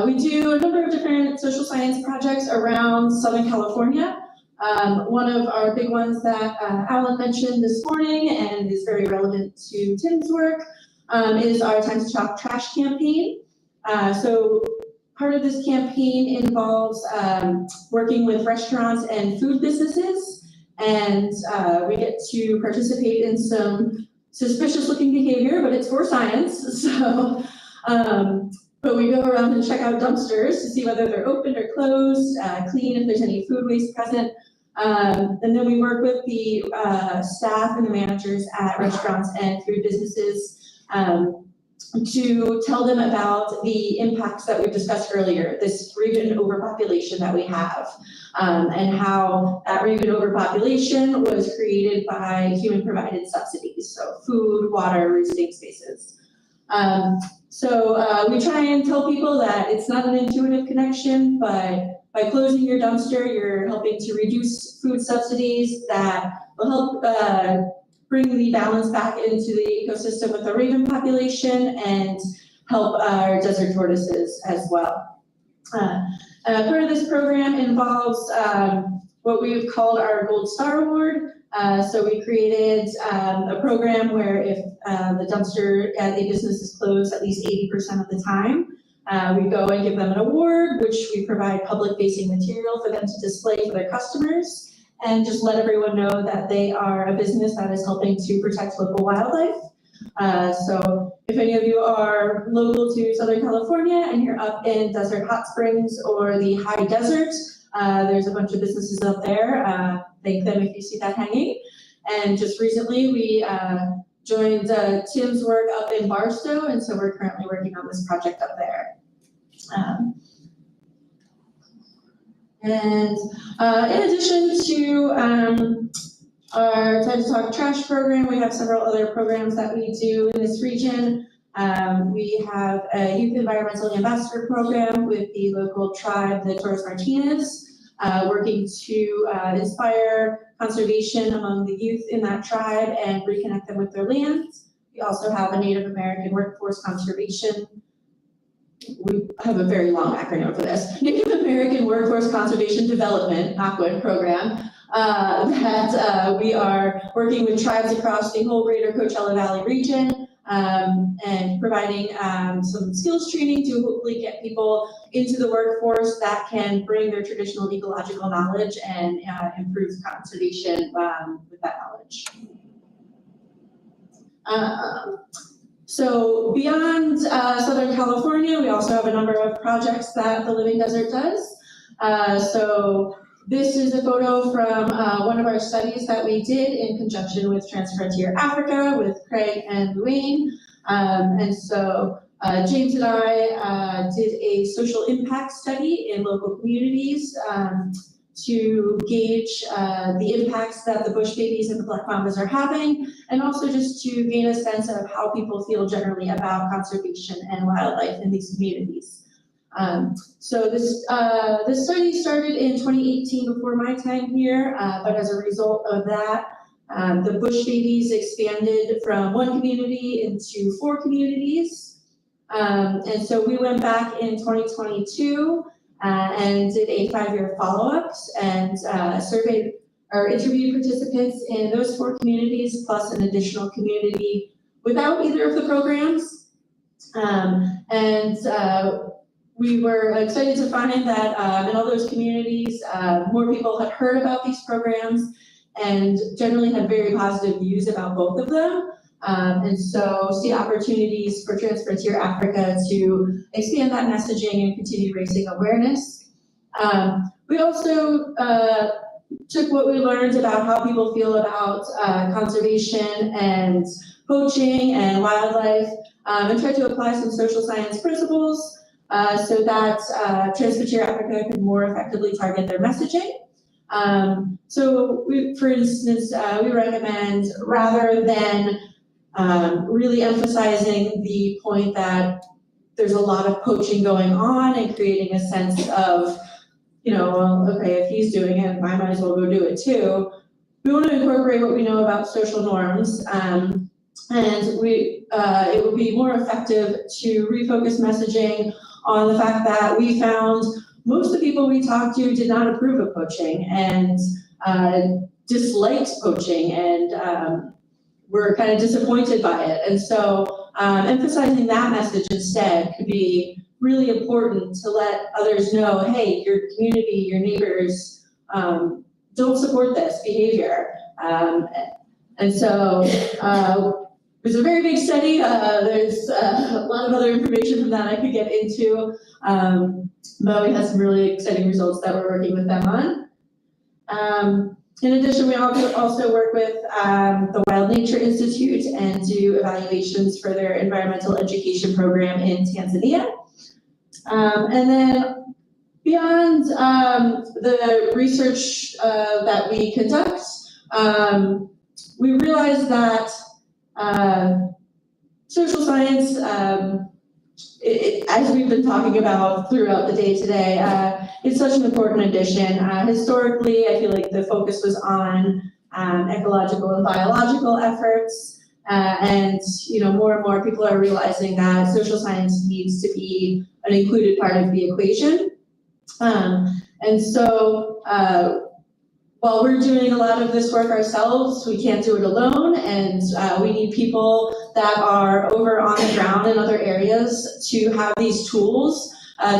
We do a number of different social science projects around Southern California. One of our big ones that Alan mentioned this morning and is very relevant to Tim's work is our Time to Chalk Trash campaign. So part of this campaign involves working with restaurants and food businesses, and we get to participate in some suspicious looking behavior, but it's for science. So, but we go around and check out dumpsters to see whether they're open or closed, clean if there's any food waste present. And then we work with the staff and the managers at restaurants and food businesses to tell them about the impacts that we've discussed earlier, this raven overpopulation that we have, and how that raven overpopulation was created by human-provided subsidies, so food, water, roosting spaces. We try and tell people that it's not an intuitive connection, but by closing your dumpster, you're helping to reduce food subsidies that will help bring the balance back into the ecosystem with the raven population and help our desert tortoises as well. Part of this program involves what we've called our Gold Star Award. So we created a program where if the dumpster at a business is closed at least 80% of the time, we go and give them an award, which we provide public-facing material for them to display for their customers, and just let everyone know that they are a business that is helping to protect local wildlife. So if any of you are local to Southern California and you're up in Desert Hot Springs or the High Desert, there's a bunch of businesses up there. Thank them if you see that hanging. And just recently we joined Tim's work up in Barstow, and so we're currently working on this project up there. In addition to our Time to Talk Trash program, we have several other programs that we do in this region. We have a Youth Environmental Ambassador program with the local tribe, the Torres Martinez, working to inspire conservation among the youth in that tribe and reconnect them with their lands. We also have a Native American Workforce Conservation. We have a very long acronym for this. Native American Workforce Conservation Development, NAWCWD program, that we are working with tribes across the whole greater Coachella Valley region, and providing some skills training to hopefully get people into the workforce that can bring their traditional ecological knowledge and improve conservation with that knowledge. So beyond Southern California, we also have a number of projects that the Living Desert does. So this is a photo from one of our studies that we did in conjunction with Transfrontier Africa with Craig and Luane. And so James and I did a social impact study in local communities to gauge the impacts that the bush babies and the black mambas are having, and also just to gain a sense of how people feel generally about conservation and wildlife in these communities. So this study started in 2018 before my time here, but as a result of that, the bush babies expanded from one community into 4 communities. And so we went back in 2022 and did a 5-year follow-ups and surveyed or interviewed participants in those 4 communities plus an additional community without either of the programs. We were excited to find that in all those communities, more people had heard about these programs and generally had very positive views about both of them. And so see opportunities for Transfrontier Africa to expand that messaging and continue raising awareness. We also took what we learned about how people feel about conservation and poaching and wildlife and tried to apply some social science principles so that Transfrontier Africa could more effectively target their messaging. So for instance, we recommend rather than really emphasizing the point that there's a lot of poaching going on and creating a sense of, well, okay, if he's doing it, I might as well go do it too. We want to incorporate what we know about social norms, and it would be more effective to refocus messaging on the fact that we found most of the people we talked to did not approve of poaching and disliked poaching and were kind of disappointed by it. And so emphasizing that message instead could be really important to let others know, hey, your community, your neighbors don't support this behavior. And so it was a very big study. There's a lot of other information from that I could get into, but we had some really exciting results that we're working with them on. In addition, we also work with the Wild Nature Institute and do evaluations for their environmental education program in Tanzania. And then beyond the research that we conduct, we realize that social science, as we've been talking about throughout the day today, it's such an important addition. Historically, I feel like the focus was on ecological and biological efforts, and more and more people are realizing that social science needs to be an included part of the equation. And so while we're doing a lot of this work ourselves, we can't do it alone, and we need people that are over on the ground in other areas to have these tools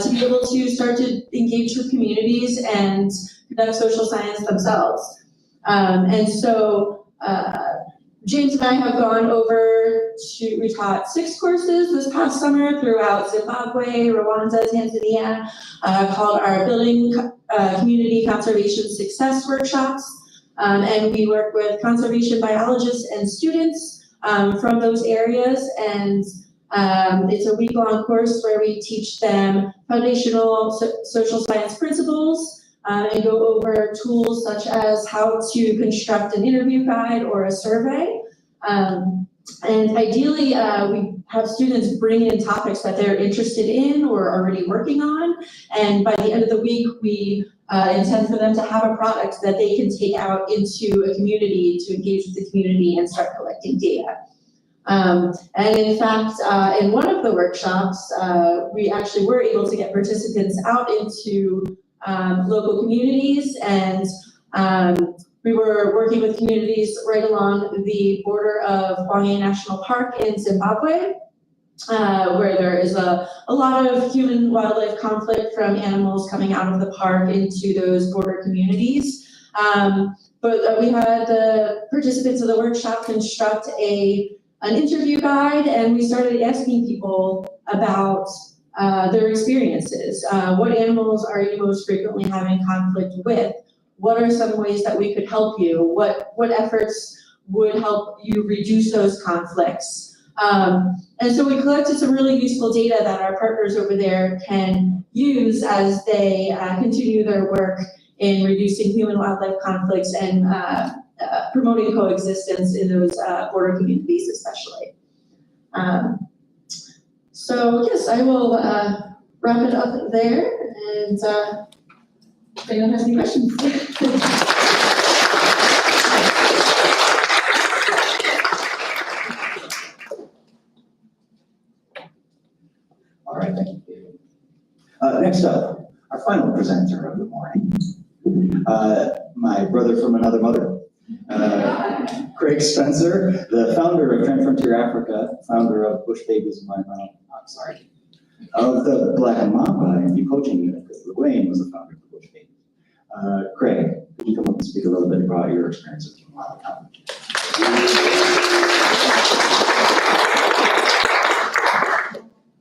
to be able to start to engage with communities and conduct social science themselves. And so James and I have gone over we taught 6 courses this past summer throughout Zimbabwe, Rwanda, Tanzania, called our Building Community Conservation Success Workshops. And we work with conservation biologists and students from those areas. And it's a week-long course where we teach them foundational social science principles and go over tools such as how to construct an interview guide or a survey. And ideally, we have students bring in topics that they're interested in or already working on. And by the end of the week, we intend for them to have a product that they can take out into a community to engage with the community and start collecting data. And in fact, in one of the workshops, we actually were able to get participants out into local communities and We were working with communities right along the border of Hwange National Park in Zimbabwe, where there is a lot of human-wildlife conflict from animals coming out of the park into those border communities. But we had the participants of the workshop construct an interview guide, and we started asking people about their experiences. What animals are you most frequently having conflict with? What are some ways that we could help you? What efforts would help you reduce those conflicts? And so we collected some really useful data that our partners over there can use as they continue their work in reducing human-wildlife conflicts and promoting coexistence in those border communities especially. So yes, I will wrap it up there, and if anyone has any questions. All right, thank you. Next up, our final presenter of the morning, my brother from another mother, Craig Spencer, the founder of Trend Frontier Africa, founder of Bush Babies in my mouth, of the Black Mamba and the coaching unit, because Wayne was the founder of the Bush Babies. Craig, could you come up and speak a little bit about your experience with Mamba College?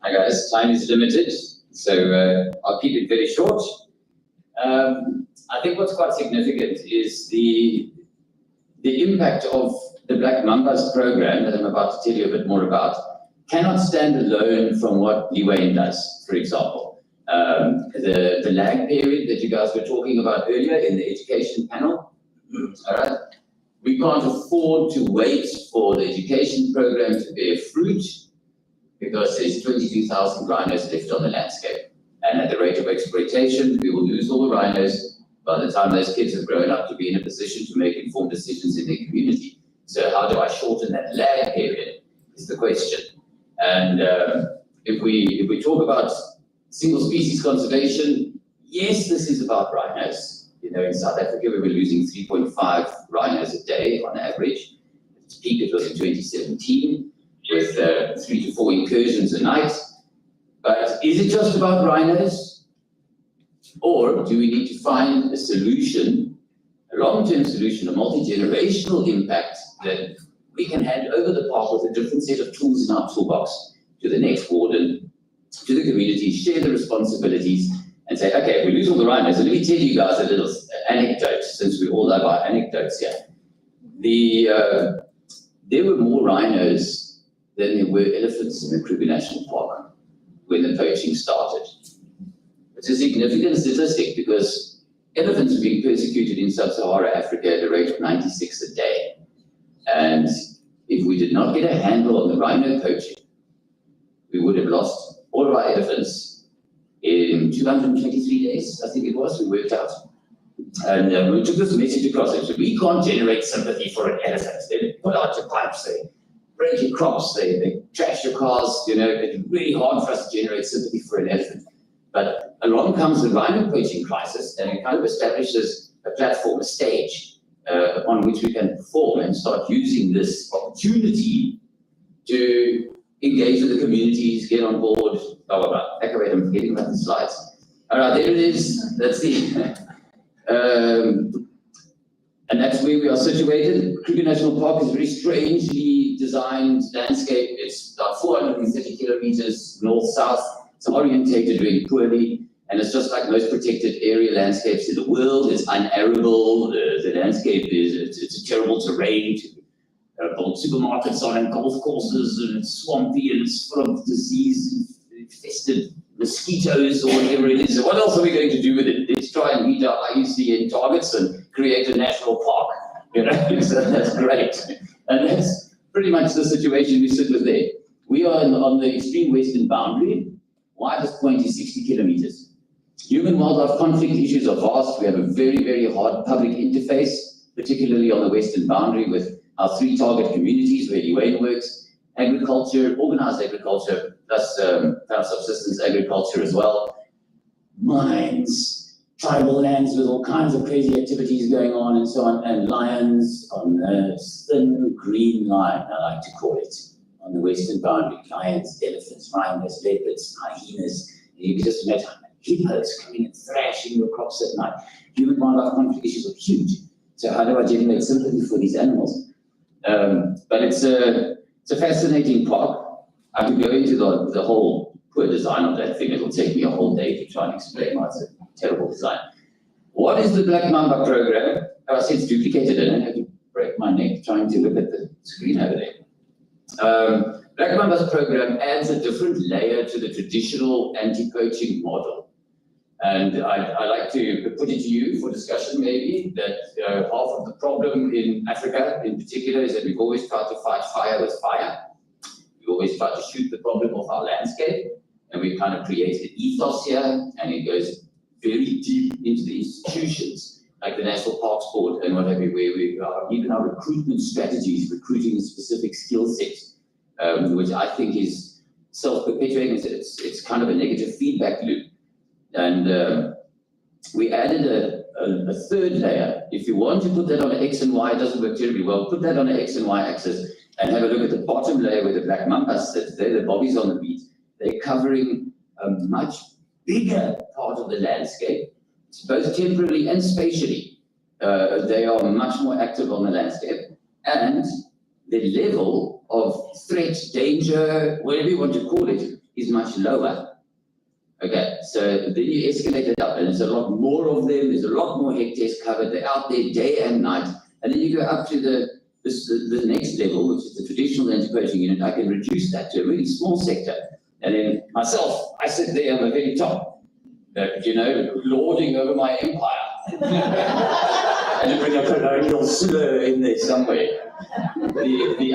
Hi guys, time is limited, so I'll keep it very short. I think what's quite significant is the impact of the Black Mambas program that I'm about to tell you a bit more about cannot stand alone from what Wayne does, for example. The lag period that you guys were talking about earlier in the education panel, all right? We can't afford to wait for the education program to bear fruit because there's 22,000 rhinos left on the landscape. And at the rate of exploitation, we will lose all the rhinos by the time those kids have grown up to be in a position to make informed decisions in their community. So how do I shorten that lag period is the question. And if we talk about single species conservation, yes, this is about rhinos. You know, in South Africa, we were losing 3.5 rhinos a day on average. Its peak, it was in 2017, with 3 to 4 incursions a night. But is it just about rhinos? Or do we need to find a solution, a long-term solution, a multi-generational impact that we can hand over the park with a different set of tools in our toolbox to the next warden, to the community, share the responsibilities, and say, okay, if we lose all the rhinos, and let me tell you guys a little anecdote, since we all love our anecdotes here. There were more rhinos than there were elephants in the Kruger National Park when the poaching started. It's a significant statistic because elephants are being persecuted in sub-Saharan Africa at a rate of 96 a day. And if we did not get a handle on the rhino poaching, we would have lost all of our elephants in 223 days, I think it was, we worked out. And we took this message across. And so we can't generate sympathy for an elephant. They pull out your pipes, they break your crops, they trash your cars, you know, it's really hard for us to generate sympathy for an elephant. But along comes the rhino poaching crisis, and it kind of establishes a platform, a stage, upon which we can perform and start using this opportunity to engage with the communities, get on board, blah, blah, blah. Back away, I'm forgetting about the slides. All right, there it is. That's the, and that's where we are situated. Kruger National Park is a very strangely designed landscape. It's about 430 kilometers north-south. It's orientated really poorly, and it's just like most protected area landscapes in the world. It's unarable. The landscape is, it's a terrible terrain to build supermarkets on, and golf courses, and it's swampy, and it's full of disease-infested mosquitoes or whatever it is. So what else are we going to do with it? Let's try and meet our IUCN targets and create a national park. You know, so that's great. And that's pretty much the situation we sit with there. We are on the extreme western boundary. Widest point is 60 kilometers. Human-wildlife conflict issues are vast. We have a very, very hard public interface, particularly on the western boundary with our 3 target communities where Wayne works: agriculture, organized agriculture, plus subsistence agriculture as well, mines, tribal lands with all kinds of crazy activities going on and so on, and lions on the thin green line, I like to call it, on the western boundary. Lions, elephants, rhinos, leopards, hyenas. You can just imagine hippos coming and thrashing your crops at night. Human-wildlife conflict issues are huge. So how do I generate sympathy for these animals? But it's a fascinating park. I could go into the whole poor design of that thing. It'll take me a whole day to try and explain why it's a terrible design. What is the Black Mamba program? I said it's duplicated. I don't have to break my neck trying to look at the screen over there. Black Mamba's program adds a different layer to the traditional anti-poaching model. And I like to put it to you for discussion maybe that half of the problem in Africa in particular is that we've always tried to fight fire with fire. We always try to shoot the problem off our landscape, and we've kind of created an ethos here, and it goes very deep into the institutions, like the National Parks Board and what have you, where we are, even our recruitment strategies, recruiting a specific skill set, which I think is self-perpetuating. It's kind of a negative feedback loop. And we added a third layer. If you want to put that on an X and Y, it doesn't work terribly well. Put that on an X and Y axis, and have a look at the bottom layer where the black mambas sit. They're the bobbies on the beat. They're covering a much bigger part of the landscape, both temporally and spatially. They are much more active on the landscape, and the level of threat, danger, whatever you want to call it, is much lower. Okay, so then you escalate it up, and there's a lot more of them. There's a lot more hectares covered. They're out there day and night, and then you go up to the next level, which is the traditional anti-poaching unit. I can reduce that to a really small sector. And then myself, I sit there on the very top, lording over my empire. And you bring a colonial slur in there somewhere. The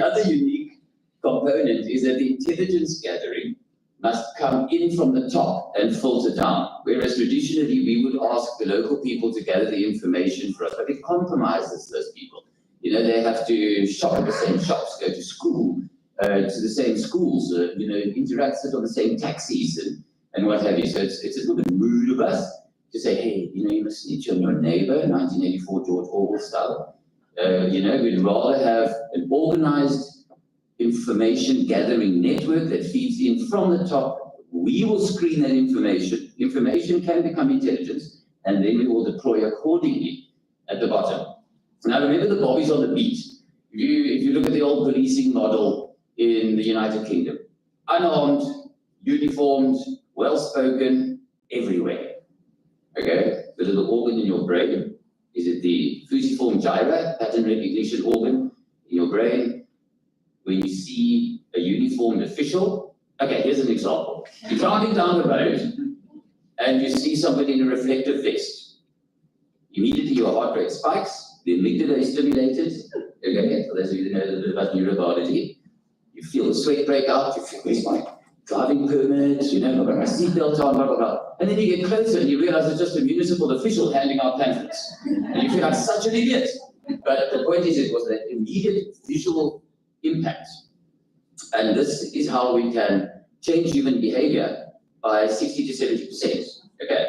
other unique component is that the intelligence gathering must come in from the top and filter down. Whereas traditionally we would ask the local people to gather the information for us, but it compromises those people. They have to shop at the same shops, go to school, to the same schools, interact on the same taxis and what have you. So it's a little bit rude of us to say, hey, you must snitch on your neighbor, 1984 George Orwell style. We'd rather have an organized information gathering network that feeds in from the top. We will screen that information. Information can become intelligence, and then we will deploy accordingly at the bottom. Now remember the bobbies on the beat. If you look at the old policing model in the United Kingdom, unarmed, uniformed, well-spoken, everywhere. Okay, the little organ in your brain, is it the fusiform gyra, pattern recognition organ in your brain? When you see a uniformed official, okay, here's an example. You're driving down the road and you see somebody in a reflective vest. Immediately your heart rate spikes, the amygdala is stimulated. Okay, for those of you that know a little bit about neurobiology, you feel the sweat break out, you feel, where's my driving permit, I've got my seatbelt on, blah, blah, blah. And then you get closer and you realize it's just a municipal official handing out pamphlets. And you feel like such an idiot. But the point is, it was that immediate visual impact. And this is how we can change human behavior by 60 to 70%. Okay,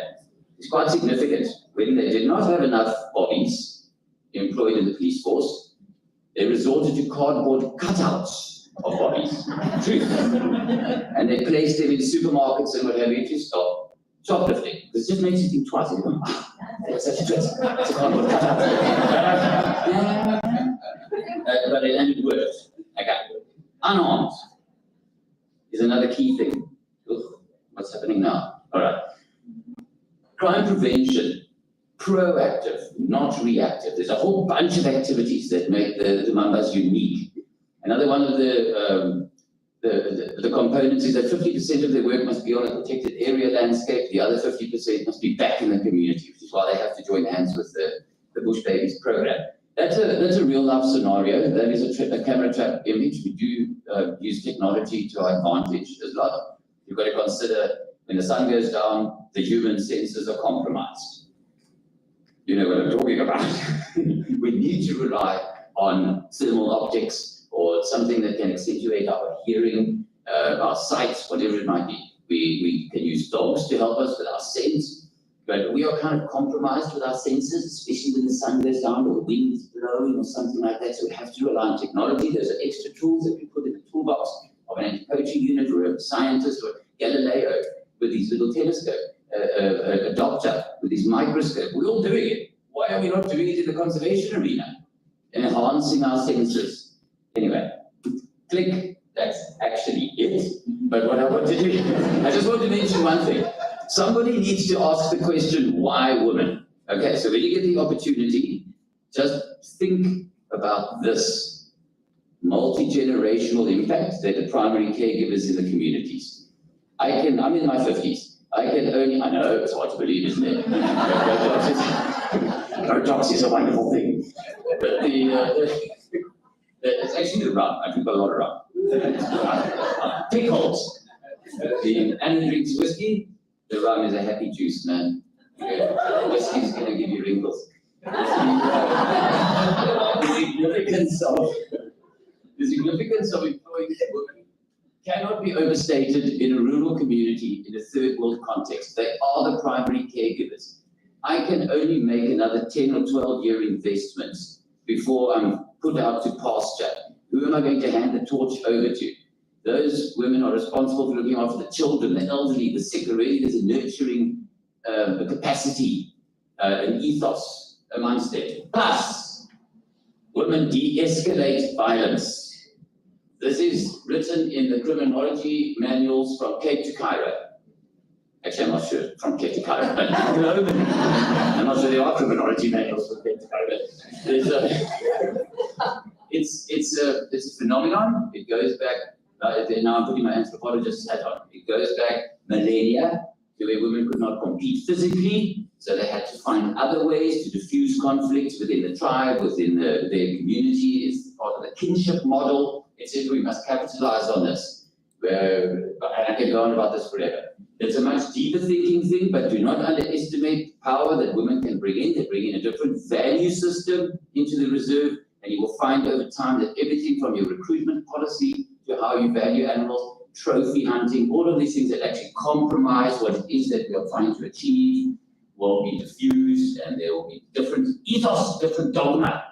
it's quite significant. When they did not have enough bobbies employed in the police force, they resorted to cardboard cutouts of bobbies. Truth. And they placed them in supermarkets and what have you to stop shoplifting. This just makes you think twice. You go, that's such a twist. It's a cardboard cutout. But it worked. Okay. Unarmed is another key thing. Ugh, what's happening now? All right. Crime prevention, proactive, not reactive. There's a whole bunch of activities that make the Mambas unique. Another one of the components is that 50% of their work must be on a protected area landscape. The other 50% must be back in the community, which is why they have to join hands with the Bush Babies program. That's a real life scenario. That is a camera trap image. We do use technology to our advantage as well. You've got to consider when the sun goes down, the human senses are compromised. You know what I'm talking about. We need to rely on thermal optics or something that can accentuate our hearing, our sight, whatever it might be. We can use dogs to help us with our sense. But we are kind of compromised with our senses, especially when the sun goes down or the wind is blowing or something like that. So we have to rely on technology. Those are extra tools that we put in the toolbox of an anti-poaching unit or a scientist or Galileo with these little telescopes, a doctor with his microscope. We're all doing it. Why are we not doing it in the conservation arena? Enhancing our senses. Anyway, click, that's actually it. But what I want to do, I just want to mention one thing. Somebody needs to ask the question, why women? Okay, so when you get the opportunity, just think about this multi-generational impact that the primary caregivers in the communities. I'm in my 50s. I know, it's hard to believe, isn't it? Botox is a wonderful thing. But it's actually the rum. I drink a lot of rum. Pickles. Anna drinks whiskey. The rum is a happy juice, man. Whiskey's going to give you wrinkles. The significance of employing women cannot be overstated in a rural community in a third world context. They are the primary caregivers. I can only make another 10 or 12-year investments before I'm put out to pasture. Who am I going to hand the torch over to? Those women are responsible for looking after the children, the elderly, the sick. Already there's a nurturing capacity, an ethos amongst them. Plus, women de-escalate violence. This is written in the criminology manuals from Cape to Cairo. Actually, I'm not sure from Cape to Cairo, but I'm not sure there are criminology manuals from Cape to Cairo. It's a phenomenon. It goes back. Now I'm putting my anthropologist hat on. It goes back millennia to where women could not compete physically, so they had to find other ways to diffuse conflict within the tribe, within their community. It's part of the kinship model. Etc. We must capitalize on this. And I can go on about this forever. It's a much deeper thinking thing, but do not underestimate the power that women can bring in. They bring in a different value system into the reserve, and you will find over time that everything from your recruitment policy to how you value animals, trophy hunting, all of these things that actually compromise what it is that we are trying to achieve will be diffused, and there will be different ethos, different dogma.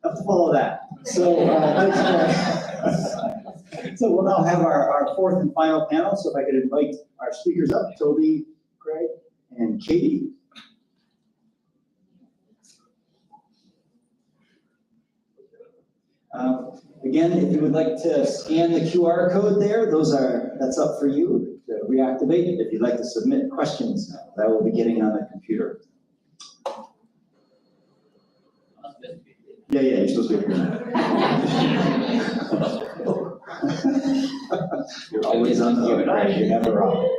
Have to follow that. So, so we'll now have our fourth and final panel. So if I could invite our speakers up, Toby, Greg, and Katie. Again, if you would like to scan the QR code there, that's up for you to reactivate it. If you'd like to submit questions, that will be getting on the computer. Yeah, you're supposed to be here. You're always on mute, right? You're never wrong.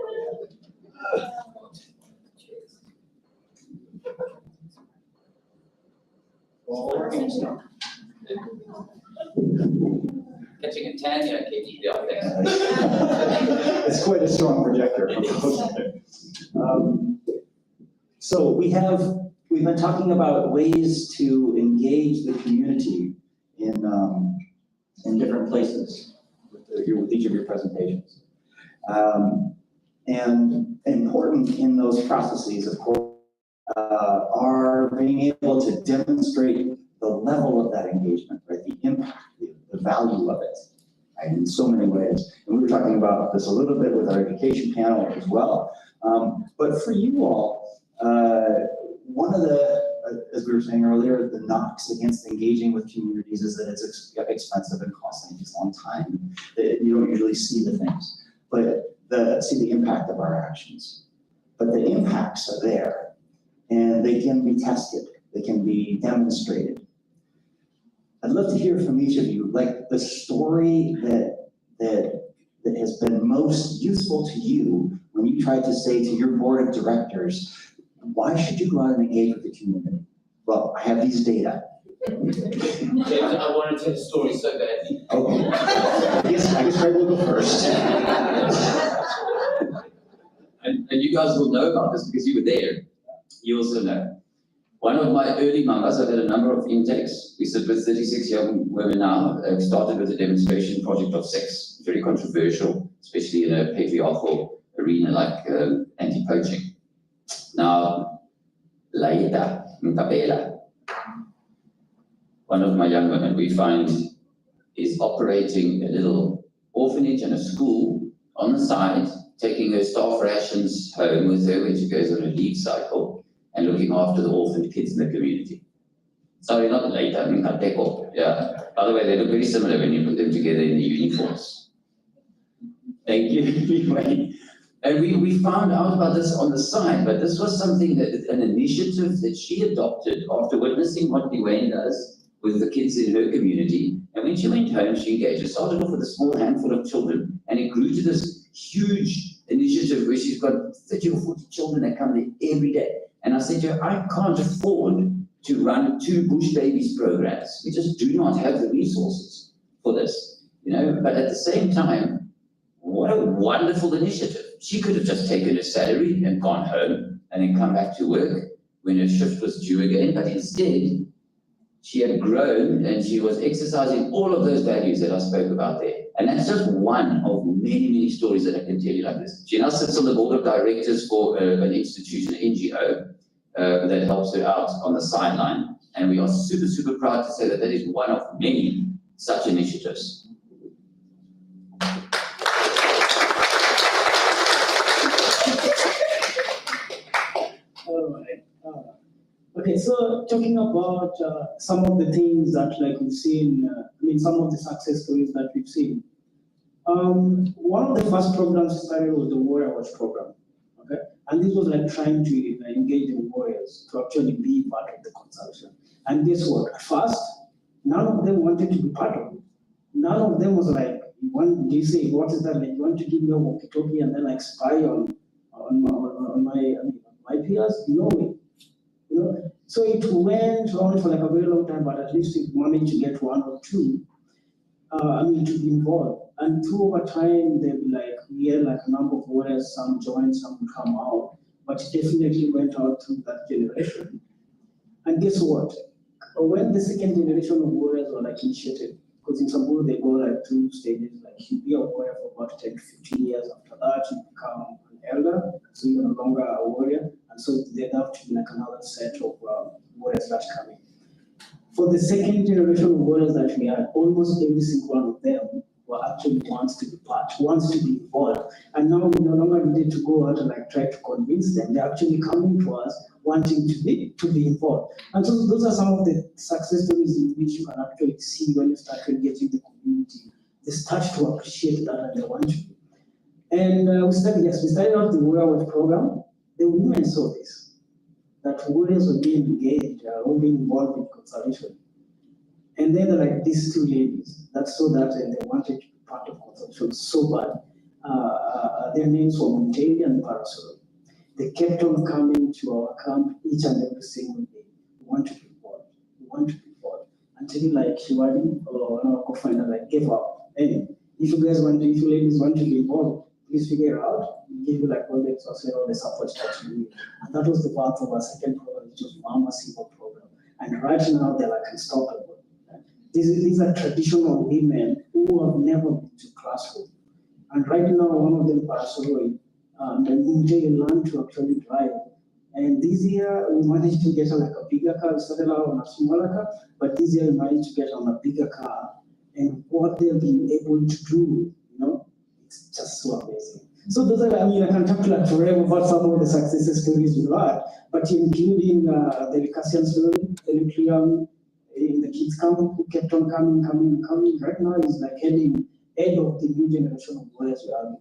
Catching a tan, yeah, Katie. Yeah, it's quite a strong projector. So we've been talking about ways to engage the community in different places with each of your presentations. And important in those processes, of course, are being able to demonstrate the level of that engagement, right? The impact, the value of it, right? In so many ways. And we were talking about this a little bit with our education panel as well. But for you all, one of the, as we were saying earlier, the knocks against engaging with communities is that it's expensive and costly, it's a long time, that you don't usually see the things, but see the impact of our actions. But the impacts are there, and they can be tested, they can be demonstrated. I'd love to hear from each of you, like the story that has been most useful to you when you tried to say to your board of directors, why should you go out and engage with the community? Well, I have these data. James, I want to tell a story so badly. Okay. I guess Craig will go first. And you guys will know about this because you were there. You also know. One of my early members, I've had a number of intakes. We sit with 36 young women now. I've started with a demonstration project of sex, very controversial, especially in a patriarchal arena like anti-poaching. Now, Laida Mtabela, one of my young women we find is operating a little orphanage and a school on the side, taking her staff rations home with her when she goes on a leave cycle, and looking after the orphaned kids in the community. Sorry, not later, Nkateko. Yeah. By the way, they look very similar when you put them together in the uniforms. Thank you. Anyway, and we found out about this on the side, but this was something that, an initiative that she adopted after witnessing what Dwayne does with the kids in her community. And when she went home, she engaged. It started off with a small handful of children, and it grew to this huge initiative where she's got 30 or 40 children that come there every day. And I said to her, I can't afford to run 2 Bush Babies programs. We just do not have the resources for this, you know. But at the same time, what a wonderful initiative. She could have just taken her salary and gone home and then come back to work when her shift was due again. But instead, she had grown and she was exercising all of those values that I spoke about there. And that's just one of many, many stories that I can tell you like this. She now sits on the board of directors for an institution, an NGO, that helps her out on the sideline. And we are super, super proud to say that that is one of many such initiatives. All right. Okay, so talking about some of the things that like we've seen, some of the success stories that we've seen. One of the first programs we started was the Warrior Watch program. Okay, and this was like trying to engage the warriors to actually be part of the consumption. And guess what? At first, none of them wanted to be part of it. None of them was like, they say, what is that? Like, you want to give me a walkie-talkie and then like spy on my peers? No way. You know? So it went on for like a very long time, but at least we managed to get 1 or 2, to be involved. And through over time, they we had like a number of warriors, some joined, some come out, but it definitely went out through that generation. And guess what? When the second generation of warriors were like initiated, because in Samburu they go like through stages, like you be a warrior for about 10 to 15 years. After that, you become an elder, so you're no longer a warrior. And so there have to be like another set of warriors that come in. For the second generation of warriors that we had, almost every single one of them were actually wants to be part, wants to be involved. And now we no longer need to go out and like try to convince them. They're actually coming to us wanting to be involved. And so those are some of the success stories in which you can actually see when you start engaging the community. They start to appreciate that and they want to. And we started out the Warrior Watch program. The women saw this, that warriors were being engaged, were being involved in conservation. And then like these 2 ladies that saw that and they wanted to be part of conservation so bad. Their names were Montelia and Parasol. They kept on coming to our camp each and every single day. We want to be involved. We want to be involved. Until like Shiwadi or one of our co-founders like gave up. Anyway, if you ladies want to be involved, please figure it out. We give you like all the support that you need. And that was the part of our second program, which was Mama Sibo program. And right now they're like unstoppable. These are traditional women who have never been to classroom. And right now one of them, Parasol, they learned to actually drive. And this year we managed to get like a bigger car. We started out on a smaller car, but this year we managed to get on a bigger car. And what they've been able to do, it's just so amazing. So those are, I can talk like forever about some of the success stories we've had, but including the Lucasian story, the Lutrium, in the kids camp who kept on coming. Right now is like head of the new generation of warriors we are having.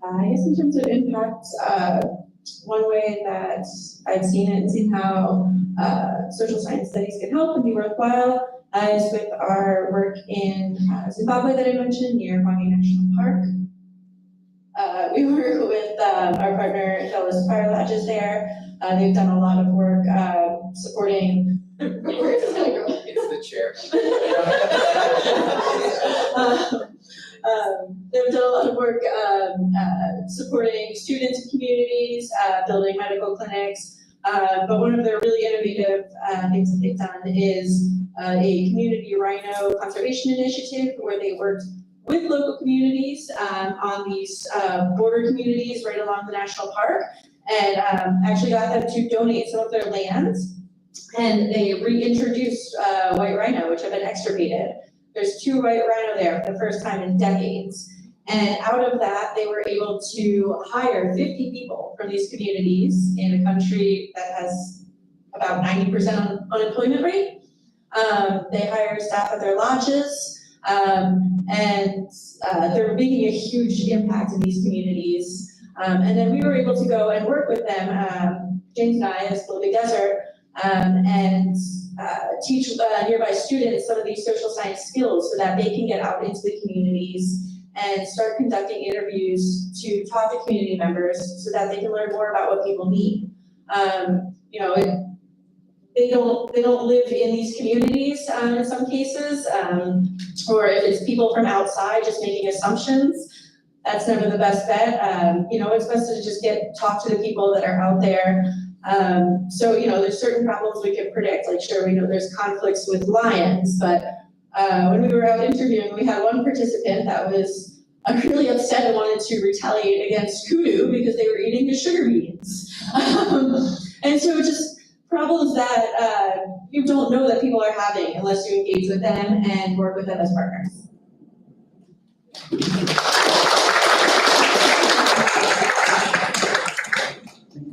I guess in terms of impact, one way that I've seen it and seen how social science studies can help and be worthwhile is with our work in Zimbabwe that I mentioned near Hwange National Park. We work with our partner Dallas Fire Lodges there. They've done a lot of work supporting. Where is this gonna go? It's the chair. They've done a lot of work supporting students and communities, building medical clinics. But one of their really innovative things that they've done is a community rhino conservation initiative where they worked with local communities on these border communities right along the national park, and actually got them to donate some of their land. And they reintroduced white rhino, which have been extirpated. There's 2 white rhino there for the first time in decades. And out of that, they were able to hire 50 people from these communities in a country that has about 90% unemployment rate. They hire staff at their lodges, and they're making a huge impact in these communities. And then we were able to go and work with them, James and I, as Little Big Desert, and teach nearby students some of these social science skills so that they can get out into the communities and start conducting interviews to talk to community members so that they can learn more about what people need. They don't live in these communities in some cases, or if it's people from outside just making assumptions, that's never the best bet. It's best to just talk to the people that are out there. So there's certain problems we can predict. Like, sure, we know there's conflicts with lions, but when we were out interviewing, we had one participant that was really upset and wanted to retaliate against kudu because they were eating his sugar beans. And so just problems that you don't know that people are having unless you engage with them and work with them as partners.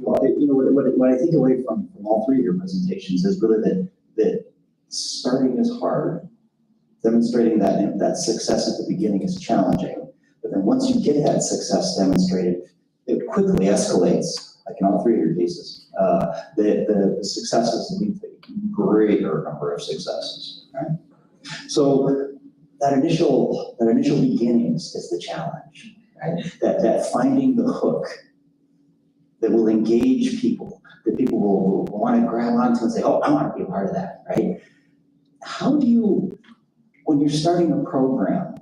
What I take away from all 3 of your presentations is really that starting is hard. Demonstrating that success at the beginning is challenging. But then once you get that success demonstrated, it quickly escalates, like in all 3 of your cases. The successes lead to a greater number of successes, right? So that initial beginnings is the challenge, right? That finding the hook that will engage people, that people will want to grab onto and say, oh, I want to be a part of that, right? How do you, when you're starting a program,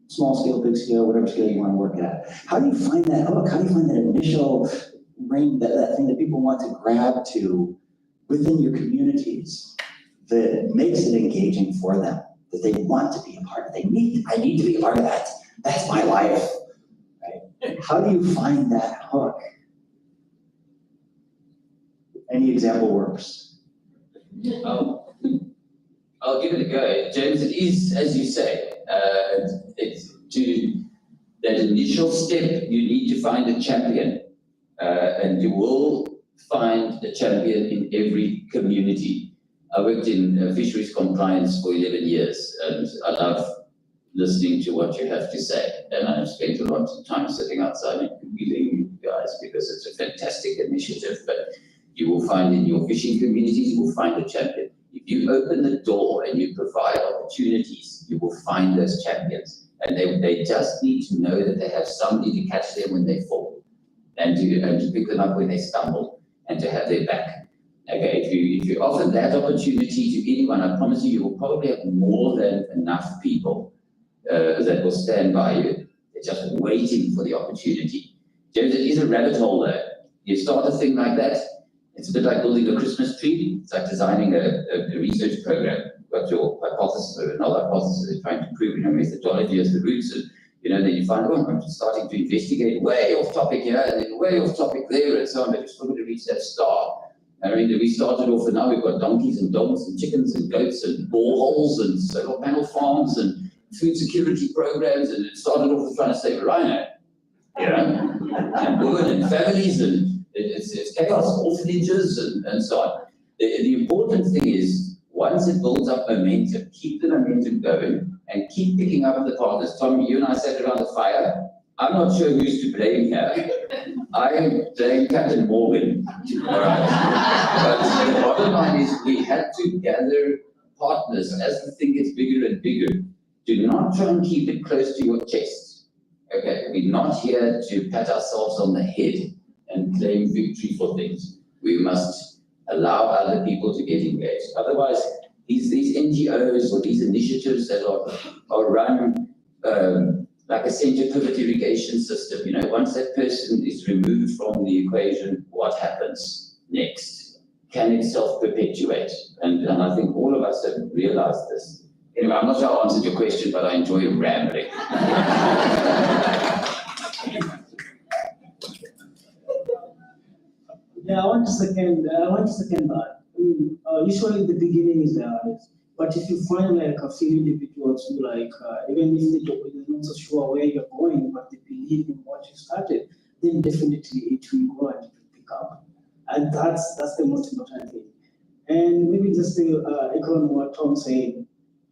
small scale, big scale, whatever scale you want to work at, how do you find that hook? How do you find that initial ring, that thing that people want to grab to within your communities that makes it engaging for them, that they want to be a part of? I need to be a part of that. That's my life, right? How do you find that hook? Any example works. I'll give it a go. James, it is, as you say, it's to that initial step, you need to find a champion. And you will find a champion in every community. I worked in fisheries compliance for 11 years, and I love listening to what you have to say. And I've spent a lot of time sitting outside and competing with you guys because it's a fantastic initiative. But you will find in your fishing communities, you will find a champion. If you open the door and you provide opportunities, you will find those champions. And they just need to know that they have somebody to catch them when they fall, and to pick them up when they stumble, and to have their back. Okay, if you offer that opportunity to anyone, I promise you, you will probably have more than enough people that will stand by you. They're just waiting for the opportunity. James, it is a rabbit hole though. You start a thing like that, it's a bit like building a Christmas tree. It's like designing a research program. You've got your hypothesis or another hypothesis you're trying to prove, methodology as the roots, and then you find, oh, I'm starting to investigate way off topic here, and then way off topic there, and so on, but you're still going to reach that star. I mean, we started off, and now we've got donkeys and dogs and chickens and goats and boreholes and solar panel farms and food security programs, and it started off with trying to save a rhino, and women and families, and it's chaos, orphanages, and so on. The important thing is, once it builds up momentum, keep the momentum going and keep picking up the partners. Tom, you and I sat around the fire. I'm not sure who's to blame here. I blame Captain Morgan. All right. But the bottom line is we had to gather partners as the thing gets bigger and bigger. Do not try and keep it close to your chest. Okay, we're not here to pat ourselves on the head and claim victory for things. We must allow other people to get engaged. Otherwise, these NGOs or these initiatives that are run like a center pivot irrigation system, you know, once that person is removed from the equation, what happens next? Can it self-perpetuate? And I think all of us have realized this. Anyway, I'm not sure I answered your question, but I enjoy rambling. Yeah, I want to second that. I mean, usually the beginning is the hardest, but if you find like a few individuals who like, even if they're not so sure where you're going, but they believe in what you started, then definitely it will go and it will pick up. And that's the most important thing. And maybe just to echo on what Tom said,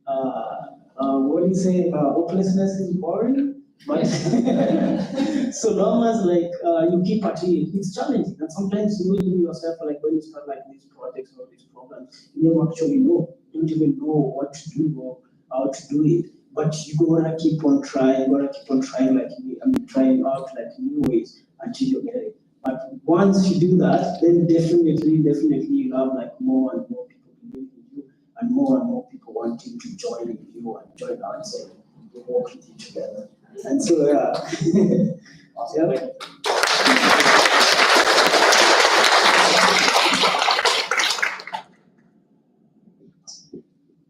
what do you say, hopelessness is boring? But so long as like you keep at it, it's challenging. And sometimes you yourself, like when you start like these projects or these programs, you don't actually know, you don't even know what to do or how to do it. But you gotta keep on trying, like trying out like new ways until you get it. But once you do that, then definitely you have like more and more people believing in you, and more people wanting to join in you and join out and say, we work with you together. And so, yeah.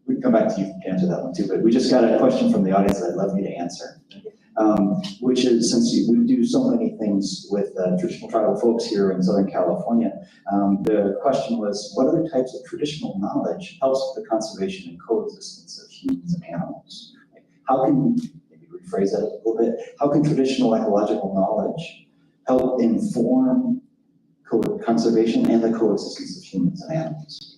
We can come back to you to answer that one too, but we just got a question from the audience that I'd love you to answer. Which is, since we do so many things with traditional tribal folks here in Southern California, the question was, what other types of traditional knowledge helps with the conservation and coexistence of humans and animals? How can, maybe rephrase that a little bit, how can traditional ecological knowledge help inform conservation and the coexistence of humans and animals?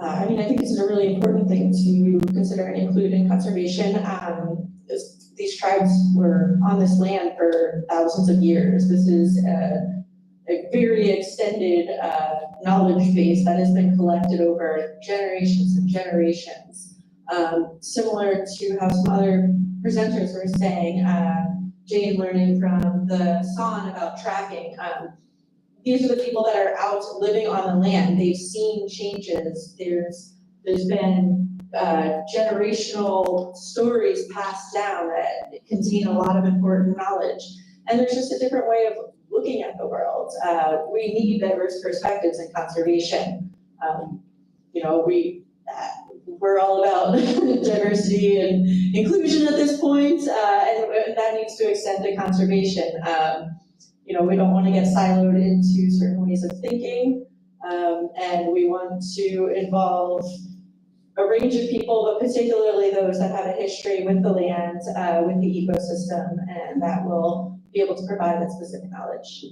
I mean, I think this is a really important thing to consider and include in conservation. These tribes were on this land for thousands of years. This is a very extended knowledge base that has been collected over generations and generations. Similar to how some other presenters were saying, Jane learning from the San about tracking. These are the people that are out living on the land. They've seen changes. There's been generational stories passed down that contain a lot of important knowledge. And there's just a different way of looking at the world. We need diverse perspectives in conservation. You know, we're all about diversity and inclusion at this point, and that needs to extend to conservation. You know, we don't want to get siloed into certain ways of thinking, and we want to involve a range of people, but particularly those that have a history with the land, with the ecosystem, and that will be able to provide that specific knowledge.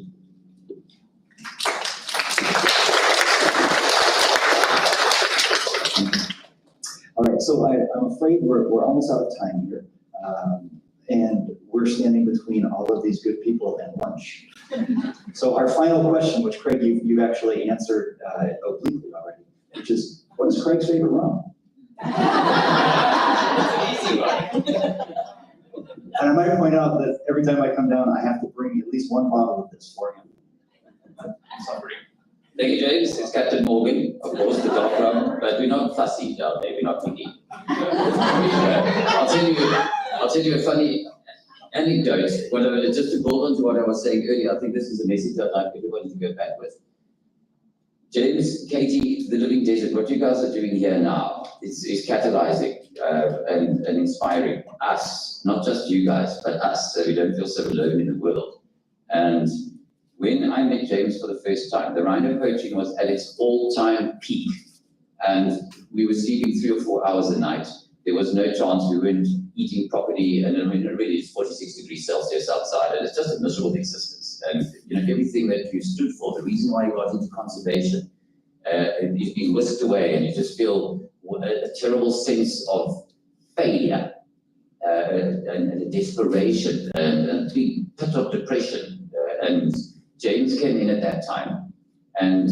All right, so I'm afraid we're almost out of time here. And we're standing between all of these good people and lunch. So our final question, which Craig, you've actually answered obliquely already, which is, what is Craig's favorite rum? And I might point out that every time I come down, I have to bring at least one bottle of this for him. Sorry. Thank you, James. It's Captain Morgan, of course, the dark rum, but we're not fussy down there, we're not picky. I'll tell you a funny anecdote, just to build on to what I was saying earlier. I think this is a message I'd like everybody to go back with. James, Katie, the Living Desert, what you guys are doing here now is catalyzing and inspiring us, not just you guys, but us, so we don't feel so alone in the world. And when I met James for the first time, the rhino poaching was at its all-time peak, and we were sleeping 3 or 4 hours a night. There was no chance we weren't eating properly, and I mean, really it's 46 degrees Celsius outside, and it's just a miserable existence. And you know, everything that you stood for, the reason why you got into conservation, is being whisked away, and you just feel a terrible sense of failure and a desperation and being pit of depression. And James came in at that time, and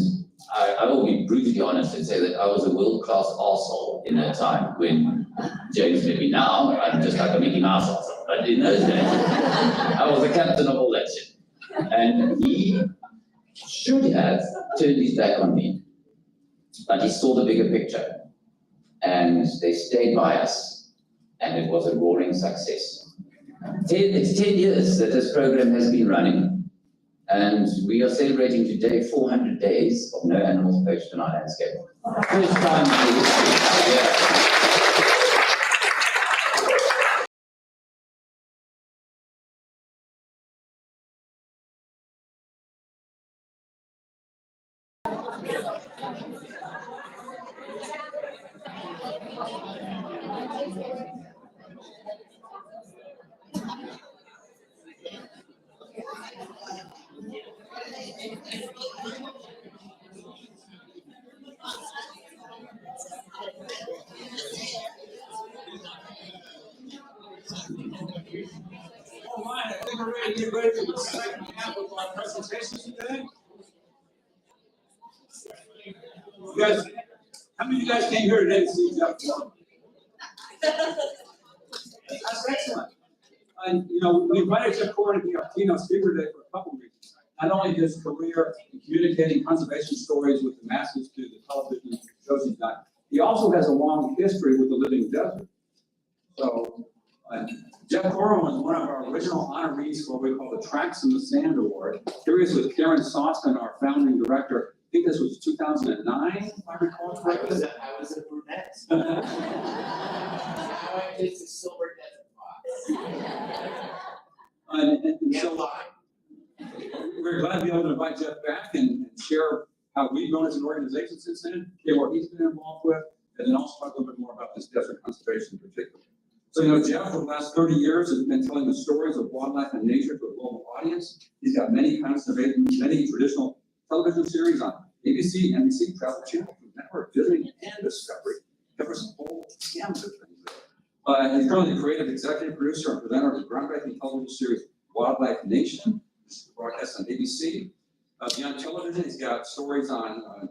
I will be brutally honest and say that I was a world-class arsehole in that time when James met me. Now I'm just like a Mickey Mouse arsehole, but in those days I was the captain of all that shit. And he should have turned his back on me. But he saw the bigger picture, and they stayed by us, and it was a roaring success. It's 10 years that this program has been running, and we are celebrating today 400 days of no animals poached in our landscape. First time in the history. Yeah. All right, I think we're ready to get ready for the second half of our presentation today. You guys, how many of you guys came here today to see Jeff? That's excellent. And, you know, we invited Jeff Corwin to be our keynote speaker today for a couple of reasons. Not only his career in communicating conservation stories with the masses through the television shows he's done, he also has a long history with the living desert. So, Jeff Corwin was one of our original honorees for what we call the Tracks in the Sand Award. Here he is with Karen Sostin, our founding director. I think this was 2009, if I recall correctly. I was a brunette. Now I'm just a silver desert fox. And so we're glad to be able to invite Jeff back and share how we've grown as an organization since then, hear what he's been involved with, and then also talk a little bit more about this desert conservation in particular. So, you know, Jeff, for the last 30 years, has been telling the stories of wildlife and nature to a global audience. He's got many traditional television series on ABC, NBC, Travel Channel, Food Network, Disney, and Discovery. Covers a whole gamut of things there. He's currently the creative executive producer and presenter of the groundbreaking television series Wildlife Nation, broadcast on ABC. Beyond television, he's got stories on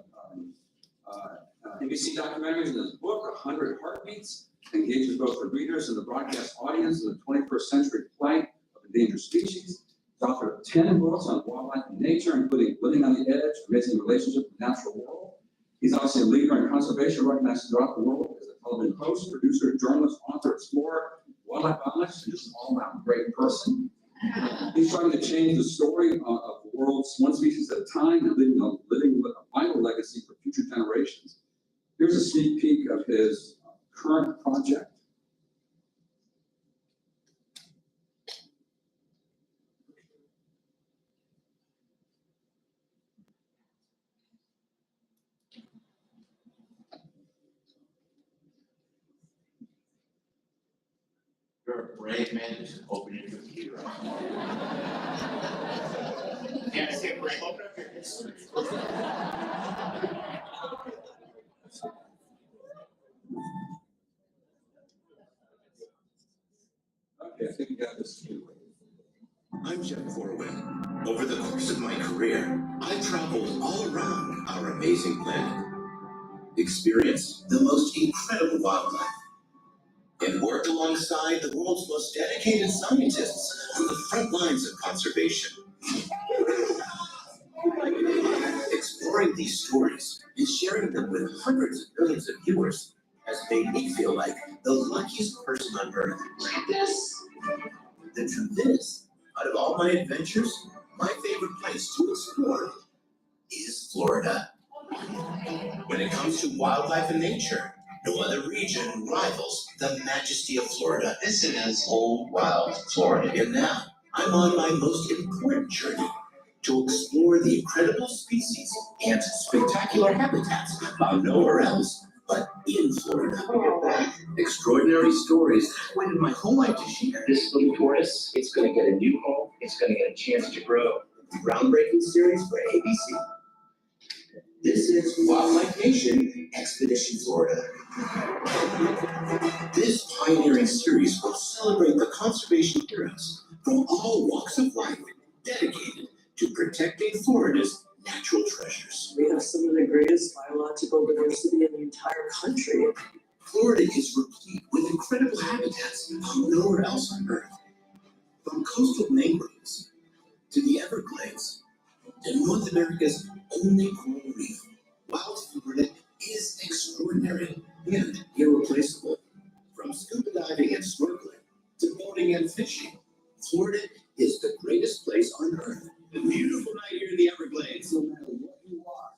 NBC documentaries in his book, 100 Heartbeats, engages both the readers and the broadcast audience in the 21st century plight of endangered species. He's author of 10 books on wildlife and nature, including Living on the Edge, Amazing Relationship with the Natural World. He's also a leader in conservation, recognized throughout the world as a television host, producer, journalist, author, explorer, wildlife biologist, and just an all-around great person. He's trying to change the story of the world's one species at a time and living a vital legacy for future generations. Here's a sneak peek of his current project. You're a brave man to just open your computer. Can't see a brave, open up your history. Okay, I think we got this. I'm Jeff Corwin. Over the course of my career, I've traveled all around our amazing planet, experienced the most incredible wildlife, and worked alongside the world's most dedicated scientists on the front lines of conservation. Exploring these stories and sharing them with hundreds of millions of viewers has made me feel like the luckiest person on earth. The truth is, out of all my adventures, my favorite place to explore is Florida. When it comes to wildlife and nature, no other region rivals the majesty of Florida. This is old, wild Florida. And now, I'm on my most important journey to explore the incredible species and spectacular habitats found nowhere else but in Florida. Extraordinary stories I've waited my whole life to share. This little tortoise, it's going to get a new home. It's going to get a chance to grow. Groundbreaking series for ABC. This is Wildlife Nation Expedition Florida. This pioneering series will celebrate the conservation heroes from all walks of life dedicated to protecting Florida's natural treasures. We have some of the greatest biological diversity in the entire country. Florida is replete with incredible habitats found nowhere else on Earth. From coastal mangroves to the Everglades to North America's only coral reef, Wild Florida is extraordinary and irreplaceable. From scuba diving and snorkeling to boating and fishing, Florida is the greatest place on earth. A beautiful night here in the Everglades. No matter what you are,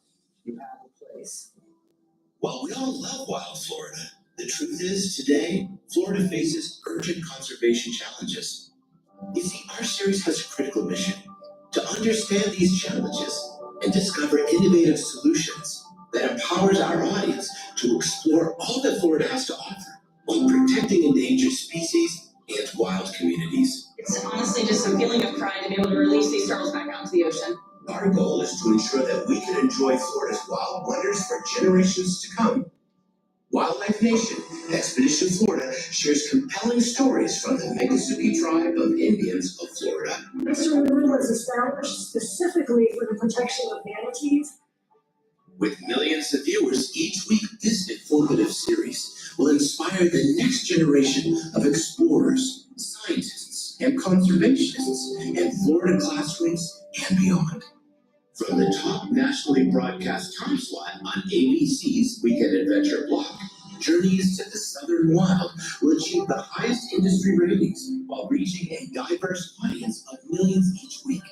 you have a place. While we all love wild Florida, the truth is today, Florida faces urgent conservation challenges. You see, our series has a critical mission to understand these challenges and discover innovative solutions that empowers our audience to explore all that Florida has to offer while protecting endangered species and wild communities. It's honestly just a feeling of pride to be able to release these turtles back out to the ocean. Our goal is to ensure that we can enjoy Florida's wild wonders for generations to come. Wildlife Nation, Expedition Florida shares compelling stories from the Miccosukee tribe of Indians of Florida. This river was established specifically for the protection of manatees. With millions of viewers each week, this informative series will inspire the next generation of explorers, scientists, and conservationists in Florida classrooms and beyond. From the top nationally broadcast time slot on ABC's Weekend Adventure block, Journeys to the Southern Wild will achieve the highest industry ratings while reaching a diverse audience of millions each week.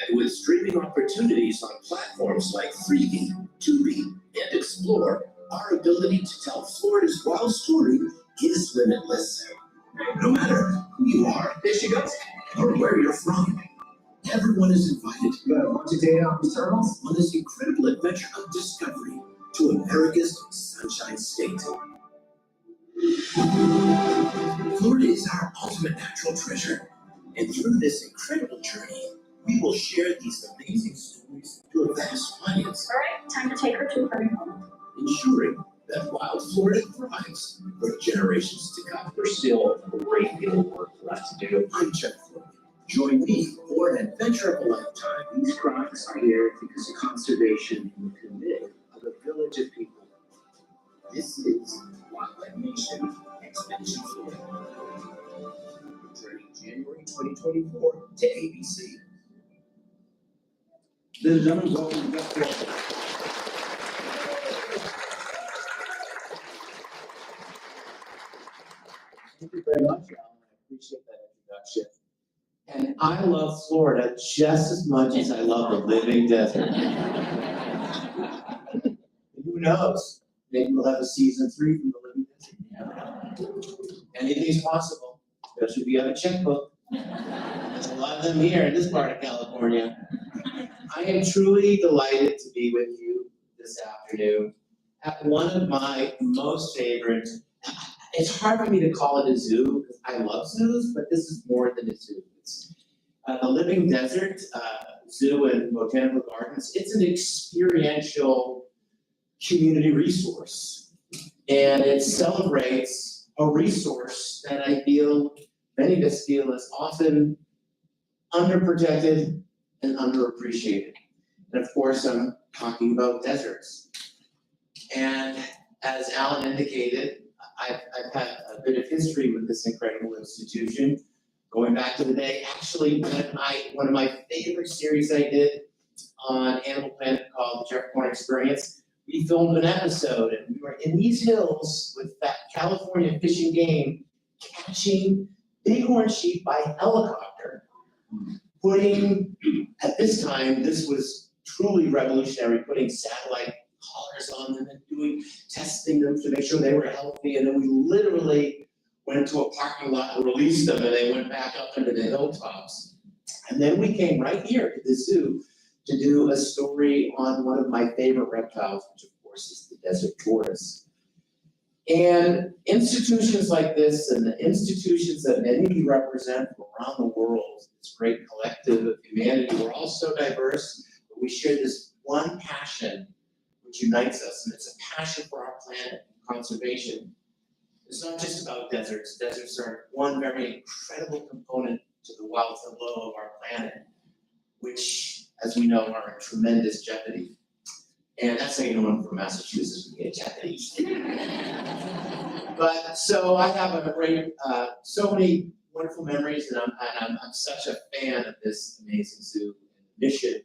And with streaming opportunities on platforms like Freevee, Tubi, and Explore, our ability to tell Florida's wild story is limitless. No matter who you are, there she goes, or where you're from, everyone is invited. You got a bunch of data on these turtles? On this incredible adventure of discovery to America's Sunshine State. Florida is our ultimate natural treasure, and through this incredible journey, we will share these amazing stories to a vast audience. All right, time to take her to her home. Ensuring that wild Florida thrives for generations to come. There's still a great deal of work left to do. I'm Jeff Florida. Join me for an adventure of a lifetime. These crimes are here because of conservation and the commitment of a village of people. This is Wildlife Nation Expedition Florida. Returning January 2024 to ABC. Ladies and gentlemen, welcome to Jeff Florida. Thank you very much, Alan. I appreciate that introduction. And I love Florida just as much as I love the living desert. Who knows? Maybe we'll have a season 3 from the living desert. Anything's possible, especially if you have a checkbook. There's a lot of them here in this part of California. I am truly delighted to be with you this afternoon at one of my most favorite. It's hard for me to call it a zoo because I love zoos, but this is more than a zoo. It's the Living Desert Zoo and Botanical Gardens. It's an experiential community resource, and it celebrates a resource that I feel many of us feel is often underprotected and underappreciated. And of course, I'm talking about deserts. And as Alan indicated, I've had a bit of history with this incredible institution, going back to the day, actually, one of my favorite series I did on Animal Planet called The Jeff Corn Experience, we filmed an episode and we were in these hills with that California Fish and Game catching bighorn sheep by helicopter, putting, at this time, this was truly revolutionary, putting satellite collars on them and testing them to make sure they were healthy. And then we literally went to a parking lot and released them and they went back up into the hilltops. And then we came right here to the zoo to do a story on one of my favorite reptiles, which of course is the desert tortoise. And institutions like this and the institutions that many of you represent from around the world, this great collective of humanity, we're all so diverse, but we share this one passion which unites us, and it's a passion for our planet and conservation. It's not just about deserts. Deserts are one very incredible component to the wealth and flow of our planet, which, as we know, are in tremendous jeopardy. And that's how you know I'm from Massachusetts, we get jeopardy. But so I have a great, so many wonderful memories, and I'm such a fan of this amazing zoo and mission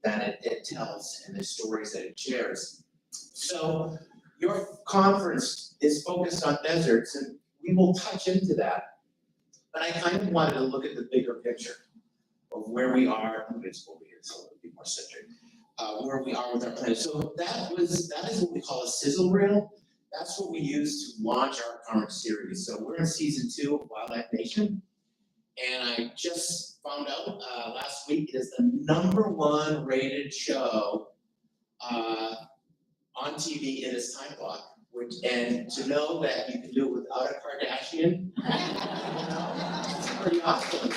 that it tells and the stories that it shares. So your conference is focused on deserts, and we will touch into that. But I kind of wanted to look at the bigger picture of where we are. It's over here, so it'll be more centered. Where we are with our planet. So that is what we call a sizzle reel. That's what we use to launch our current series. So we're in season 2 of Wildlife Nation. And I just found out last week it is the #1 rated show on TV in its time block. And to know that you can do it without a Kardashian, it's pretty awesome.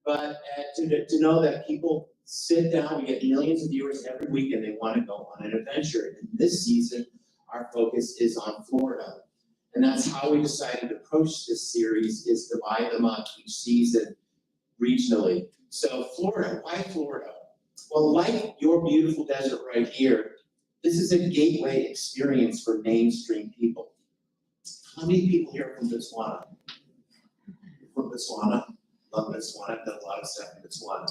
But to know that people sit down, we get millions of viewers every week and they want to go on an adventure. And this season, our focus is on Florida. And that's how we decided to approach this series, is divide them up each season regionally. So Florida, why Florida? Well, like your beautiful desert right here, this is a gateway experience for mainstream people. How many people here are from Botswana? From Botswana? Love Botswana, I've done a lot of stuff in Botswana.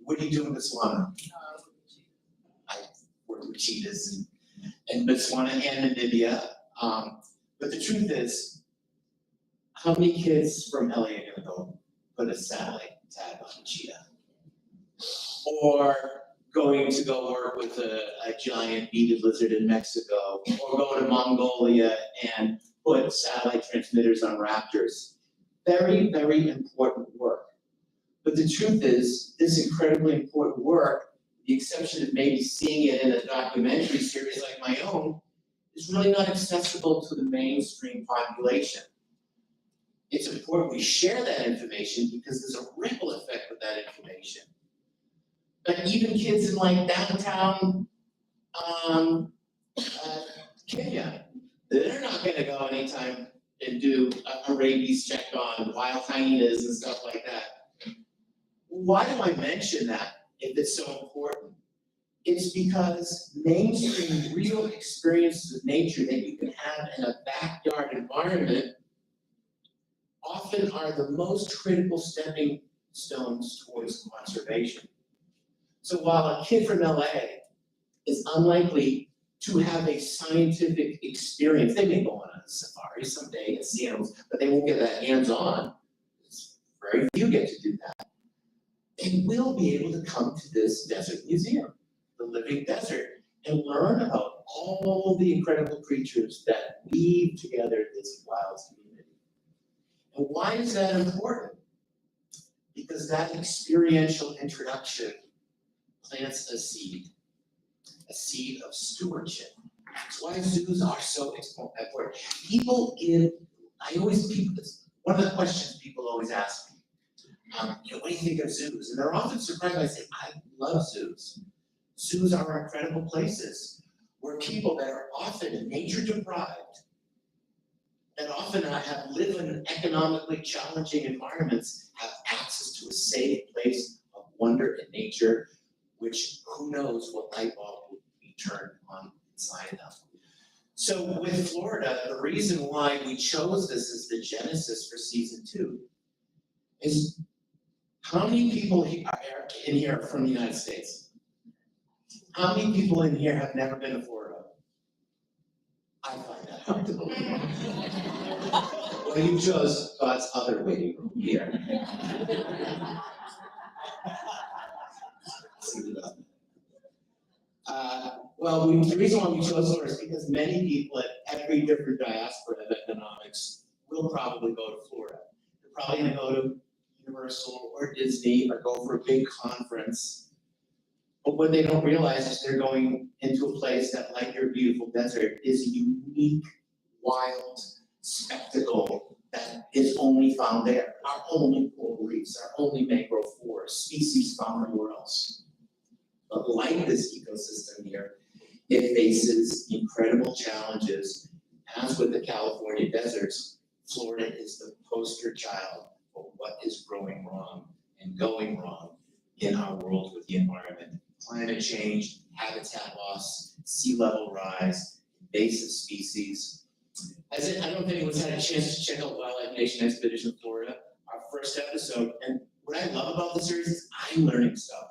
What do you do in Botswana? I work with cheetahs in Botswana and Namibia. But the truth is, how many kids from LA are gonna go put a satellite tag on a cheetah? Or going to go work with a giant beaded lizard in Mexico, or go to Mongolia and put satellite transmitters on raptors. Very, very important work. But the truth is, this incredibly important work, with the exception of maybe seeing it in a documentary series like my own, is really not accessible to the mainstream population. It's important we share that information because there's a ripple effect with that information. But even kids in like downtown Kenya, they're not gonna go anytime and do a rabies check on wild hyenas and stuff like that. Why do I mention that if it's so important? It's because mainstream real experiences of nature that you can have in a backyard environment often are the most critical stepping stones towards conservation. So while a kid from LA is unlikely to have a scientific experience, they may go on a safari someday and see animals, but they won't get that hands-on. Very few get to do that. They will be able to come to this desert museum, the Living Desert, and learn about all the incredible creatures that weave together this wild community. And why is that important? Because that experiential introduction plants a seed of stewardship. That's why zoos are so important. One of the questions people always ask me, what do you think of zoos? And they're often surprised when I say, I love zoos. Zoos are incredible places where people that are often nature deprived, that often live in economically challenging environments, have access to a safe place of wonder and nature, which who knows what light bulb will be turned on inside them. So with Florida, the reason why we chose this as the genesis for season 2 is how many people are in here from the United States? How many people in here have never been to Florida? I find that hard to believe. Well, you chose God's other waiting room here. The reason why we chose Florida is because many people at every different diaspora of economics will probably go to Florida. They're probably gonna go to Universal or Disney or go for a big conference. But what they don't realize is they're going into a place that, like your beautiful desert, is a unique, wild spectacle that is only found there. Our only coral reefs, our only mangrove forests, species found nowhere else. But like this ecosystem here, it faces incredible challenges. As with the California deserts, Florida is the poster child of what is growing wrong and going wrong in our world with the environment. Climate change, habitat loss, sea level rise, invasive species. I don't know if anyone's had a chance to check out Wildlife Nation Expedition Florida. our first episode, and what I love about the series is I'm learning stuff.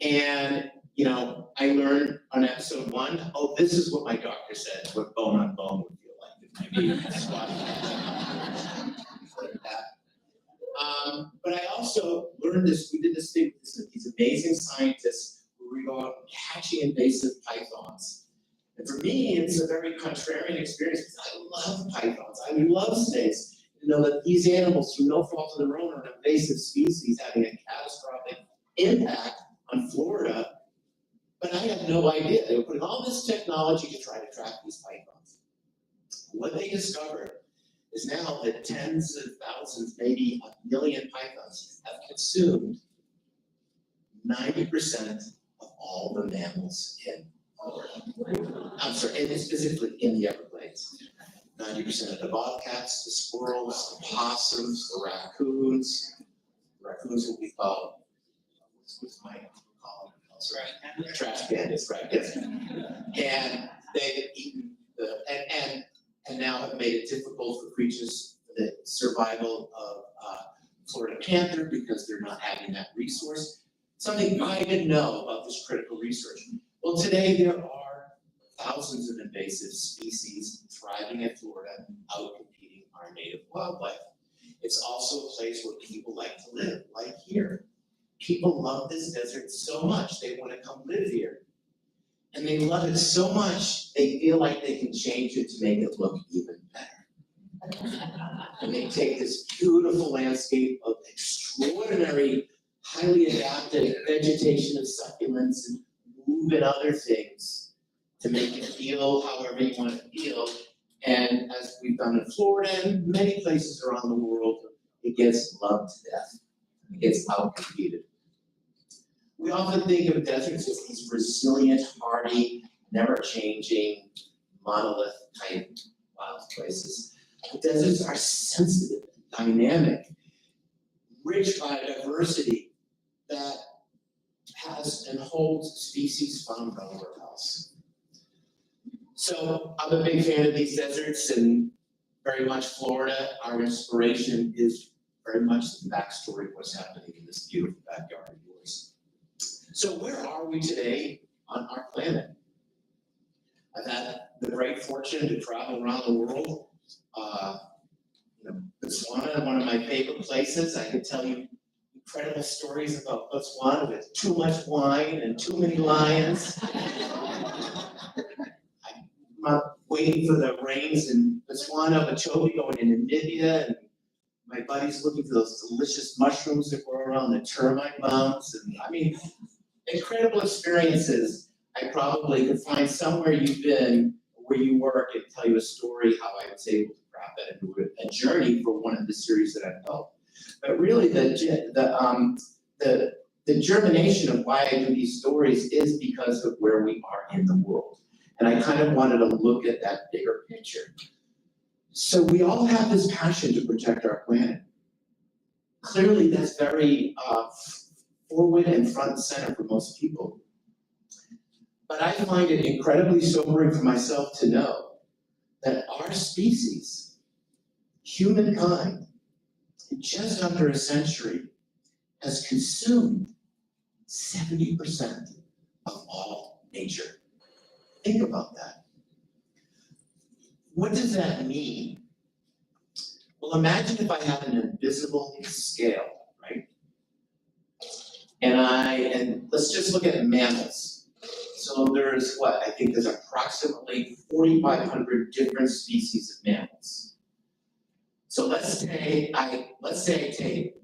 And, you know, I learned on episode 1, oh, this is what my doctor said, what bone on bone would feel like if my baby was squatting. But I also learned this, we did this thing with these amazing scientists where we go out catching invasive pythons. And for me, it's a very contrarian experience because I love pythons, I love snakes. You know, that these animals, through no fault of their own, are an invasive species having a catastrophic impact on Florida. But I had no idea. They were putting all this technology to try to track these pythons. What they discovered is now that tens of thousands, maybe a million pythons have consumed 90% of all the mammals in Florida. I'm sorry, and specifically in the Everglades. 90% of the bobcats, the squirrels, the possums, the raccoons. Raccoons will be called, what's my call? Trash bandits, right? Yes. And they've eaten and now have made it difficult for creatures, the survival of Florida panther because they're not having that resource. Something I didn't know about this critical research. Well, today there are thousands of invasive species thriving in Florida, outcompeting our native wildlife. It's also a place where people like to live, like here. People love this desert so much, they want to come live here. And they love it so much, they feel like they can change it to make it look even better. And they take this beautiful landscape of extraordinary, highly adapted vegetation of succulents and move and other things to make it feel however you want it to feel. And as we've done in Florida and many places around the world, it gets loved to death. It gets outcompeted. We often think of deserts as these resilient, hardy, never-changing, monolith-type wild places. But deserts are sensitive, dynamic, rich biodiversity that has and holds species found nowhere else. So I'm a big fan of these deserts and very much Florida. Our inspiration is very much the backstory of what's happening in this beautiful backyard of yours. So where are we today on our planet? I've had the great fortune to travel around the world. Botswana, one of my favorite places. I could tell you incredible stories about Botswana with too much wine and too many lions. I'm waiting for the rains in Botswana, Machobi, going to Namibia, and my buddy's looking for those delicious mushrooms that grow around the termite mounds. And I mean, incredible experiences. I probably could find somewhere you've been, where you work, and tell you a story how I was able to craft that into a journey for one of the series that I've built. But really, the germination of why I do these stories is because of where we are in the world. And I kind of wanted to look at that bigger picture. So we all have this passion to protect our planet. Clearly, that's very forward and front and center for most people. But I find it incredibly sobering for myself to know that our species, humankind, in just under a century, has consumed 70% of all nature. Think about that. What does that mean? Well, imagine if I had an invisible scale, right? And let's just look at mammals. So there's I think there's approximately 4,500 different species of mammals. So let's say I take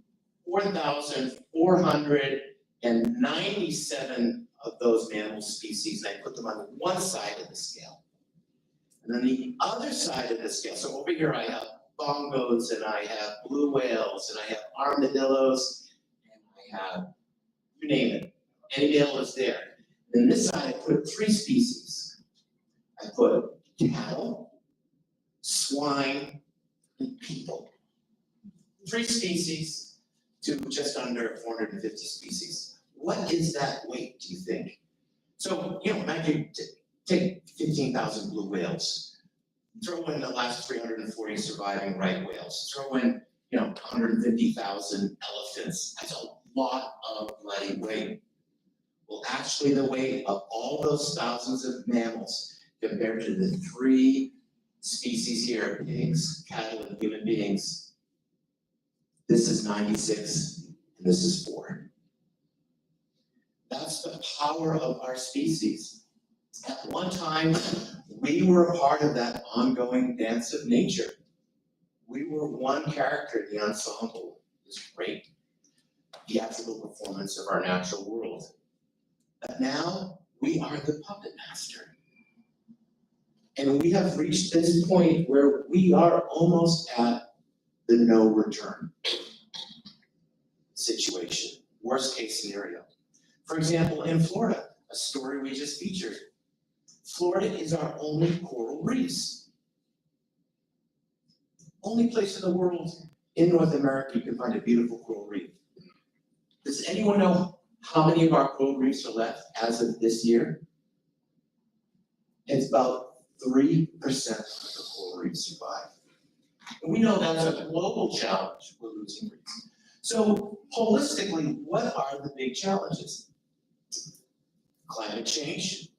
4,497 of those mammal species and I put them on one side of the scale. And then the other side of the scale, so over here I have bongos and I have blue whales and I have armadillos and I have, you name it, any mammal is there. Then this side I put 3 species. I put cattle, swine, and people. 3 species to just under 450 species. What is that weight, do you think? So, imagine take 15,000 blue whales. Throw in the last 340 surviving right whales. Throw in, 150,000 elephants. That's a lot of bloody weight. Well, actually, the weight of all those thousands of mammals compared to the 3 species here, pigs, cattle, and human beings, this is 96 and this is 4. That's the power of our species. At one time, we were a part of that ongoing dance of nature. We were one character in the ensemble. It was great theatrical performance of our natural world. But now we are the puppet master. And we have reached this point where we are almost at the no return situation, worst case scenario. For example, in Florida, a story we just featured, Florida is our only coral reefs. Only place in the world in North America you can find a beautiful coral reef. Does anyone know how many of our coral reefs are left as of this year? It's about 3% of the coral reefs survive. And we know that's a global challenge, we're losing reefs. So holistically, what are the big challenges? Climate change,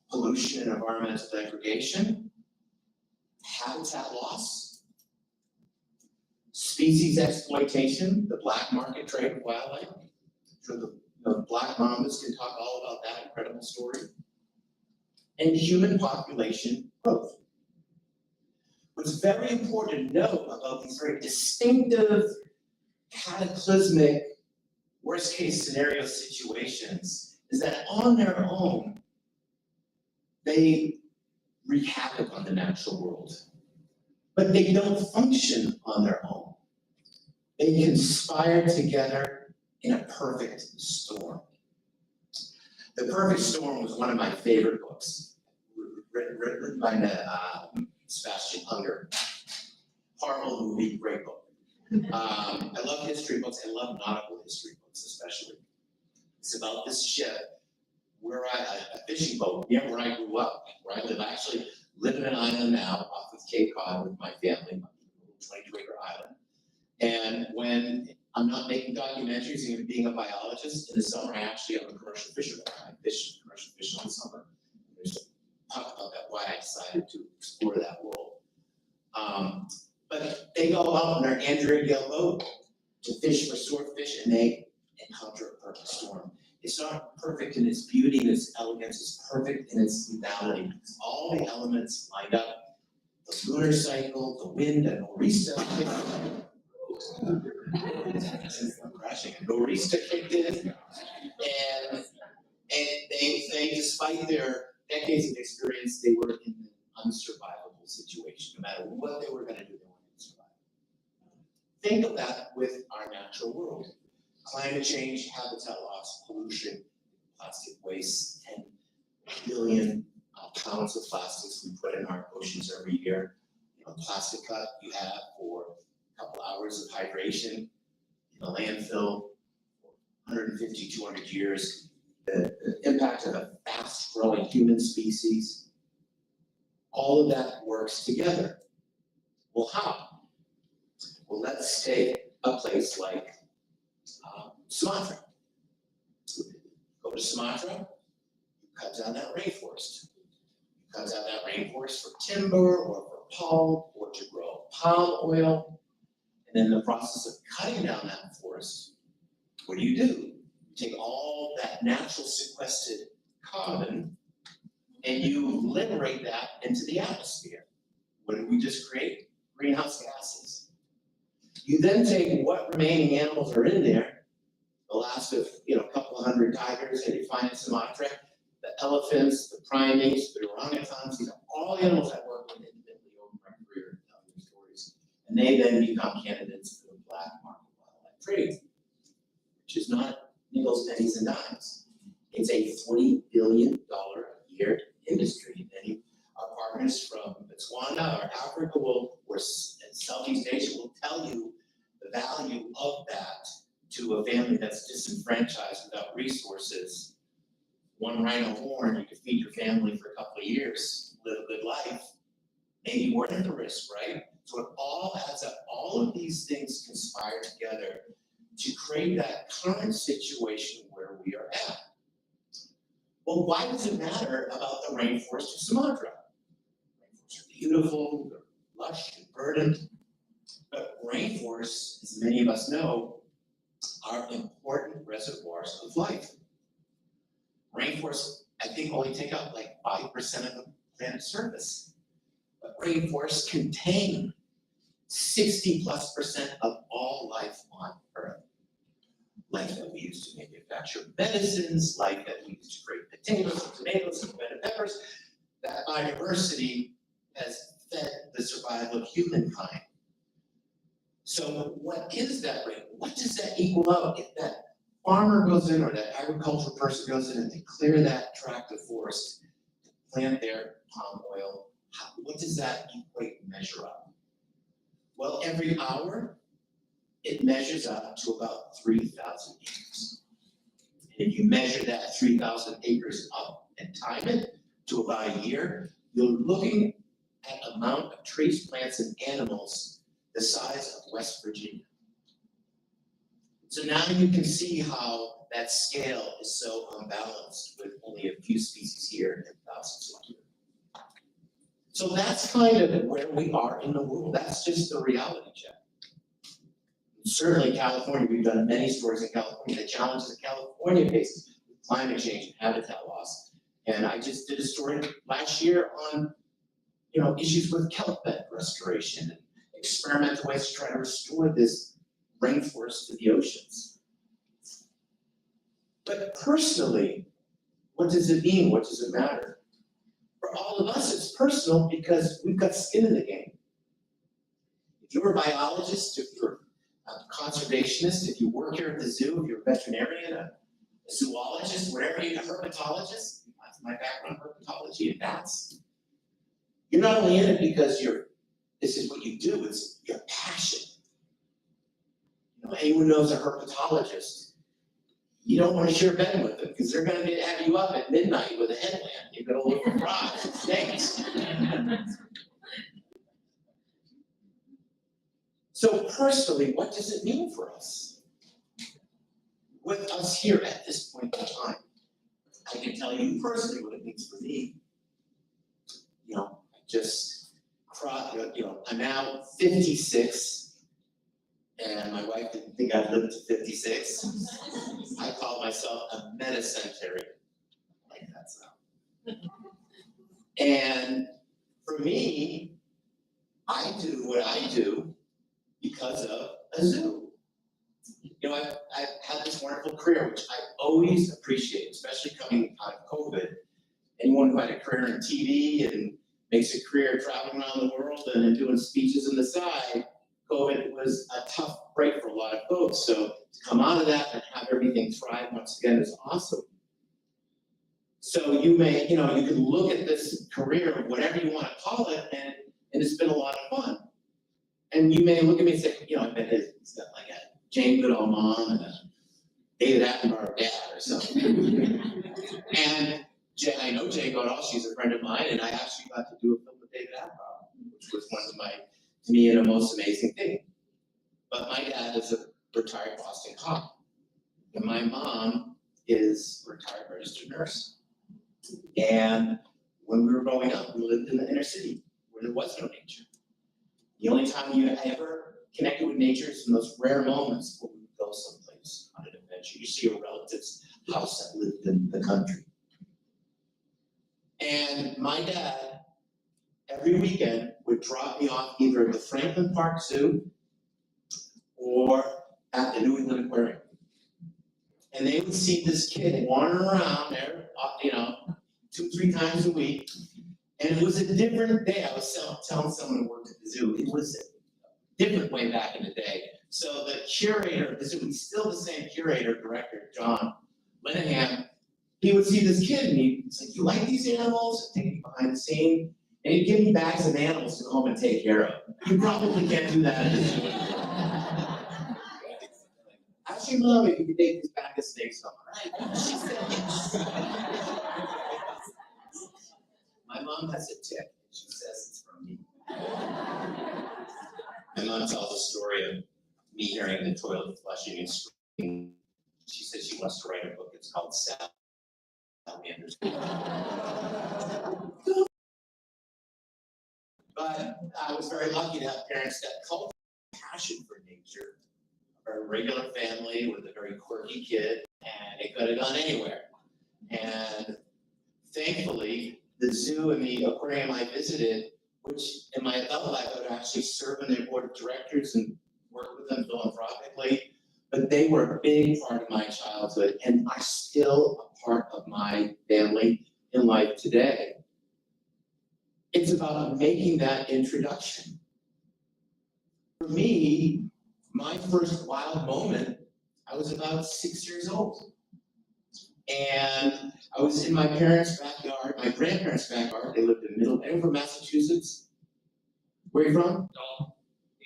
pollution and environmental degradation, habitat loss, species exploitation, the black market trade of wildlife. I'm sure the Black Mamas can talk all about that incredible story. And human population growth. What's very important to know about these very distinctive, cataclysmic, worst case scenario situations is that on their own, they wreak havoc on the natural world. But they don't function on their own. They conspire together in a perfect storm. The Perfect Storm was one of my favorite books, written by Sebastian Junger. Horrible movie, great book. I love history books. I love nautical history books, especially. It's about this ship, a fishing boat near where I grew up, where I live. I actually live in an island now off of Cape Cod with my family, my little 22-acre island. And when I'm not making documentaries and being a biologist, in the summer I actually am a commercial fisherman. I fish commercial fish in the summer. There's a talk about that, why I decided to explore that world. But they go out in their Andrew and Gale boat to fish for swordfish, and they encounter a perfect storm. It's not perfect in its beauty and its elegance, it's perfect in its lethality. It's all the elements lined up. The lunar cycle, the wind, and nor'easter. Crashing. Nor'easter kicked in, and they, despite their decades of experience, they were in an unsurvivable situation. No matter what they were going to do, they weren't going to survive. Think of that with our natural world. Climate change, habitat loss, pollution, plastic waste, 10 billion pounds of plastics we put in our oceans every year. Plastic cup you have for a couple hours of hydration in a landfill for 150, 200 years. The impact of a fast-growing human species. All of that works together. Well, how? Well, let's take a place like Sumatra. Go to Sumatra, you cut down that rainforest. You cut down that rainforest for timber or for pulp or to grow palm oil. And then in the process of cutting down that forest, what do? You take all that natural sequestered carbon and you liberate that into the atmosphere. What did we just create? Greenhouse gases. You then take what remaining animals are in there, the last of a couple of hundred tigers that you find in Sumatra, the elephants, the primates, the orangutans, these are all animals that work with individually over my career telling these stories. And they then become candidates for the black market wildlife trade, which is not nickels, pennies, and dimes. It's a $40 billion a year industry. Many our partners from Botswana or Africa or Southeast Asia will tell you the value of that to a family that's disenfranchised without resources. One rhino horn, you could feed your family for a couple of years, live a good life, maybe worth the risk, right? So it all adds up. All of these things conspire together to create that current situation where we are at. Well, why does it matter about the rainforest of Sumatra? Rainforests are beautiful, they're lush and verdant, but rainforests, as many of us know, are important reservoirs of life. Rainforests, I think, only take up like 5% of the planet's surface. But rainforests contain 60+% of all life on Earth. Life that we use to manufacture medicines, life that we use to create potatoes and tomatoes and red peppers. That biodiversity has fed the survival of humankind. So what is that rate? What does that equal out if that farmer goes in or that agricultural person goes in and they clear that tract of forest, plant their palm oil? What does that equate measure up? Well, every hour, it measures up to about 3,000 acres. And if you measure that 3,000 acres up and time it to about a year, you're looking at the amount of trees, plants, and animals the size of West Virginia. So now you can see how that scale is so unbalanced with only a few species here and thousands here. So that's kind of where we are in the world. That's just the reality check. Certainly California, we've done many stories in California. The challenges that California faces with climate change and habitat loss. And I just did a story last year on, issues with kelp bed restoration and experimental ways to try to restore this rainforest to the oceans. But personally, what does it mean? What does it matter? For all of us, it's personal because we've got skin in the game. If you're a biologist, if you're a conservationist, if you work here at the zoo, if you're a veterinarian, a zoologist, whatever you're a herpetologist, that's my background, herpetology and bats. You're not only in it because this is what you do, it's your passion. Anyone knows a herpetologist, you don't want to share a bed with them because they're going to have you up at midnight with a headlamp. You're going to look for frogs and snakes. So personally, what does it mean for us? With us here at this point in time, I can tell you personally what it means for me. I'm now 56, and my wife didn't think I'd live to 56. I call myself a metacentenarian. I like that sound. And for me, I do what I do because of a zoo. I've had this wonderful career, which I always appreciate, especially coming out of COVID. Anyone who had a career in TV and makes a career traveling around the world and then doing speeches on the side, COVID was a tough break for a lot of folks. So to come out of that and have everything thrive once again is awesome. So you may, you can look at this career, whatever you want to call it, and it's been a lot of fun. And you may look at me and say, I bet it's got like a Jane Goodall mom and a David Attenborough dad or something. And I know Jane Goodall, she's a friend of mine, and I actually got to do a film with David Attenborough, which was one of to me, the most amazing thing. But my dad is a retired Boston cop, and my mom is a retired registered nurse. And when we were growing up, we lived in the inner city where there was no nature. The only time you ever connected with nature is in those rare moments when we would go someplace on an adventure. You see a relative's house that lived in the country. And my dad, every weekend, would drop me off either at the Franklin Park Zoo or at the New England Aquarium. And they would see this kid wandering around there, 2-3 times a week. And it was a different day. I was telling someone who worked at the zoo, it was a different way back in the day. So the curator of the zoo, he's still the same curator, director, John Linehan, he would see this kid and he'd say, you like these animals? And take me behind the scene. And he'd give me bags of animals to go home and take care of. You probably can't do that at the zoo. Actually, Mom, if you could take this bag of snakes home. Right? She said yes. My mom has a tip. She says it's from me. My mom tells a story of me hearing the toilet flushing and screaming. She said she wants to write a book. It's called Salamanders. But I was very lucky to have parents that cultivated passion for nature. A very regular family with a very quirky kid, and it could have gone anywhere. And thankfully, the zoo and the aquarium I visited, which in my adult life I would actually serve on their board of directors and work with them philanthropically, but they were a big part of my childhood and are still a part of my family in life today. It's about making that introduction. For me, my first wild moment, I was about 6 years old. And I was in my parents' backyard, my grandparents' backyard. They lived in Middleborough, Massachusetts. Where are you from?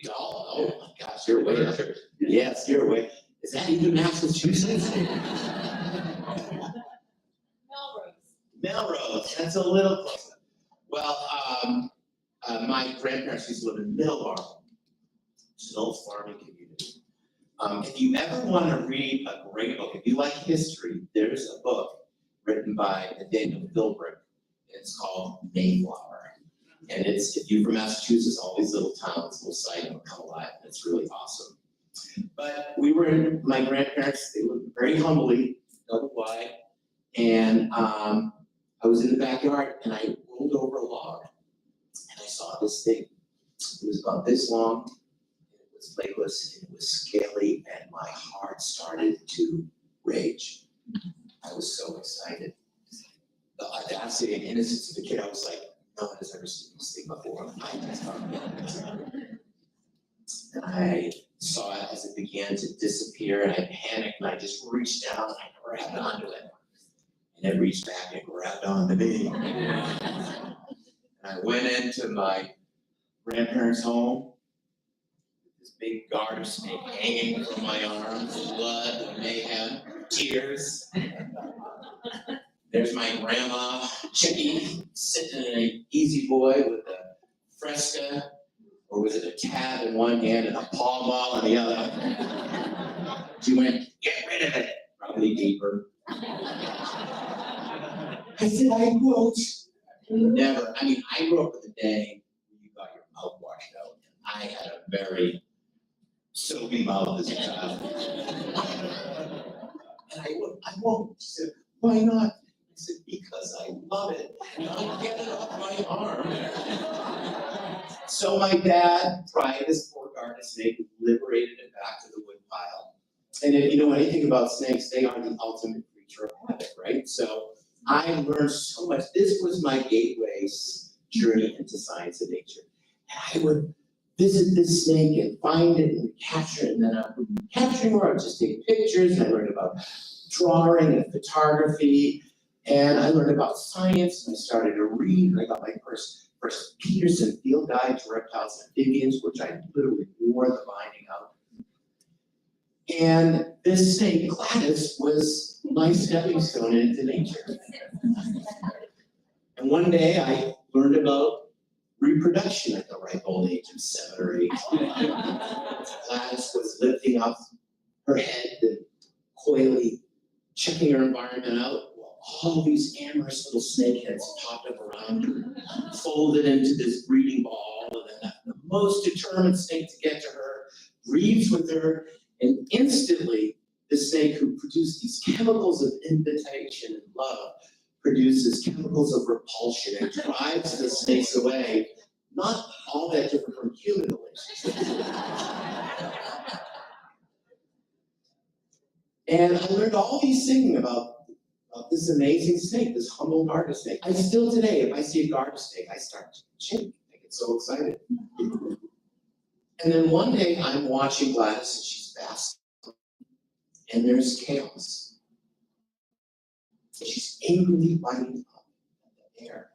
Oh my gosh, you're way up there. Yes, you're way. Is that even Massachusetts? Melrose, that's a little closer. Well, my grandparents used to live in Middleborough, which is an old farming community. If you ever want to read a great book, if you like history, there's a book written by Nathaniel Philbrick. It's called Mayflower. And it's, if you're from Massachusetts, all these little towns will cite them come alive. And it's really awesome. But we were in, my grandparents, they lived very humbly, double wide. And I was in the backyard and I rolled over a log and I saw this thing. It was about this long, it was legless, and it was scaly, and my heart started to rage. I was so excited. The audacity and innocence of the kid, I was like, no one has ever seen this thing before. And I saw it as it began to disappear, and I panicked, and I just reached down and I grabbed onto it. And it reached back and grabbed onto me. And I went into my grandparents' home, this big garter snake hanging from my arms, blood, mayhem, tears. There's my grandma, Chicky, sitting in an Easy Boy with a Fresca, or was it a tab in one hand and a paw ball in the other? She went, get rid of it, probably deeper. I said, I won't. Never. I mean, I grew up with a day when you got your mouth washed out. I had a very soapy mouth as a child. And I won't. She said, why not? I said, because I love it. And I'll get it off my arm. So my dad pried this poor garter snake, liberated it back to the wood pile. And if you know anything about snakes, they are the ultimate creature of habit, right? So I learned so much. This was my gateway journey into science and nature. And I would visit this snake and find it and capture it, and then I would capture more. I would just take pictures, and I learned about drawing and photography, and I learned about science, and I started to read, and I got my first Peterson Field Guide to Reptiles and Amphibians, which I literally wore the binding out. And this snake, Gladys, was my stepping stone into nature. And one day I learned about reproduction at the ripe old age of 7 or 8. Gladys was lifting up her head and coyly checking her environment out, while all these amorous little snakeheads popped up around her, folded into this breeding ball, and then the most determined snake to get to her breathes with her. And instantly, the snake who produced these chemicals of invitation and love produces chemicals of repulsion and drives the snakes away. Not all that different from human relationships. And I learned all these things about this amazing snake, this humble garter snake. I still today, if I see a garter snake, I start to shake. I get so excited. And then one day I'm watching Gladys and she's fast. And there's chaos. She's angrily biting up at the air.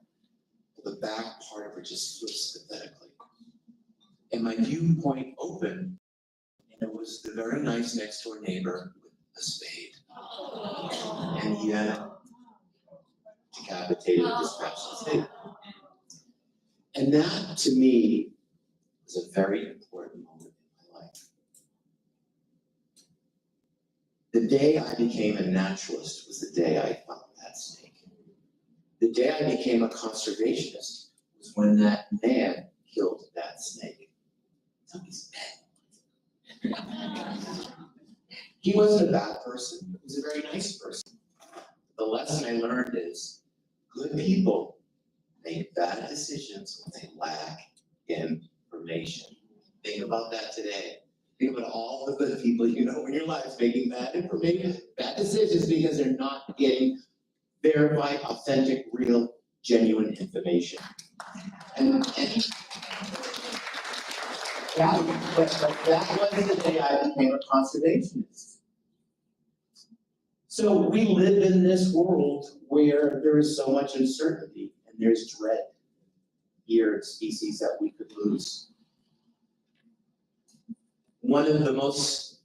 The back part of her just flips pathetically. And my viewpoint opened, and it was the very nice next door neighbor with a spade. And he had decapitated this precious snake. And that, to me, was a very important moment in my life. The day I became a naturalist was the day I found that snake. The day I became a conservationist was when that man killed that snake. Took his pet. He wasn't a bad person, he was a very nice person. The lesson I learned is good people make bad decisions when they lack information. Think about that today. Think about all the good people you know in your lives making bad decisions because they're not getting verified, authentic, real, genuine information. And that was the day I became a conservationist. So we live in this world where there is so much uncertainty and there's dread here in species that we could lose. One of the most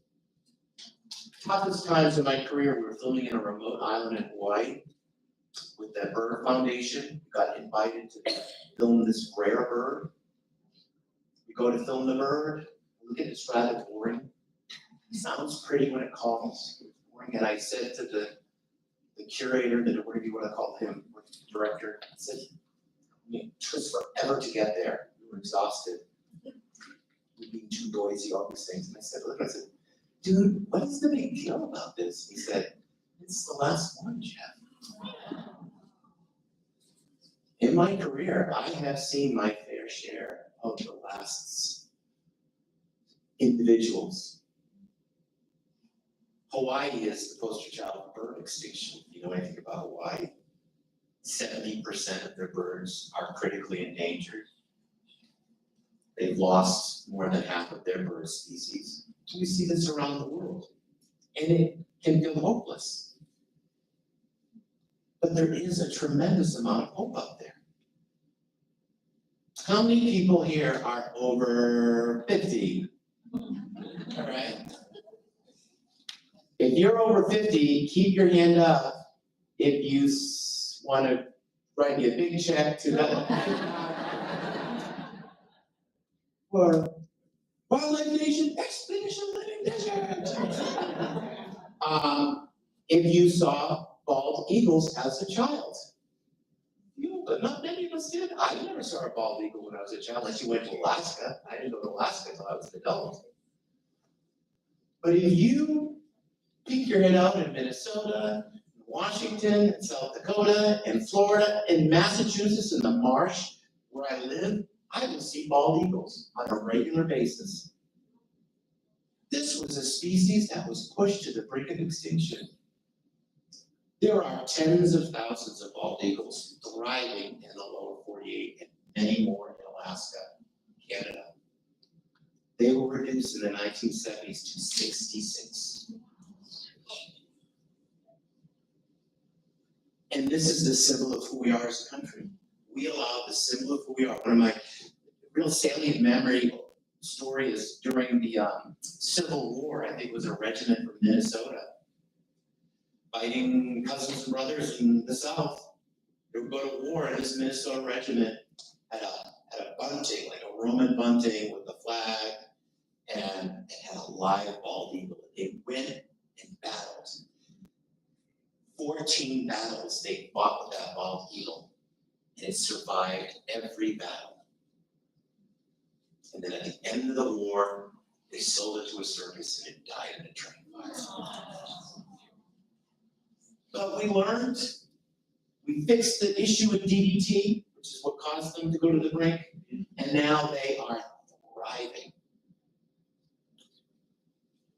toughest times in my career, we were filming in a remote island in Hawaii with the Bird Foundation. We got invited to film this rare bird. We go to film the bird. Look at it's rather boring. It sounds pretty when it calls. It's boring. And I said to the curator, whatever you want to call him, or director, I said, it took us forever to get there. We were exhausted. We being too noisy, all these things. And I said, look, dude, what is the big deal about this? He said, it's the last one, Jeff. In my career, I have seen my fair share of the last individuals. Hawaii is the poster child of bird extinction. You know anything about Hawaii? 70% of their birds are critically endangered. They've lost more than half of their bird species. We see this around the world, and it can feel hopeless. But there is a tremendous amount of hope out there. How many people here are over 50? All right. If you're over 50, keep your hand up if you want to write me a big check to for Wildlife Nation Expedition Living Desert. If you saw bald eagles as a child, but not many of us did. I never saw a bald eagle when I was a child, unless you went to Alaska. I didn't go to Alaska until I was an adult. But if you peek your head out in Minnesota, Washington, and South Dakota, and Florida, and Massachusetts, in the marsh where I live, I will see bald eagles on a regular basis. This was a species that was pushed to the brink of extinction. There are tens of thousands of bald eagles thriving in the lower 48 and many more in Alaska, Canada. They were reduced in the 1970s to 66. And this is the symbol of who we are as a country. We allow the symbol of who we are. One of my real salient memory story is during the Civil War. I think it was a regiment from Minnesota fighting cousins and brothers in the South. They would go to war, and this Minnesota regiment had a bunting, like a Roman bunting with the flag, and it had a live bald eagle. They went and battled. 14 battles they fought with that bald eagle, and it survived every battle. And then at the end of the war, they sold it to a circus and it died in a train fire. But we learned, we fixed the issue with DDT, which is what caused them to go to the brink, and now they are thriving.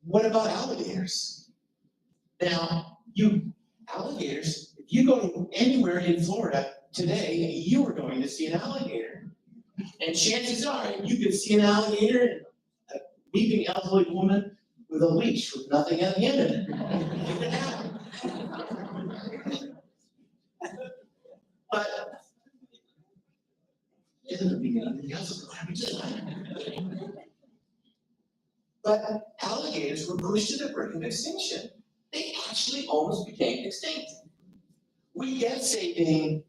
What about alligators? Now, alligators, if you go to anywhere in Florida today, you are going to see an alligator. And chances are, you could see an alligator, a weeping elderly woman with a leash with nothing at the end of it. It could happen. But alligators were pushed to the brink of extinction. They actually almost became extinct. We get saving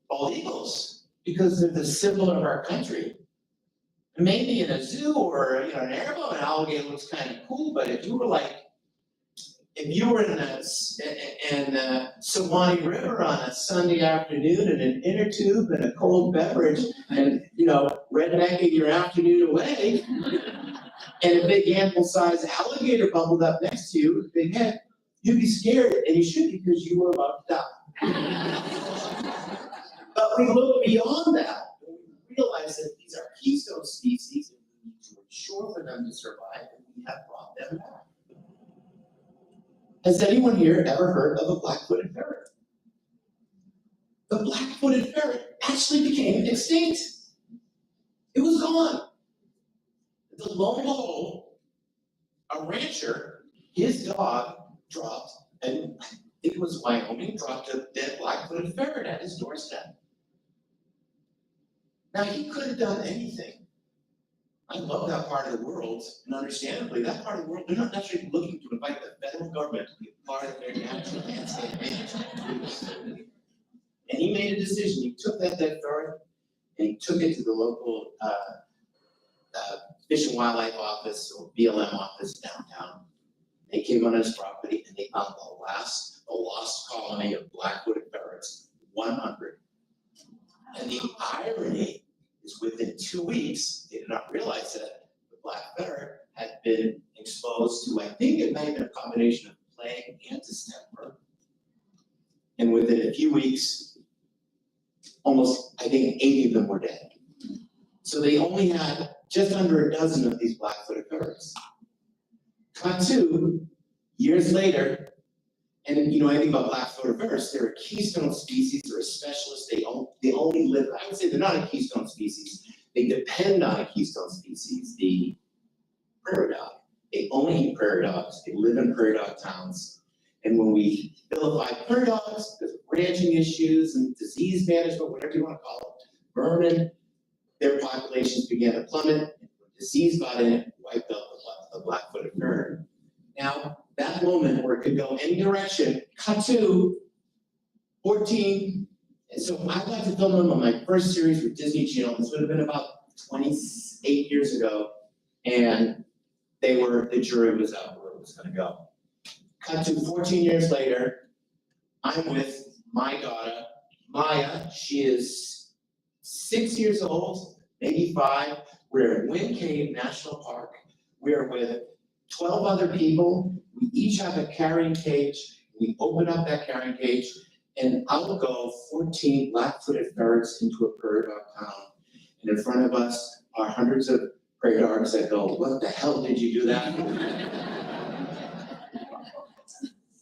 bald eagles because they're the symbol of our country. maybe in a zoo or, you know, an airboat, an alligator looks kind of cool, but if you were in the Suwannee River on a Sunday afternoon in an inner tube and a cold beverage and, you know, rednecking your afternoon away, and a big ample-sized alligator bubbled up next to you, big head, you'd be scared, and you should because you were about to die. But we look beyond that, and we realize that these are keystone species, and we need to ensure for them to survive, and we have brought them back. Has anyone here ever heard of a black-footed ferret? The black-footed ferret actually became extinct. It was gone. The lo and behold, a rancher, his dog dropped, and it was Wyoming, dropped a dead black-footed ferret at his doorstep. Now, he could have done anything. I love that part of the world, and understandably, that part of the world, they're not necessarily looking to invite the federal government to be part of their natural landscape management. And he made a decision. He took that dead ferret, and he took it to the local Fish and Wildlife Office or BLM office downtown. They came on his property and they found the lost colony of black-footed ferrets, 100. And the irony is within 2 weeks, they did not realize that the black ferret had been exposed to, I think it may have been a combination of plague and distemper. And within a few weeks, almost, I think 80 of them were dead. So they only had just under a dozen of these black-footed ferrets. Cut to years later, and you know anything about black-footed ferrets, they're a keystone species, they're a specialist, they only live, I would say they're not a keystone species, they depend on a keystone species, the prairie dog. They only eat prairie dogs, they live in prairie dog towns, and when we vilify prairie dogs, because of ranching issues and disease management, whatever you want to call it, vermin, their populations began to plummet, and when disease got in, it wiped out the black-footed ferret. Now, that moment where it could go any direction, cut to 14. And so I got to film them on my first series with Disney Channel. This would have been about 28 years ago. And the jury was out where it was going to go. Cut to 14 years later, I'm with my daughter, Maya. She is 6 years old, maybe 5. We're in Wind Cave National Park. We're with 12 other people. We each have a carrying cage. We open up that carrying cage, and out go 14 black-footed ferrets into a prairie dog town. And in front of us are hundreds of prairie dogs that go, "What the hell did you do that for?"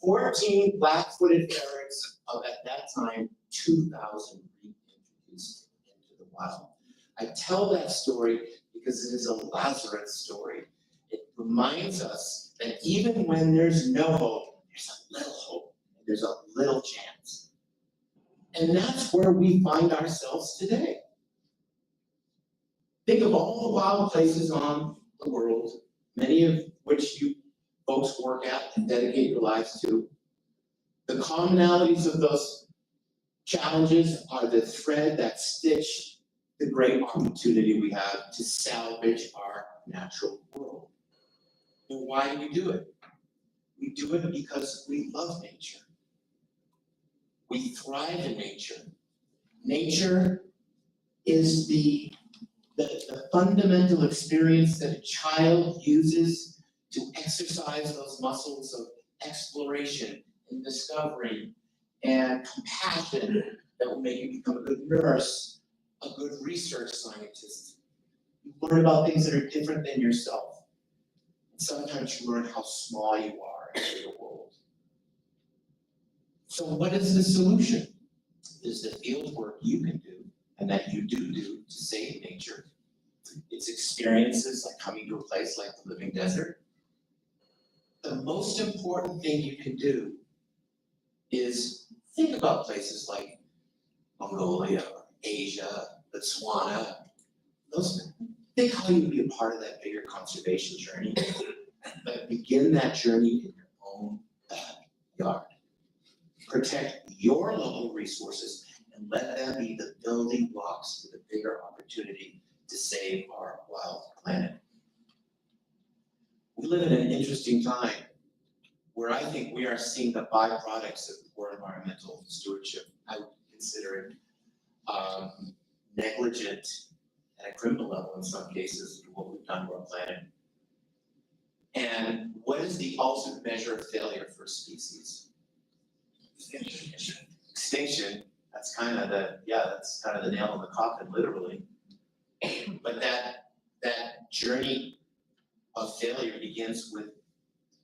14 black-footed ferrets of, at that time, 2,000 reintroduced into the wild. I tell that story because it is a Lazarus story. It reminds us that even when there's no hope, there's a little hope, and there's a little chance. And that's where we find ourselves today. Think of all the wild places on the world, many of which you folks work at and dedicate your lives to. The commonalities of those challenges are the thread that stitch the great opportunity we have to salvage our natural world. Well, why do we do it? We do it because we love nature. We thrive in nature. Nature is the fundamental experience that a child uses to exercise those muscles of exploration and discovery and compassion that will make you become a good nurse, a good research scientist. You learn about things that are different than yourself. And sometimes you learn how small you are in the world. So what is the solution? Is the field work you can do and that you do to save nature. It's experiences like coming to a place like the Living Desert. The most important thing you can do is think about places like Mongolia, Asia, Botswana. Think how you can be a part of that bigger conservation journey, but begin that journey in your own backyard. Protect your local resources and let them be the building blocks to the bigger opportunity to save our wild planet. We live in an interesting time where I think we are seeing the byproducts of poor environmental stewardship. I would consider it negligent at a criminal level in some cases, what we've done to our planet. And what is the ultimate measure of failure for a species? Extinction. That's kind of the nail in the coffin, literally. But that journey of failure begins with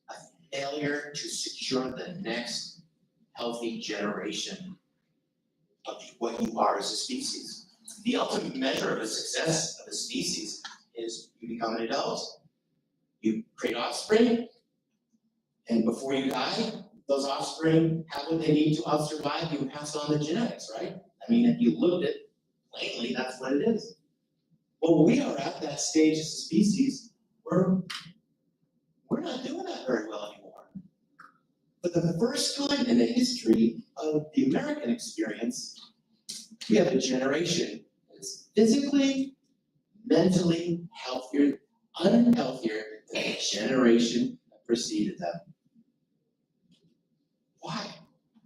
a failure to secure the next healthy generation of what you are as a species. The ultimate measure of a success of a species is you become an adult. You create offspring, and before you die, those offspring have what they need to survive. You pass on the genetics, right? I mean, if you looked at plainly, that's what it is. Well, we are at that stage as a species where we're not doing that very well anymore. For the first time in the history of the American experience, we have a generation that's physically, mentally healthier, unhealthier than the generation that preceded them. Why?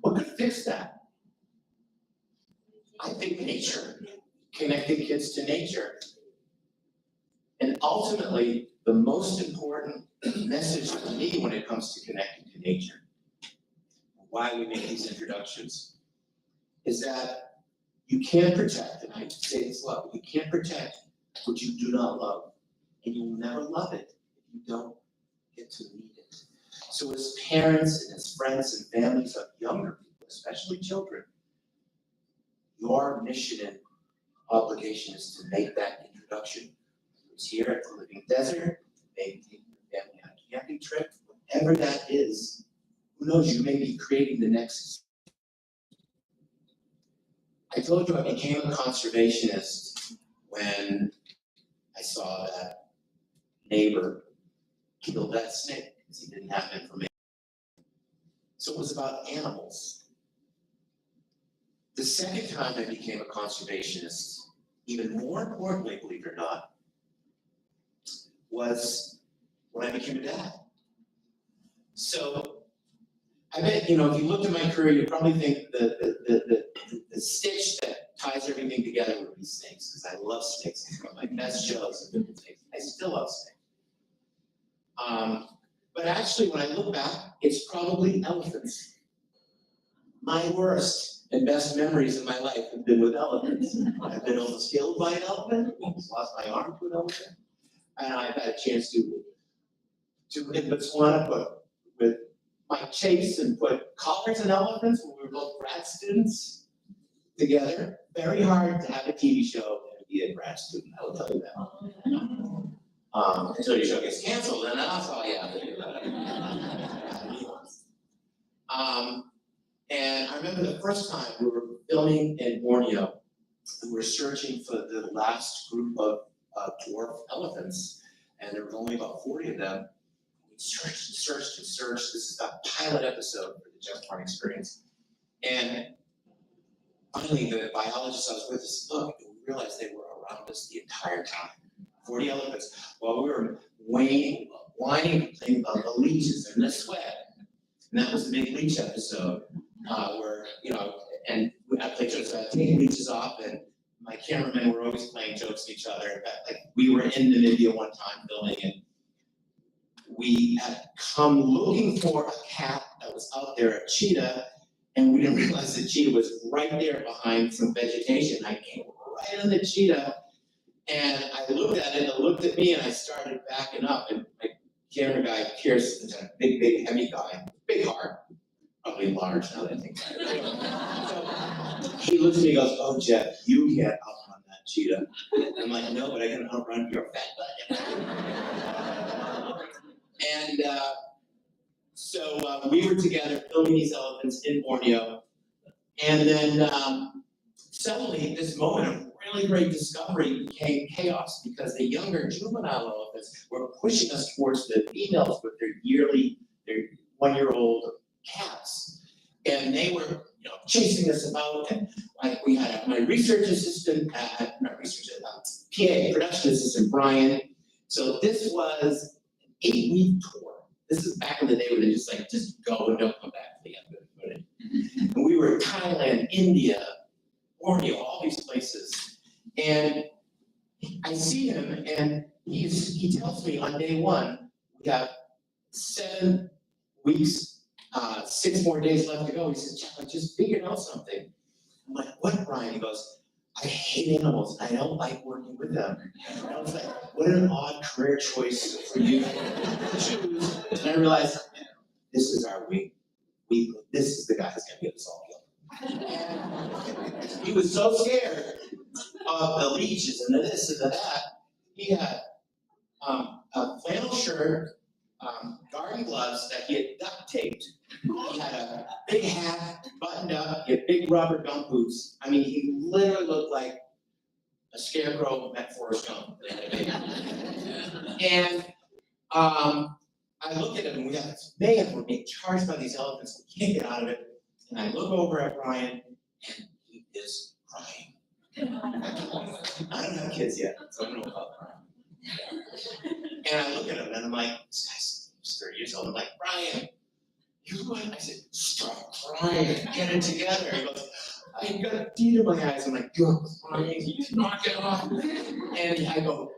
What could fix that? I think nature, connecting kids to nature. And ultimately, the most important message to me when it comes to connecting to nature, why we make these introductions, is that you can't protect, and I say this a lot, you can't protect what you do not love, and you'll never love it if you don't get to meet it. So as parents and as friends and families of younger people, especially children, your mission and obligation is to make that introduction. It's here at the Living Desert, maybe taking your family on a camping trip, whatever that is, who knows, you may be creating the next. I told you I became a conservationist when I saw that neighbor kill that snake because he didn't have information. So it was about animals. The second time I became a conservationist, even more importantly, believe it or not, was when I became a dad. So I bet, if you looked at my career, you'd probably think the stitch that ties everything together would be snakes, because I love snakes. It's one of my best shows. I still love snakes. But actually, when I look back, it's probably elephants. My worst and best memories in my life have been with elephants. I've been almost killed by an elephant, almost lost my arm to an elephant, and I've had a chance to in Botswana with Mike Chase and put collars and elephants when we were both grad students together. Very hard to have a TV show and be a grad student, I will tell you that. Until your show gets canceled, and that's all you have to do. And I remember the first time we were filming in Borneo, and we were searching for the last group of dwarf elephants, and there were only about 40 of them. We searched and searched and searched. This is a pilot episode for the Jeff Parn Experience. And finally, the biologist I was with us looked, and we realized they were around us the entire time. 40 elephants, while we were whining, complaining about the leeches and the sweat. And that was the big leech episode, where, and I played jokes about taking leeches off, and my cameramen were always playing jokes to each other. In fact, like, we were in Namibia one time filming, and we had come looking for a cat that was out there, a cheetah, and we didn't realize the cheetah was right there behind some vegetation. I came right on the cheetah, and I looked at it, and it looked at me, and I started backing up, and my camera guy, Pierce, is a big, heavy guy, big heart, probably large now that I think about it. So he looks at me and goes, "Oh, Jeff, you can't outrun that cheetah." I'm like, "No, but I can outrun your fat butt." And so we were together filming these elephants in Borneo, and then suddenly this moment of really great discovery became chaos, because the younger juvenile elephants were pushing us towards the females with their 1-year-old calves, and they were chasing us about. And like, we had my research assistant, PA production assistant Brian. So this was an 8-week tour. This is back in the day when they just go and don't come back to the end. And we were in Thailand, India, Borneo, all these places. And I see him and he tells me on day one, we have 7 weeks, 6 more days left to go. He says, Jeff, I just figured out something. I'm like, what, Brian? He goes, I hate animals. I don't like working with them. And I was like, what an odd career choice for you to choose. And I realized, this is our week. This is the guy that's gonna get us all killed. And he was so scared of the leeches and the this and the that. He had a flannel shirt, garden gloves that he had duct taped. He had a big hat buttoned up, he had big rubber gum boots. I mean, he literally looked like a scarecrow met Forrest Gump. And I look at him and we got this man, we're being charged by these elephants, we can't get out of it. And I look over at Brian and he is crying. I don't have kids yet, so I don't know about crying. And I look at him and I'm like, this guy's 30 years old. I'm like, Brian, you what? I said, stop crying, get it together. He goes, I got a tear in my eyes. I'm like, you're crying, knock it off. And I go,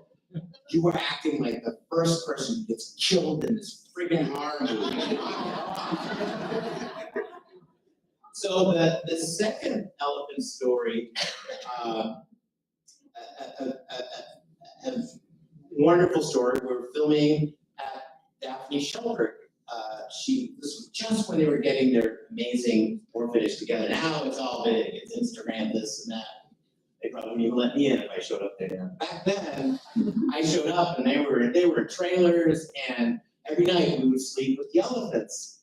you were acting like the first person who gets killed in this friggin' horror movie. So the second elephant story, a wonderful story. We're filming at Daphne Shelter. This was just when they were getting their amazing orphanage together. Now it's all big. It's Instagram, this and that. They probably wouldn't even let me in if I showed up there. Back then, I showed up and they were trailers, and every night we would sleep with the elephants.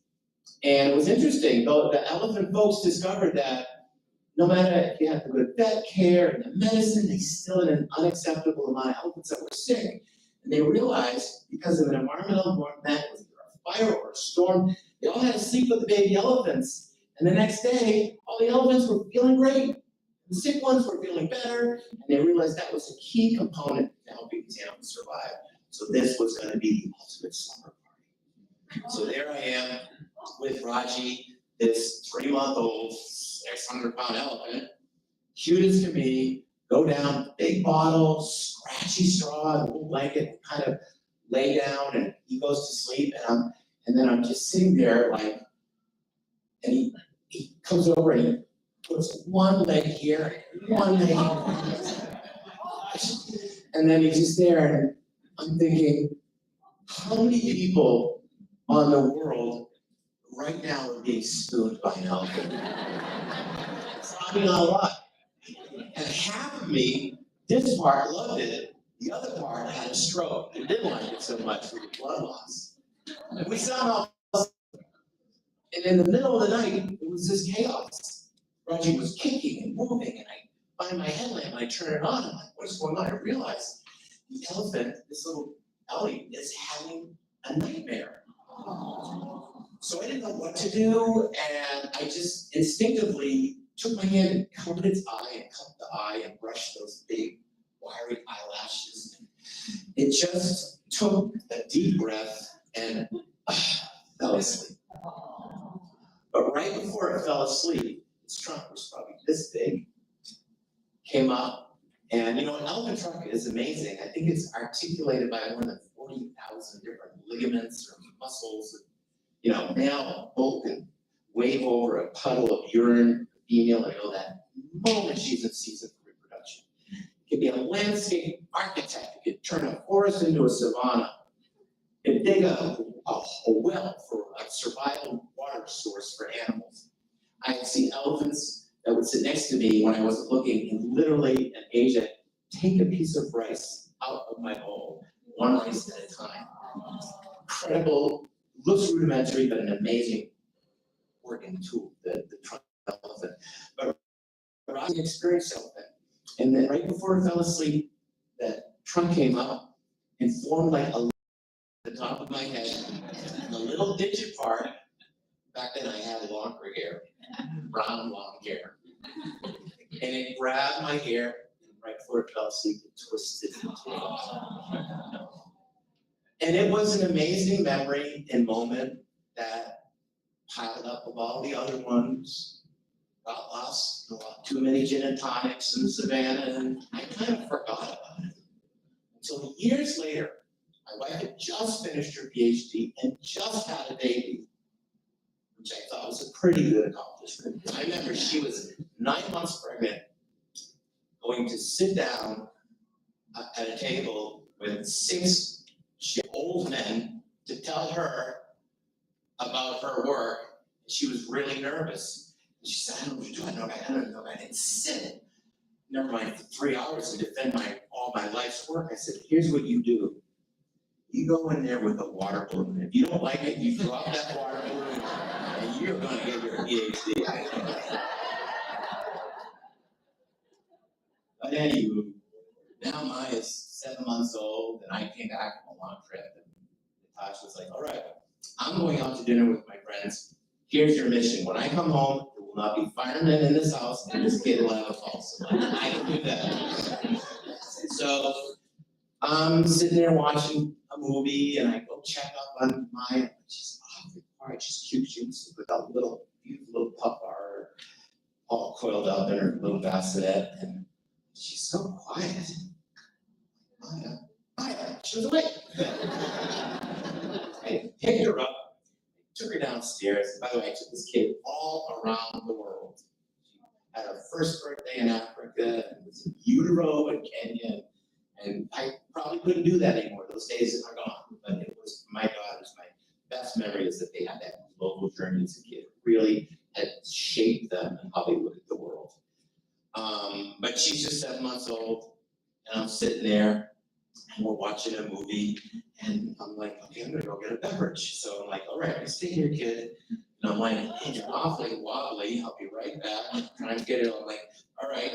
And it was interesting, though the elephant folks discovered that no matter if you had the good vet care and the medicine, they still had an unacceptable amount of elephants that were sick. And they realized because of an environmental event, was either a fire or a storm, they all had to sleep with the baby elephants. And the next day, all the elephants were feeling great. The sick ones were feeling better, and they realized that was a key component to helping these animals survive. So this was going to be the ultimate slumber party. So there I am with Raji, this 3-month-old, 600-pound elephant, cute as can be, go down, big bottle, scratchy straw, and a little blanket, kind of lay down, and he goes to sleep, and then I'm just sitting there like, and he comes over and he puts one leg here, one leg here. And then he's just there, and I'm thinking, how many people on the world right now are being spooned by an elephant? Probably not a lot. And half of me, this part loved it, the other part had a stroke and didn't like it so much for the blood loss. And we somehow, and in the middle of the night, it was this chaos. Raji was kicking and moving, and I find my headlamp and I turn it on. I'm like, what's going on? I realize the elephant, this little Ellie, is having a nightmare. So I didn't know what to do, and I just instinctively took my hand and covered its eye and cut the eye and brushed those big, wiry eyelashes. It just took a deep breath and fell asleep. But right before it fell asleep, its trunk was probably this big, came up, and an elephant trunk is amazing. I think it's articulated by more than 40,000 different ligaments or muscles. Male bull can wave over a puddle of urine, female, and know that moment she's in season for reproduction. It can be a landscape architect. It can turn a forest into a savanna. It dig a well for a survival water source for animals. I see elephants that would sit next to me when I wasn't looking, and literally in Asia, take a piece of rice out of my bowl, one rice at a time. Incredible, looks rudimentary, but an amazing working tool, the trunk elephant. But I was an experienced elephant, and then right before it fell asleep, that trunk came up and formed like a the top of my head, and the little digit part. Back then I had longer hair, brown long hair. And it grabbed my hair, and right before before it fell asleep, it twisted into And it was an amazing memory and moment that piled up of all the other ones. Got lost, too many gin and tonics in the savannah, and I kind of forgot about it. Until years later, my wife had just finished her PhD and just had a baby, which I thought was a pretty good accomplishment. I remember she was 9 months pregnant, going to sit down at a table with 6 old men to tell her about her work. She was really nervous. She said, I don't know what to do, I don't know, I didn't sit. Never mind, for 3 hours to defend all my life's work. I said, here's what you do. You go in there with a water balloon. If you don't like it, you drop that water balloon and you're gonna get your PhD. But anyway, now Maya is 7 months old and I came back from a long trip and Natasha was like, all right, I'm going out to dinner with my friends. Here's your mission. When I come home, there will not be firemen in this house and this kid will have a pulse. I can do that. So I'm sitting there watching a movie and I go check up on Maya. She's awfully quiet. She's cute. She's with a little, beautiful little pupper, all coiled up in her little bassinet. And she's so quiet. Maya, she was awake. I picked her up. Took her downstairs. By the way, I took this kid all around the world. She had her first birthday in Africa, and was in utero in Kenya, and I probably couldn't do that anymore. Those days are gone. But it was my daughters. My best memory is that they had that global journey as a kid. Really had shaped them and how they look at the world. But she's just 7 months old, and I'm sitting there, and we're watching a movie. And I'm like, okay, I'm gonna go get a beverage. So I'm like, all right, stay here, kid. And I'm like, hey, you're awfully wobbly. I'll be right back. I'm trying to get it. I'm like, all right,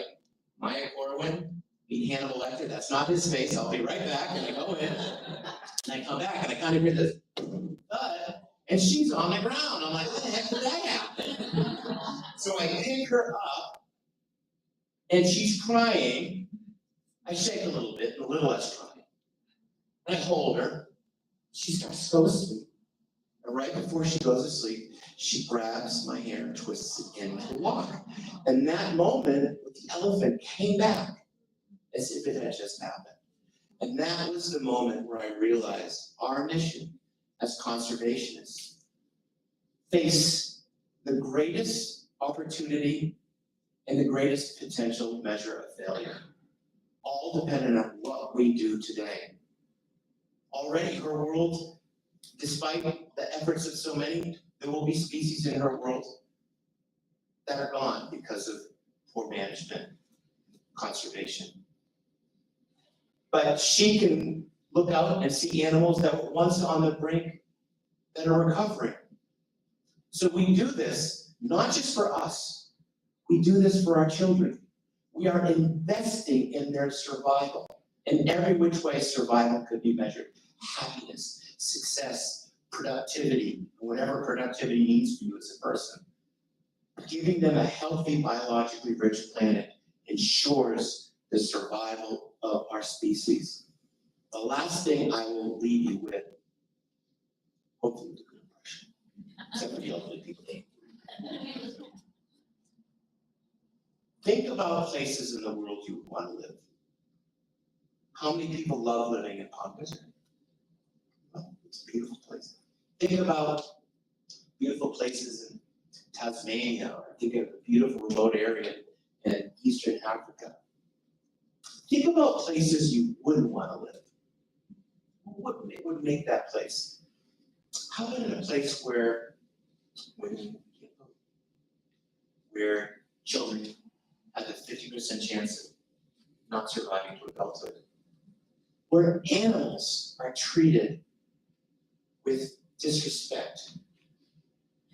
Maya Corwin, meet Hannibal Lecter. That's not his face. I'll be right back. And I go in, and I come back, and I kind of hear this thud, and she's on the ground. I'm like, what the heck did that happen? So I pick her up, and she's crying. I shake a little bit, and a little less crying. I hold her, she starts to go to sleep. And right before she goes to sleep, she grabs my hair and twists it into a lock. And that moment, the elephant came back as if it had just happened. And that was the moment where I realized our mission as conservationists face the greatest opportunity and the greatest potential measure of failure, all dependent on what we do today. Already her world, despite the efforts of so many, there will be species in her world that are gone because of poor management, conservation. But she can look out and see animals that were once on the brink that are recovering. So we do this not just for us, we do this for our children. We are investing in their survival. In every which way survival could be measured. Happiness, success, productivity, whatever productivity means for you as a person. Giving them a healthy, biologically rich planet ensures the survival of our species. The last thing I will leave you with, hopefully it's a good impression, except for the elderly people. Think about places in the world you would want to live. How many people love living in Palm Desert? Well, it's a beautiful place. Think about beautiful places in Tasmania, or think of a beautiful remote area in Eastern Africa. Think about places you wouldn't want to live. What would make that place? How about in a place where children have a 50% chance of not surviving to adulthood? Where animals are treated with disrespect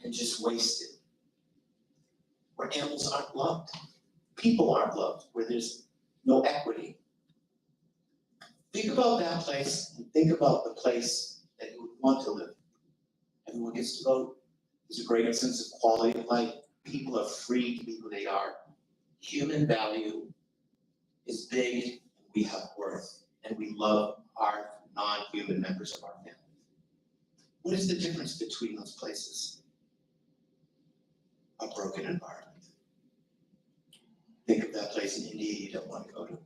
and just wasted. Where animals aren't loved. People aren't loved, where there's no equity. Think about that place and think about the place that you would want to live. Everyone gets to vote. There's a great sense of quality of life. People are free to be who they are. Human value is big, we have worth, and we love our non-human members of our family. What is the difference between those places? A broken environment. Think of that place in India you don't want to go to, a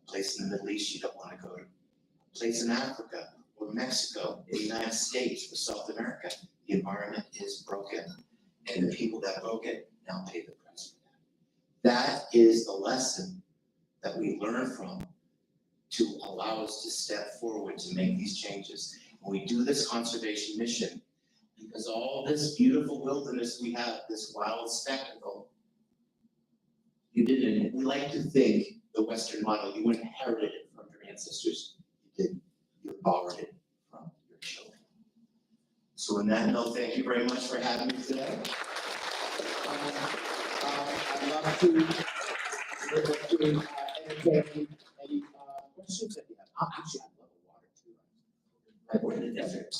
place in the Middle East you don't want to go to, a place in Africa or Mexico, in the United States or South America. The environment is broken, and the people that broke it now pay the price for that. That is the lesson that we learn from to allow us to step forward to make these changes. And we do this conservation mission because all this beautiful wilderness we have, this wild spectacle, you didn't. We like to think the Western model, you inherited it from your ancestors. You didn't. You borrowed it from your children. So on that note, thank you very much for having me today. I'd love to entertain any questions that you have. Actually, I love the water too. Like we're in the desert.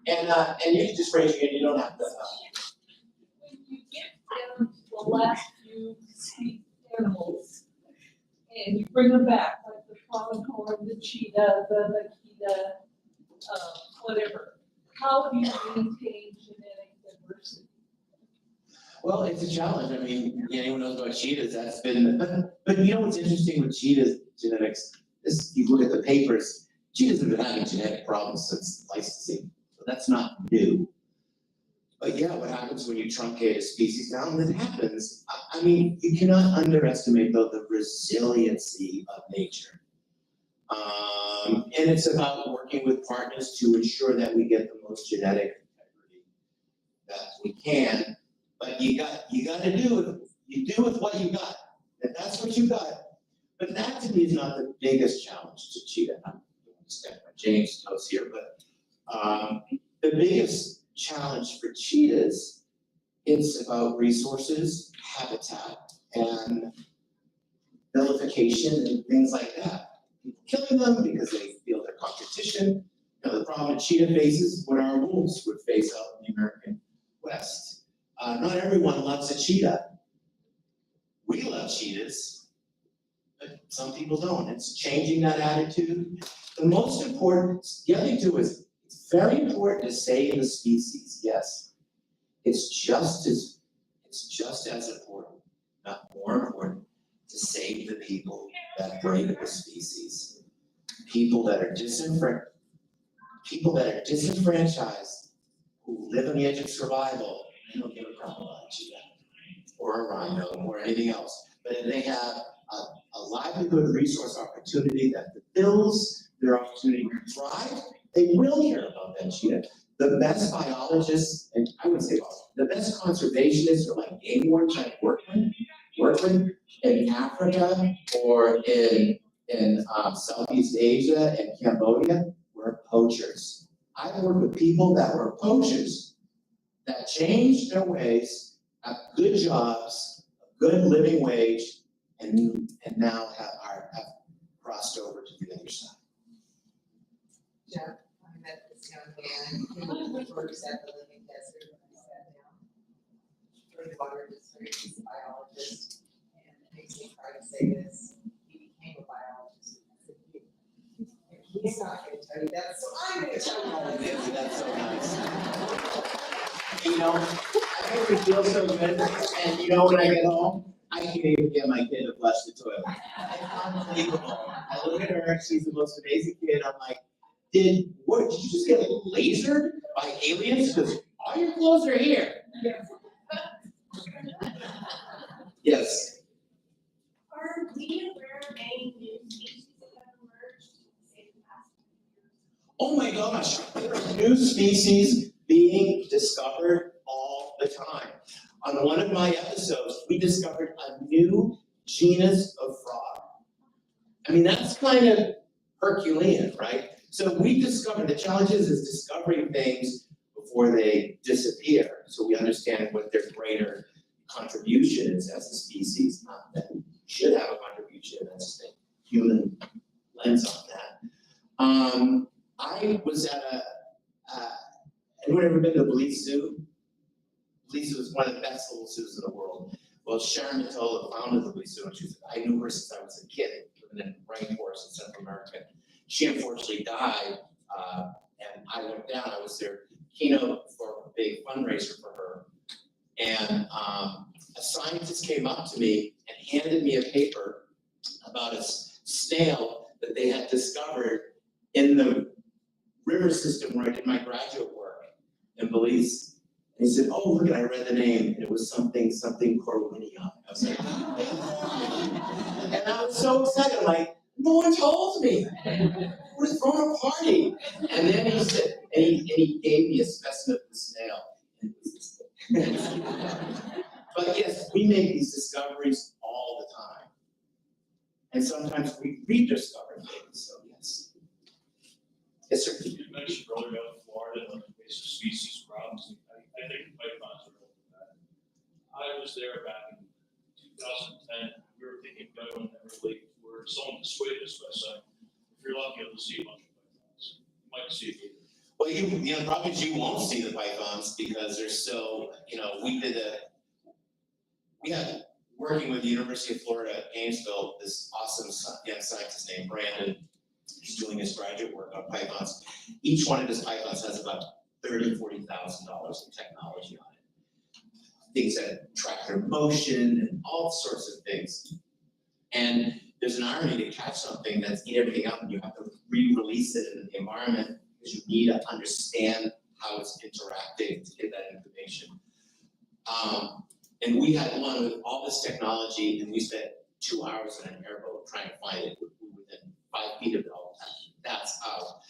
And you can just raise your hand. You don't have to. When you get down to the last few extinct animals, and you bring them back, like the pronghorn, the cheetah, the Akita, whatever, how do you maintain genetic diversity? Well, it's a challenge. I mean, anyone knows about cheetahs, that's been, but you know what's interesting with cheetahs genetics is you look at the papers, cheetahs have been having genetic problems since licensing, so that's not new. But yeah, what happens when you truncate a species down? It happens. I mean, you cannot underestimate though the resiliency of nature. And it's about working with partners to ensure that we get the most genetic integrity that we can. But you got to do it. You do with what you got. And that's what you got. But that to me is not the biggest challenge to cheetah. I'm going to step on James' toes here, but the biggest challenge for cheetahs, it's about resources, habitat, and vilification and things like that. People killing them because they feel they're competition. You know, the problem with cheetah faces what our wolves would face out in the American West. Not everyone loves a cheetah. We love cheetahs, but some people don't. It's changing that attitude. The most important, the other thing too is, it's very important to save the species, yes. It's just as important, not more important, to save the people that break the species. People that are disenfranchised, who live on the edge of survival, they don't give a crap about a cheetah or a rhino or anything else. But if they have a livelihood resource opportunity that fulfills their opportunity to thrive, they will care about that cheetah. The best biologists, and I would say the best conservationists are like game wardens like Workman in Africa or in Southeast Asia and Cambodia were poachers. I worked with people that were poachers that changed their ways, have good jobs, a good living wage, and now have crossed over to the other side. Yeah, I met this young man who works at the Living Desert when I sat down. For the water district, he's a biologist, and it makes me try to say this, he became a biologist. He's not gonna tell you that, so I'm gonna tell you all this. That's so nice. You know, I make me feel so good, and you know when I get home, I can't even get my kid to flush the toilet. It's unbelievable. I look at her, she's the most amazing kid, I'm like, did you just get lasered by aliens? Because all your clothes are here. Yes. Are we aware of any new species that have emerged, say, in the past few years? Oh my gosh, there are new species being discovered all the time. On one of my episodes, we discovered a new genus of frog. I mean, that's kind of Herculean, right? So we discovered, the challenge is discovering things before they disappear. So we understand what their greater contribution is as a species, not that we should have a contribution, that's just a human lens on that. I was at anyone ever been to Belize Zoo? Belize Zoo is one of the best little zoos in the world. Well, Sharon Matola founded the Blue Student. She said, I knew her since I was a kid, living in rainforest in Central America. She unfortunately died, and I went down. I was their keynote for a big fundraiser for her. And a scientist came up to me and handed me a paper about a snail that they had discovered in the river system where I did my graduate work in Belize. And he said, oh, look, I read the name, and it was something Corwinia. I was like, and I was so excited, I'm like, no one told me. Would have thrown a party. And then he said, and he gave me a specimen of the snail. But yes, we make these discoveries all the time. And sometimes we rediscover things, so yes. Yes, sir. You mentioned earlier about Florida and the invasive species problems. I think pythons are really bad. I was there back in 2010. We were thinking of going to Everett Lake where someone dissuaded us by saying, if you're lucky, you'll see a bunch of pythons. You might see it later. Well, the problem is you won't see the pythons because they're so, we had working with the University of Florida at Gainesville, this awesome young scientist named Brandon. He's doing his graduate work on pythons. Each one of his pythons has about $30,000, $40,000 in technology on it. Things that track their motion and all sorts of things. And there's an irony to catch something that's eat everything up and you have to re-release it into the environment because you need to understand how it's interacting to get that information. And we had one with all this technology and we spent 2 hours in an airboat trying to find it within 5 feet of it all the time. That's how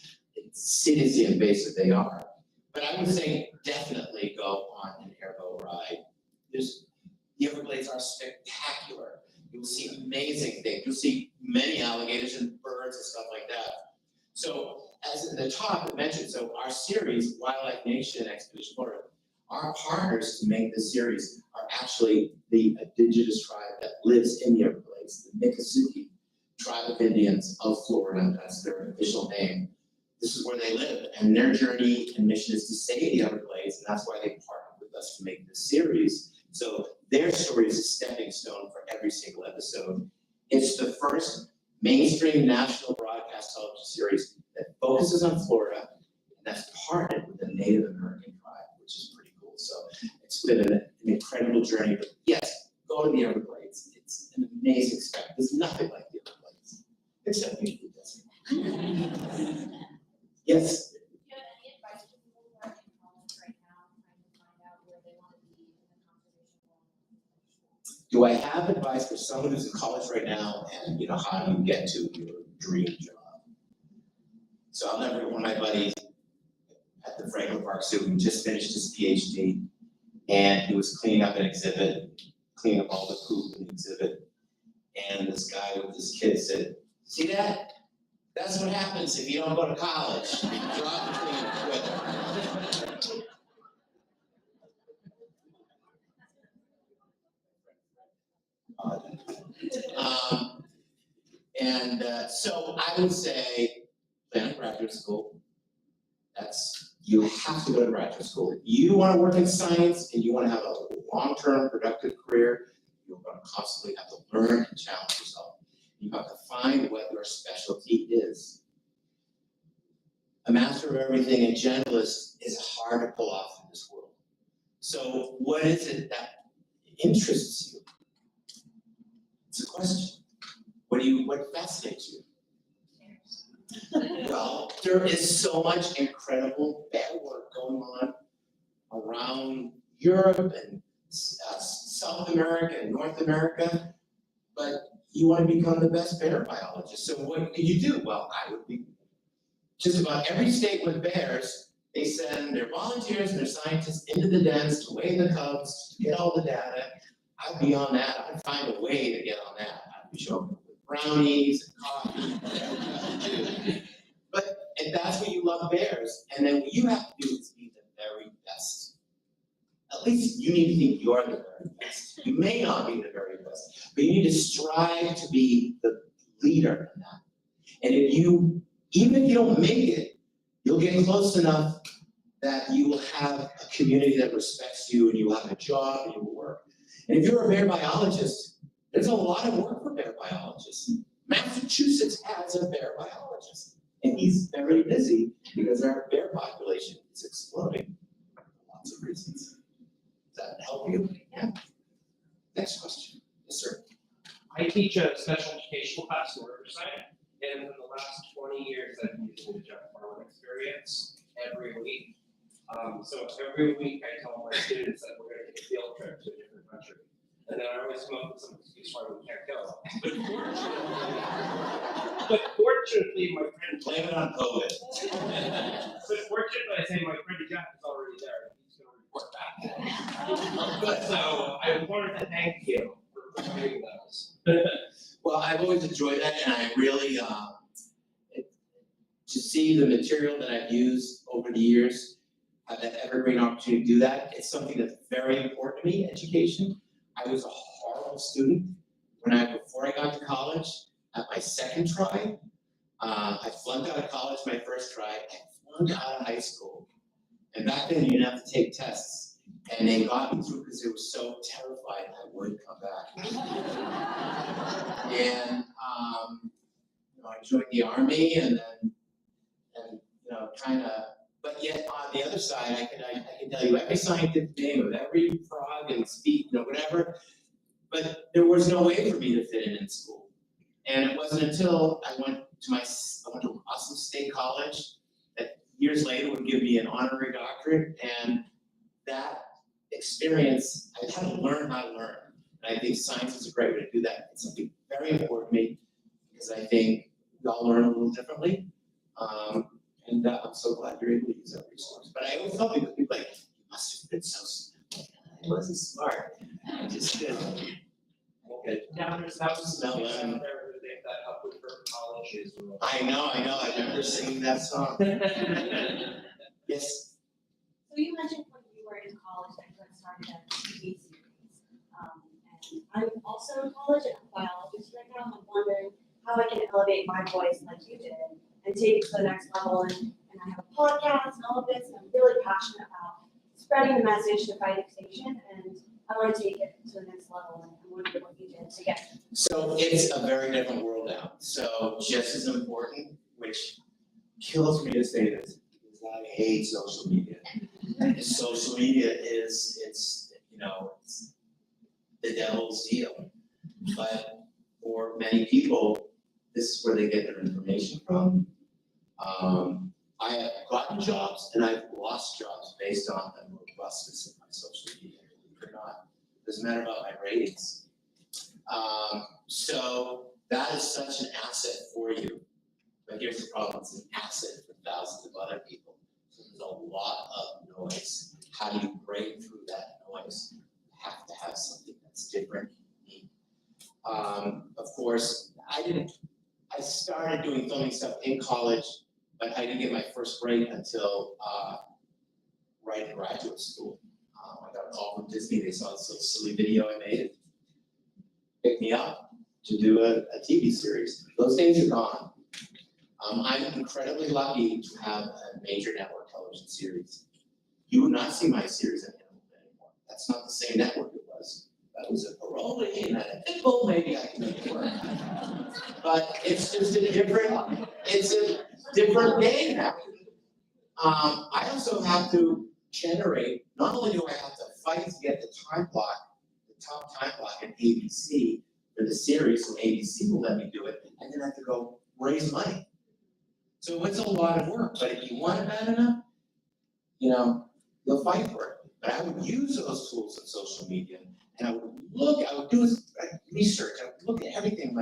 seriously invasive they are. But I would say definitely go on an airboat ride. The Everglades are spectacular. You'll see amazing things. You'll see many alligators and birds and stuff like that. So as in the top it mentioned, so our series, Wildlife Nation Expedition Florida, our partners to make this series are actually the indigenous tribe that lives in the Everglades, the Miccosukee tribe of Indians of Florida. That's their official name. This is where they live, and their journey and mission is to save the Everglades, and that's why they partnered with us to make this series. So their story is a stepping stone for every single episode. It's the first mainstream national broadcast television series that focuses on Florida, and that's partnered with a Native American tribe, which is pretty cool. So it's been an incredible journey. But yes, go to the Everglades. It's an amazing spectacle. There's nothing like the Everglades, except the desert. Yes. Do I have advice for someone who's in college right now and how do you get to your dream job? So I'll never forget one of my buddies at the Franklin Park Zoo who just finished his PhD and he was cleaning up an exhibit, cleaning up all the poop in the exhibit. And this guy with this kid said, see that? That's what happens if you don't go to college. You drop the thing and quit. So I would say plan a graduate school. You have to go to graduate school. If you want to work in science and you want to have a long-term productive career, you're going to constantly have to learn and challenge yourself. You have to find what your specialty is. A master of everything and generalist is hard to pull off in this world. So what is it that interests you? It's a question. What fascinates you? Well, there is so much incredible bear work going on around Europe and South America and North America, but you want to become the best bear biologist. So what can you do? Well, I would be just about every state with bears, they send their volunteers and their scientists into the dens to weigh the cubs, to get all the data. I'd be on that. I'd find a way to get on that. I'd be showing up with brownies and coffee, whatever you have to do. But if that's what you love bears, and then what you have to do is be the very best. At least you need to think you're the very best. You may not be the very best, but you need to strive to be the leader in that. And even if you don't make it, you'll get close enough that you will have a community that respects you and you will have a job and you will work. And if you're a bear biologist, there's a lot of work for bear biologists. Massachusetts has a bear biologist, and he's very busy because our bear population is exploding for lots of reasons. Does that help you? Yeah. Next question. Yes, sir. I teach a special education class in Riverside, and in the last 20 years, I've been using the Jeff Farland experience every week. So every week I tell my students that we're gonna take a field trip to a different country. And then I always come up with some excuse why we can't go. But fortunately, my friend. Blame it on COVID. But fortunately, I say my friend Jeff is already there. He's gonna report back. But so I wanted to thank you for doing those. Well, I've always enjoyed that, and I really, to see the material that I've used over the years, have that evergreen opportunity to do that, it's something that's very important to me, education. I was a horrible student before I got to college. At my second try, I flunked out of college my first try, I flunked out of high school. And back then, you didn't have to take tests. And they got me through because they were so terrified I would come back. And I joined the Army and kind of, but yet on the other side, I can tell you every scientific name of every frog and speak, whatever. But there was no way for me to fit in school. And it wasn't until I went to Awesome State College that years later would give me an honorary doctorate. And that experience, I had to learn how to learn. And I think science is a great way to do that. It's something very important to me because I think we all learn a little differently. And I'm so glad you're able to use that resource. But I always tell people, you must have been so smart. I wasn't smart. I just did. Okay. Now there's thousands of people out there who think that upward for college is. I know. I remember singing that song. Yes. So you mentioned when you were in college that you had started a TV series. And I'm also in college and I'm a biologist right now. I'm wondering how I can elevate my voice like you did and take it to the next level. And I have a podcast and all of this, and I'm really passionate about spreading the message to fight extinction, and I want to take it to the next level, and I'm wondering what you did to get there. So it's a very different world now. So just as important, which kills me to say this, is I hate social media. Social media it's the devil's deal. But for many people, this is where they get their information from. I have gotten jobs and I've lost jobs based on the robustness of my social media, believe it or not. Doesn't matter about my ratings. So that is such an asset for you. But here's the problem, it's an asset for thousands of other people. So there's a lot of noise. How do you break through that noise? You have to have something that's different, unique. Of course, I started doing filming stuff in college, but I didn't get my first break until right in graduate school. I got a call from Disney. They saw this little silly video I made, picked me up to do a TV series. Those days are gone. I'm incredibly lucky to have a major network television series. You would not see my series on Hamilton anymore. That's not the same network it was. That was a Paroli and a Pitbull, maybe I can make it work. But it's just a different game now. I also have to generate, not only do I have to fight to get the time block, the top time block at ABC for the series, so ABC will let me do it, and then I have to go raise money. So it's a lot of work, but if you want it bad enough, you'll fight for it. But I would use those tools on social media, and I would do research, I would look at everything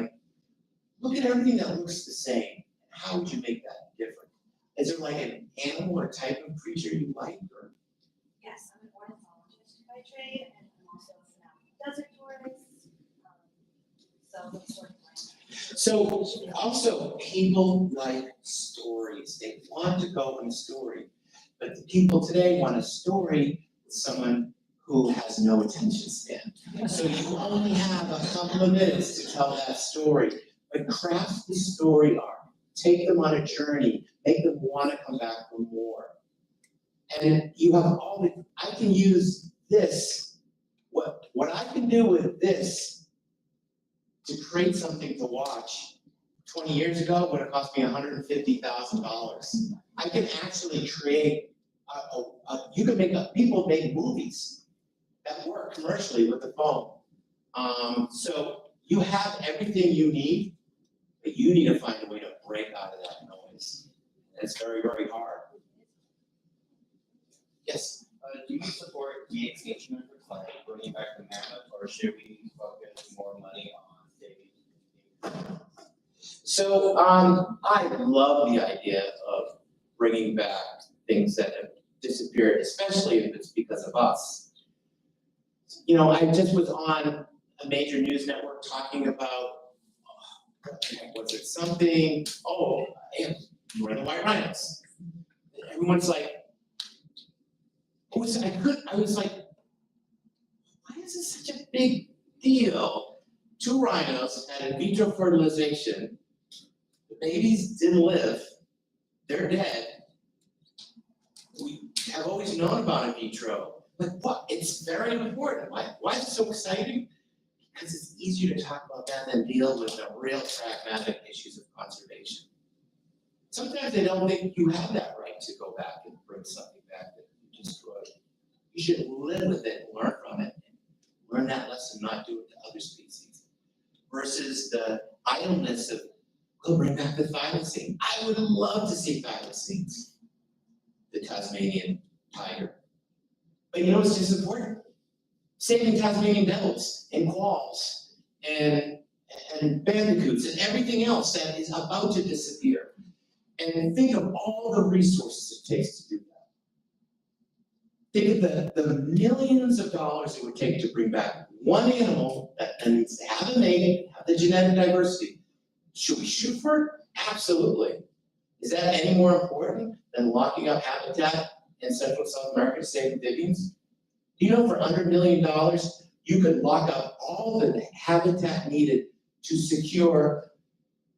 that looks the same. How would you make that different? Is there like an animal or type of creature you like, or? Yes, I'm an ornithologist by trade, and I'm also a desert tourist. So those sort of things. So also people like stories. They want to go on a story, but the people today want a story with someone who has no attention span. So you only have a couple of minutes to tell that story, but craft the story arc. Take them on a journey, make them want to come back for more. And you have I can use this What I can do with this to create something to watch 20 years ago would have cost me $150,000. I can actually create people make movies that work commercially with the phone. So you have everything you need, but you need to find a way to break out of that noise. And it's very, very hard. Yes? Do you support the extinction efforts like bringing back the mammoth, or should we focus more money on saving? So, I love the idea of bringing back things that have disappeared, especially if it's because of us. You know, I just was on a major news network talking about, was it something, the white rhinos. Everyone's like, I was like, why is this such a big deal? 2 rhinos had in vitro fertilization. The babies didn't live. They're dead. We have always known about in vitro. Like what? It's very important. Why is it so exciting? Because it's easier to talk about that than deal with the real pragmatic issues of conservation. Sometimes they don't think you have that right to go back and bring something back that you destroyed. You should live with it, learn from it, and learn that lesson, not do it to other species. Versus the idleness of, we'll bring back the thylacine. I would love to see thylacines, the Tasmanian tiger. But you know what's just important? Saving Tasmanian devils and quolls and bandicoots and everything else that is about to disappear. And think of all the resources it takes to do that. Think of the millions of dollars it would take to bring back one animal and have it made, have the genetic diversity. Should we shoot for it? Absolutely. Is that any more important than locking up habitat in Central South America to save amphibians? Do you know for under $1 million, you could lock up all the habitat needed to secure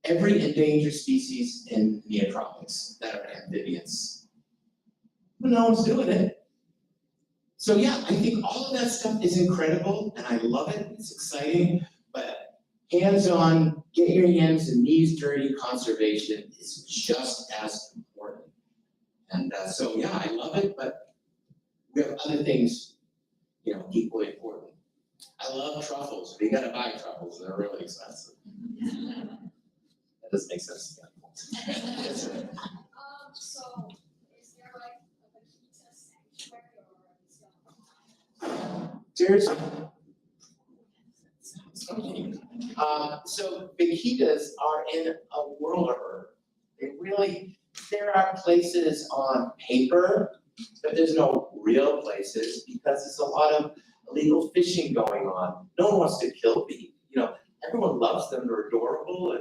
every endangered species in the neotropics that are amphibians? But no one's doing it. So yeah, I think all of that stuff is incredible and I love it, it's exciting, but hands-on, get your hands and knees dirty conservation is just as important. And so yeah, I love it, but we have other things, you know, equally important. I love truffles, but you gotta buy truffles, they're really expensive. That doesn't make sense to me. So is there like a Vaquita sanctuary Seriously? So vaquitas are in a world of hurt. There are places on paper, but there's no real places because there's a lot of illegal fishing going on. No one wants to kill beef. You know, everyone loves them, they're adorable,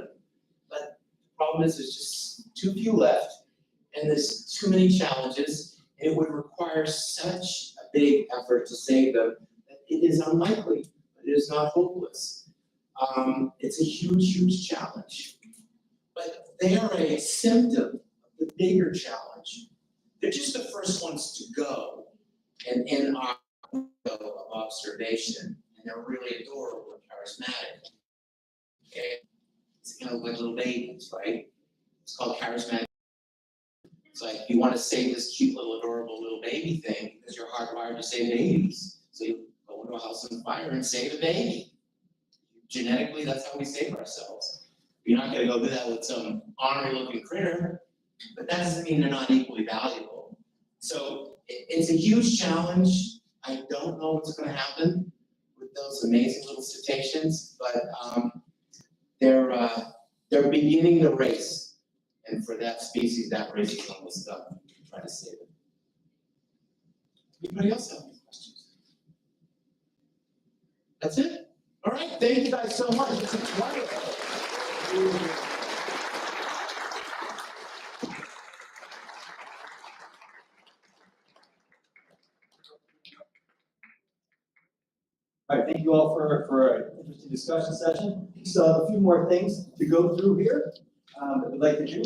but the problem is there's just too few left and there's too many challenges. And it would require such a big effort to save them that it is unlikely, but it is not hopeless. It's a huge, huge challenge, but they are a symptom of the bigger challenge. They're just the first ones to go and in our window of observation, and they're really adorable and charismatic. Okay, it's kind of like little babies, right? It's called charismatic. It's like you want to save this cute little adorable little baby thing because you're hardwired to save babies. So you go into a house on fire and save a baby. Genetically, that's how we save ourselves. You're not gonna go do that with some ornery looking critter, but that doesn't mean they're not equally valuable. So it's a huge challenge. I don't know what's gonna happen with those amazing little cetaceans, but they're beginning the race. And for that species, that race is almost done. Try to save it. Anybody else have any questions? That's it? All right, thank you guys so much. This is wonderful. All right, thank you all for an interesting discussion session. So a few more things to go through here that we'd like to do.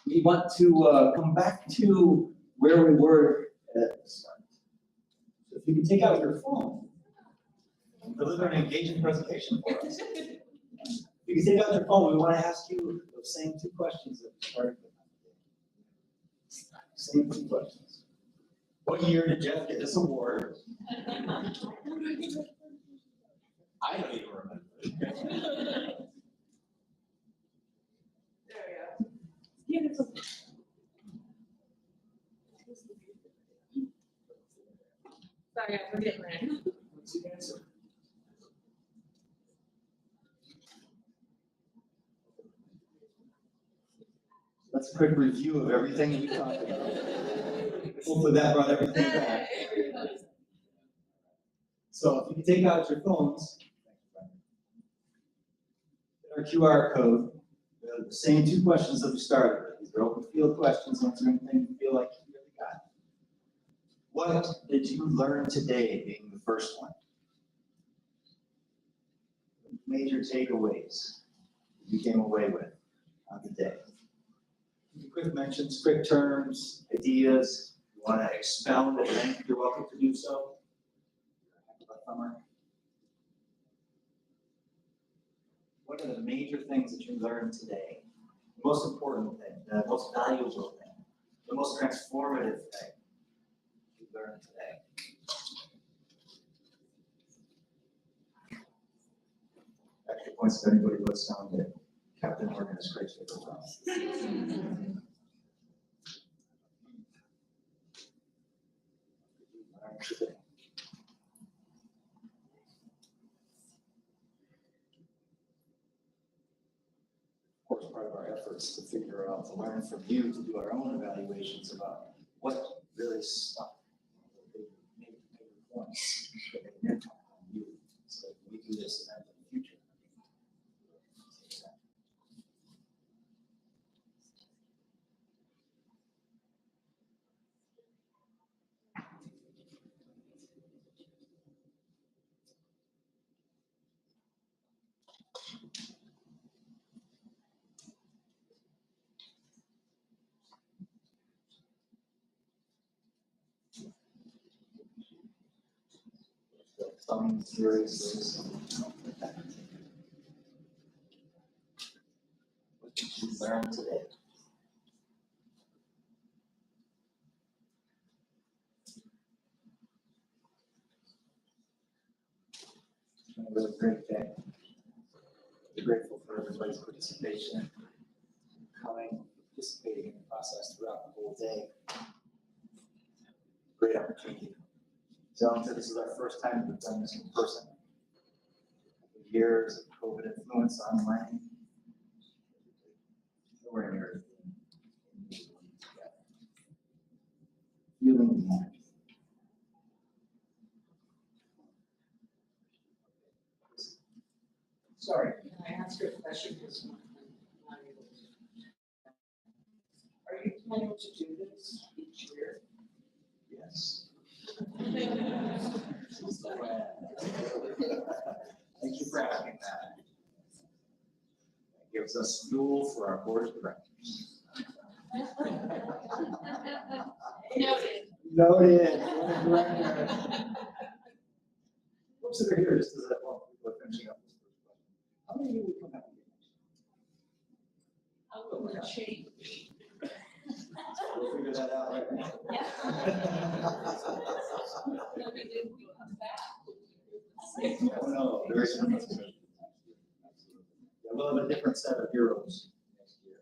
We want to come back to where we were So if you can take out your phone, deliver an engaging presentation for us. If you can take out your phone, we want to ask you those same two questions that we started with. Same two questions. What year did Jeff get this award? I don't even remember. Sorry, I'm forgetting that. What's the answer? That's a quick review of everything we talked about. Hopefully that brought everything back. So if you can take out your phones, our QR code, the same two questions that we started with. These are open field questions, answer anything you feel like you really got. What did you learn today being the first one? Major takeaways you came away with on the day. Quick mentions, quick terms, ideas. You want to expound at length, you're welcome to do so. What are the major things that you learned today? The most important thing, the most valuable thing, the most transformative thing you learned today? Extra points to anybody who has found it. Captain Morgan is great to go well. Of course, part of our efforts to figure out, to learn from you, to do our own evaluations about what really stuck, maybe points that made an impact on you, so that we do this in the future. Some series. What did you learn today? It's been a really great day. We're grateful for everybody's participation, coming, participating in the process throughout the whole day. Great opportunity. So this is our first time we've done this in person. Years of COVID influence online. We're here. Feeling that. Sorry, can I ask you a question? Are you planning to do this each year? Yes. Thank you for asking that. That gives us fuel for our board of directors. Noted. Noted. Board of directors. Folks that are here, just as well, people are finishing up this first question. How many of you will come back again? I will change. We'll figure that out right now. Oh, no, there is no. We'll have a different set of heroes next year.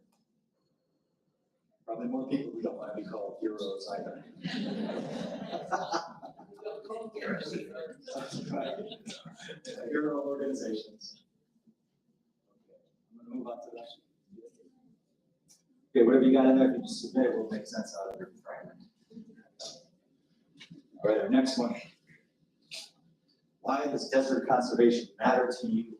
Probably more people we don't want to be called heroes either. Hero organizations. I'm gonna move on to that. Okay, whatever you got in there, if you just submit it, will make sense out of your fragment. All right, our next one. Why does desert conservation matter to you?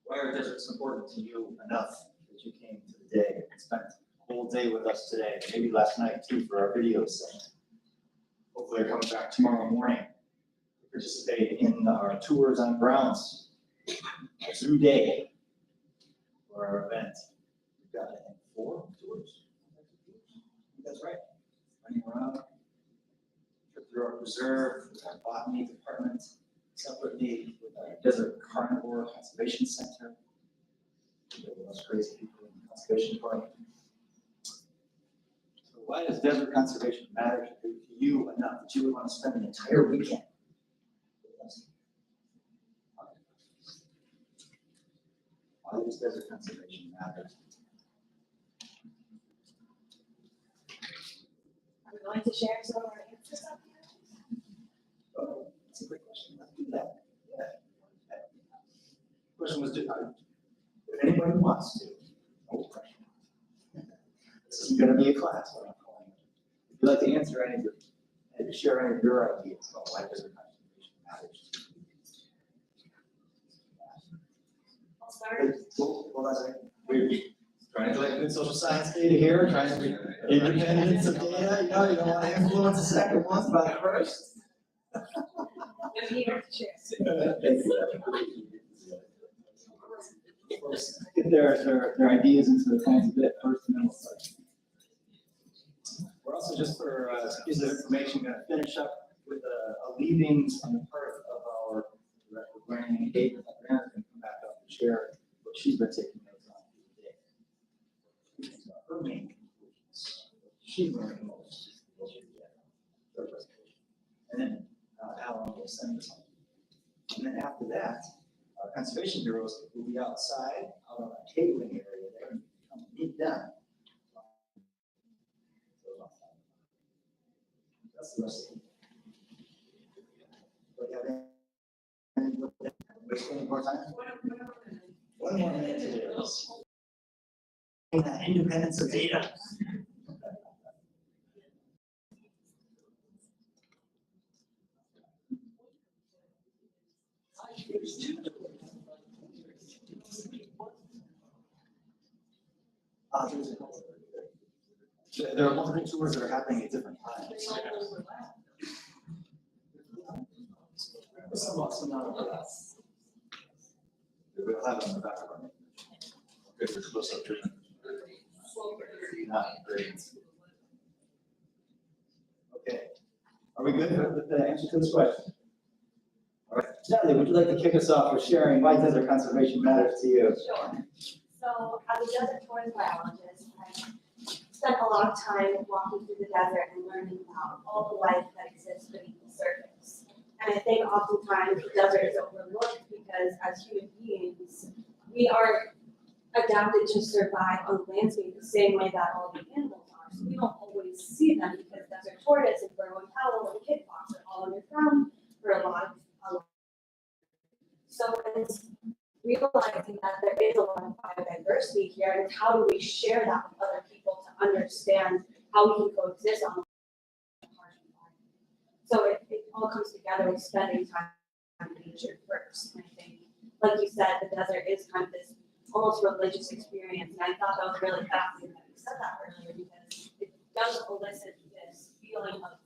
Why are deserts important to you enough that you came to the day and spent the whole day with us today, maybe last night too for our video session? Hopefully they're coming back tomorrow morning to participate in our tours on grounds, our zoo day for our event. We've got, I think, 4 tours. That's right. Running around. through our preserve, with our botany department, separately with our desert carnivore conservation center. The most crazy people in the conservation department. So why does desert conservation matter to you enough that you would want to spend an entire weekend with us? Why does desert conservation matter? Are we going to share some of our answers up here? Oh, that's a great question. Let's do that. Yeah. Question was, if anybody wants to, no pressure. This isn't gonna be a class, what I'm calling it. If you'd like to answer any of your, and share any of your ideas about why desert conservation matters. I'll start. Hold on a second. We're trying to collect good social science data here, trying to be independence of data, you know, you don't want to influence the second one by the first. I'm here to share. Get their ideas into the plans a bit first, and then we'll start. We're also, just for a piece of information, going to finish up with a leavings on the part of our director of learning and engagement. Brianna's going to come back up and share what she's been taking notes on today. Her main conclusions, she learned most. And then Alan will send us home. And then after that, our conservation bureaus will be outside, out on a tabling area there, and come meet them. That's the rest of it. Do you have any more time? One more minute to do this. That independence of data. There are multiple tours that are happening at different times. Some not overlap. We'll have it on the back of our. Good for close-up treatment. Not great. Okay. Are we good with the answer to this question? All right. Natalie, would you like to kick us off with sharing why desert conservation matters to you? Sure. So as a desert tourism biologist, I spent a lot of time walking through the desert and learning about all the life that exists beneath the surface. And I think oftentimes the desert is overlooked because as human beings, we are adapted to survive on the landscape the same way that all the animals are. So we don't always see them because desert tortoise and burrowing owl and kit fox are all underground for a lot. So it's realizing that there is a lot of biodiversity here, and how do we share that with other people to understand how we can coexist on the harsh environment. So it all comes together with spending time in nature first. And I think, like you said, the desert is kind of this almost religious experience, and I thought that was really fascinating that you said that earlier because it does elicit this feeling of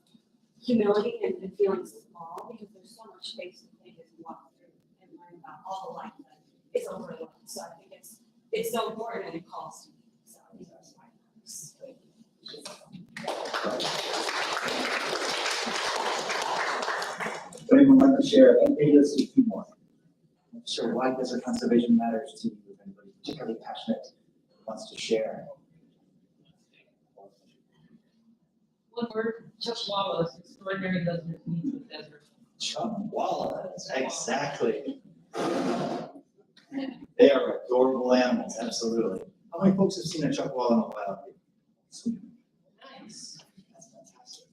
humility and feeling small because there's so much space to think as you walk through and learn about all the life that is overlooked. So I think it's so important and it calls to me. So I think that's why it matters. Would anyone like to share? Maybe let's do a few more. Sure, why desert conservation matters to you, if anybody particularly passionate wants to share. One word, Chuckwallas, extraordinary doesn't mean the desert. Chuckwallas, exactly. They are adorable animals, absolutely. How many folks have seen a chuckwalla in the wild? Nice. That's fantastic.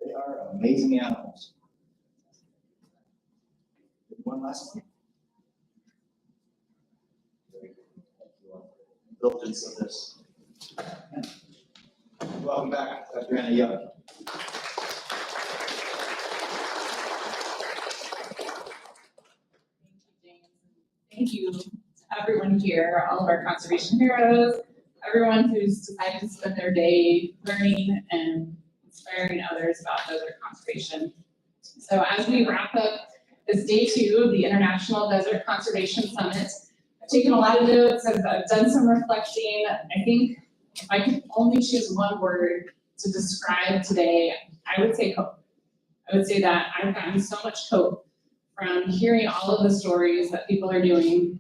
They are amazing animals. One last one. Indulgence of this. Welcome back, Dr. Anna Young. Thank you to everyone here, all of our conservation heroes, everyone who's decided to spend their day learning and inspiring others about desert conservation. So as we wrap up this day 2 of the International Desert Conservation Summit, I've taken a lot of notes, I've done some reflecting. I think if I could only choose one word to describe today, I would say hope. I would say that I've gotten so much hope from hearing all of the stories that people are doing.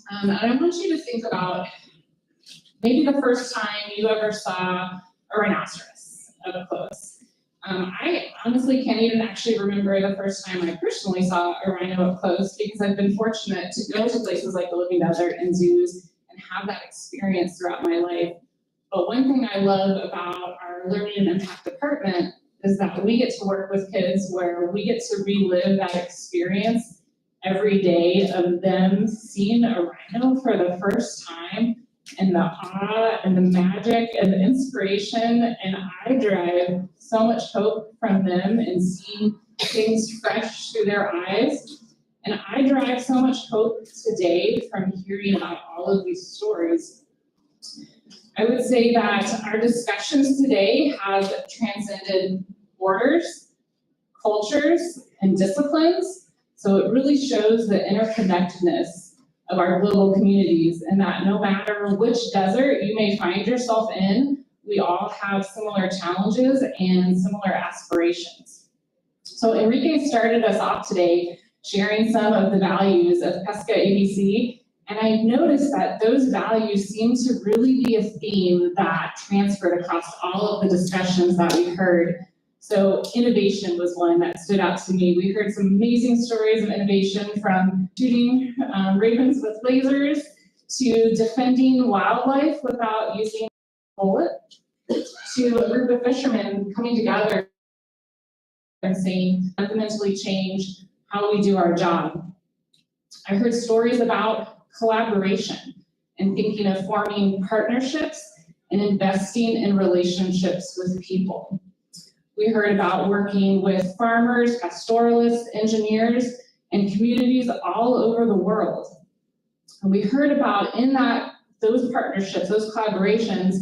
And I want you to think about maybe the first time you ever saw a rhinoceros up close. I honestly can't even actually remember the first time I personally saw a rhino up close, because I've been fortunate to go to places like the Living Desert and zoos and have that experience throughout my life. But one thing I love about our Learning and Impact department is that we get to work with kids where we get to relive that experience every day of them seeing a rhino for the first time, and the awe and the magic and the inspiration. And I derive so much hope from them and seeing things fresh through their eyes. And I derive so much hope today from hearing about all of these stories. I would say that our discussions today have transcended borders, cultures, and disciplines. So it really shows the interconnectedness of our global communities, and that no matter which desert you may find yourself in, we all have similar challenges and similar aspirations. So Enrique started us off today sharing some of the values of Pesca ABC, and I noticed that those values seem to really be a theme that transferred across all of the discussions that we heard. So innovation was one that stood out to me. We heard some amazing stories of innovation, from shooting ravens with lasers to defending wildlife without using a bullet, to a group of fishermen coming together and saying, fundamentally change how we do our job. I heard stories about collaboration and thinking of forming partnerships and investing in relationships with people. We heard about working with farmers, pastoralists, engineers, and communities all over the world. And we heard about, in those partnerships, those collaborations,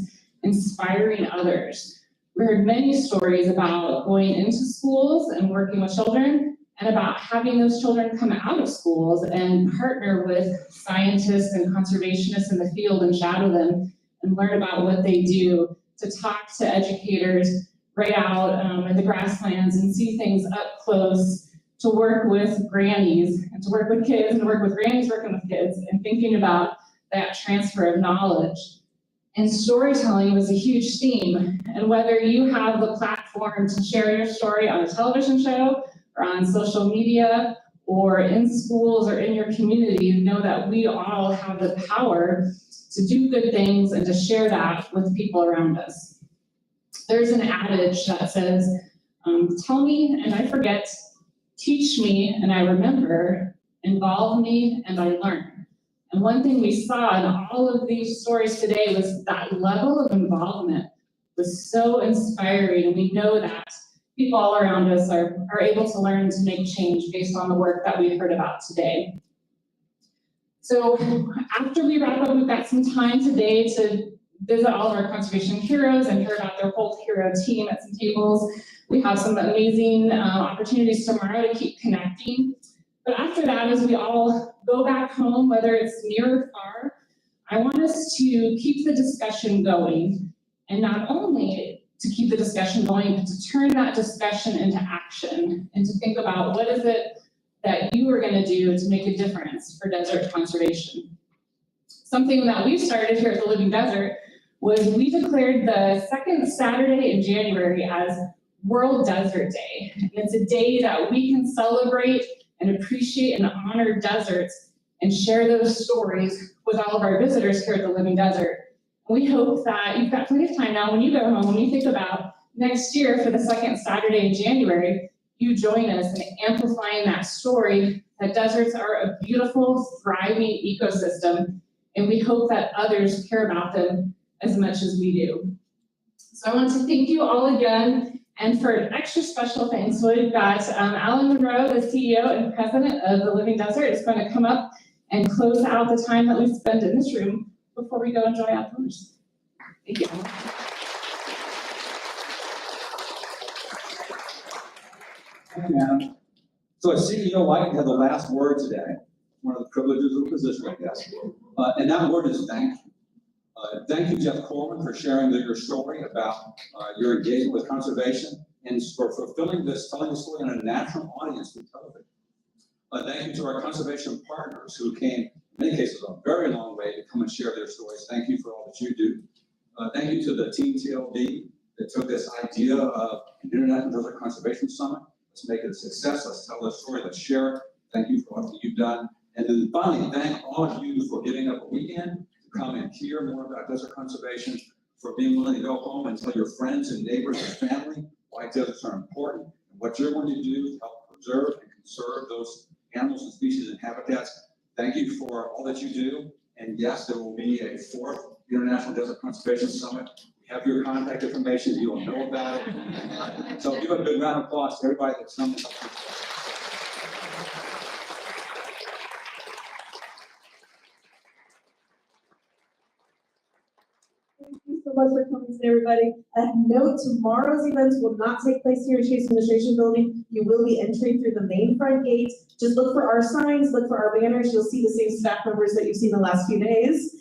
inspiring others. We heard many stories about going into schools and working with children, and about having those children come out of schools and partner with scientists and conservationists in the field and shadow them and learn about what they do, to talk to educators right out in the grasslands and see things up close, to work with grannies and to work with kids and to work with grannies working with kids and thinking about that transfer of knowledge. And storytelling was a huge theme. And whether you have the platform to share your story on a television show or on social media or in schools or in your community, know that we all have the power to do good things and to share that with people around us. There's an adage that says, tell me and I forget, teach me and I remember, involve me and I learn. And one thing we saw in all of these stories today was that level of involvement was so inspiring. And we know that people all around us are able to learn to make change based on the work that we've heard about today. So after we wrap up, we've got some time today to visit all of our conservation heroes and hear about their whole hero team at some tables. We have some amazing opportunities tomorrow to keep connecting. But after that, as we all go back home, whether it's near or far, I want us to keep the discussion going. And not only to keep the discussion going, but to turn that discussion into action and to think about what is it that you are going to do to make a difference for desert conservation. Something that we've started here at the Living Desert was we declared the second Saturday in January as World Desert Day. And it's a day that we can celebrate and appreciate and honor deserts and share those stories with all of our visitors here at the Living Desert. We hope that you've got plenty of time now when you go home, when you think about next year for the second Saturday in January, you join us in amplifying that story that deserts are a beautiful, thriving ecosystem, and we hope that others care about them as much as we do. So I want to thank you all again, and for an extra special thanks, we've got Alan Monroe, the CEO and president of the Living Desert, is going to come up and close out the time that we spend in this room before we go enjoy outdoors. Thank you. Thank you, Anna. So as CEO, I have the last word today. One of the privileges of the position, I guess. And that word is thank you. Thank you, Jeff Coleman, for sharing your story about your engagement with conservation. and for fulfilling this, telling the story in a national audience through television. Thank you to our conservation partners who came, in many cases, a very long way to come and share their stories. Thank you for all that you do. Thank you to the Team TLD that took this idea of an International Desert Conservation Summit. Let's make it a success. Let's tell the story. Let's share it. Thank you for all that you've done. And then finally, thank all of you for giving up a weekend to come and hear more about desert conservation, for being willing to go home and tell your friends and neighbors and family why deserts are important and what you're going to do to help preserve and conserve those animals and species and habitats. Thank you for all that you do. And yes, there will be a 4th International Desert Conservation Summit. We have your contact information. You will know about it. So give a big round of applause to everybody that's come. Thank you so much for coming today, everybody. Note, tomorrow's events will not take place here in Chase Administration Building. You will be entering through the main front gate. Just look for our signs, look for our banners. You'll see the same staff members that you've seen the last few days.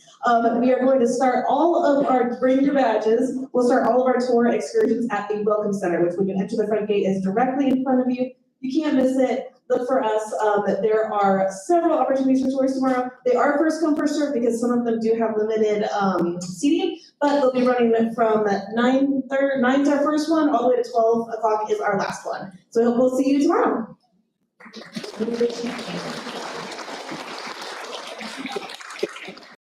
We are going to start all of our, bring your badges. We'll start all of our tour excursions at the Welcome Center, which when you enter the front gate is directly in front of you. You can't miss it. Look for us. There are several opportunities for tours tomorrow. They are first come, first served because some of them do have limited seating, but they'll be running from 9's our first one, all the way to 12 o'clock is our last one. So we'll see you tomorrow.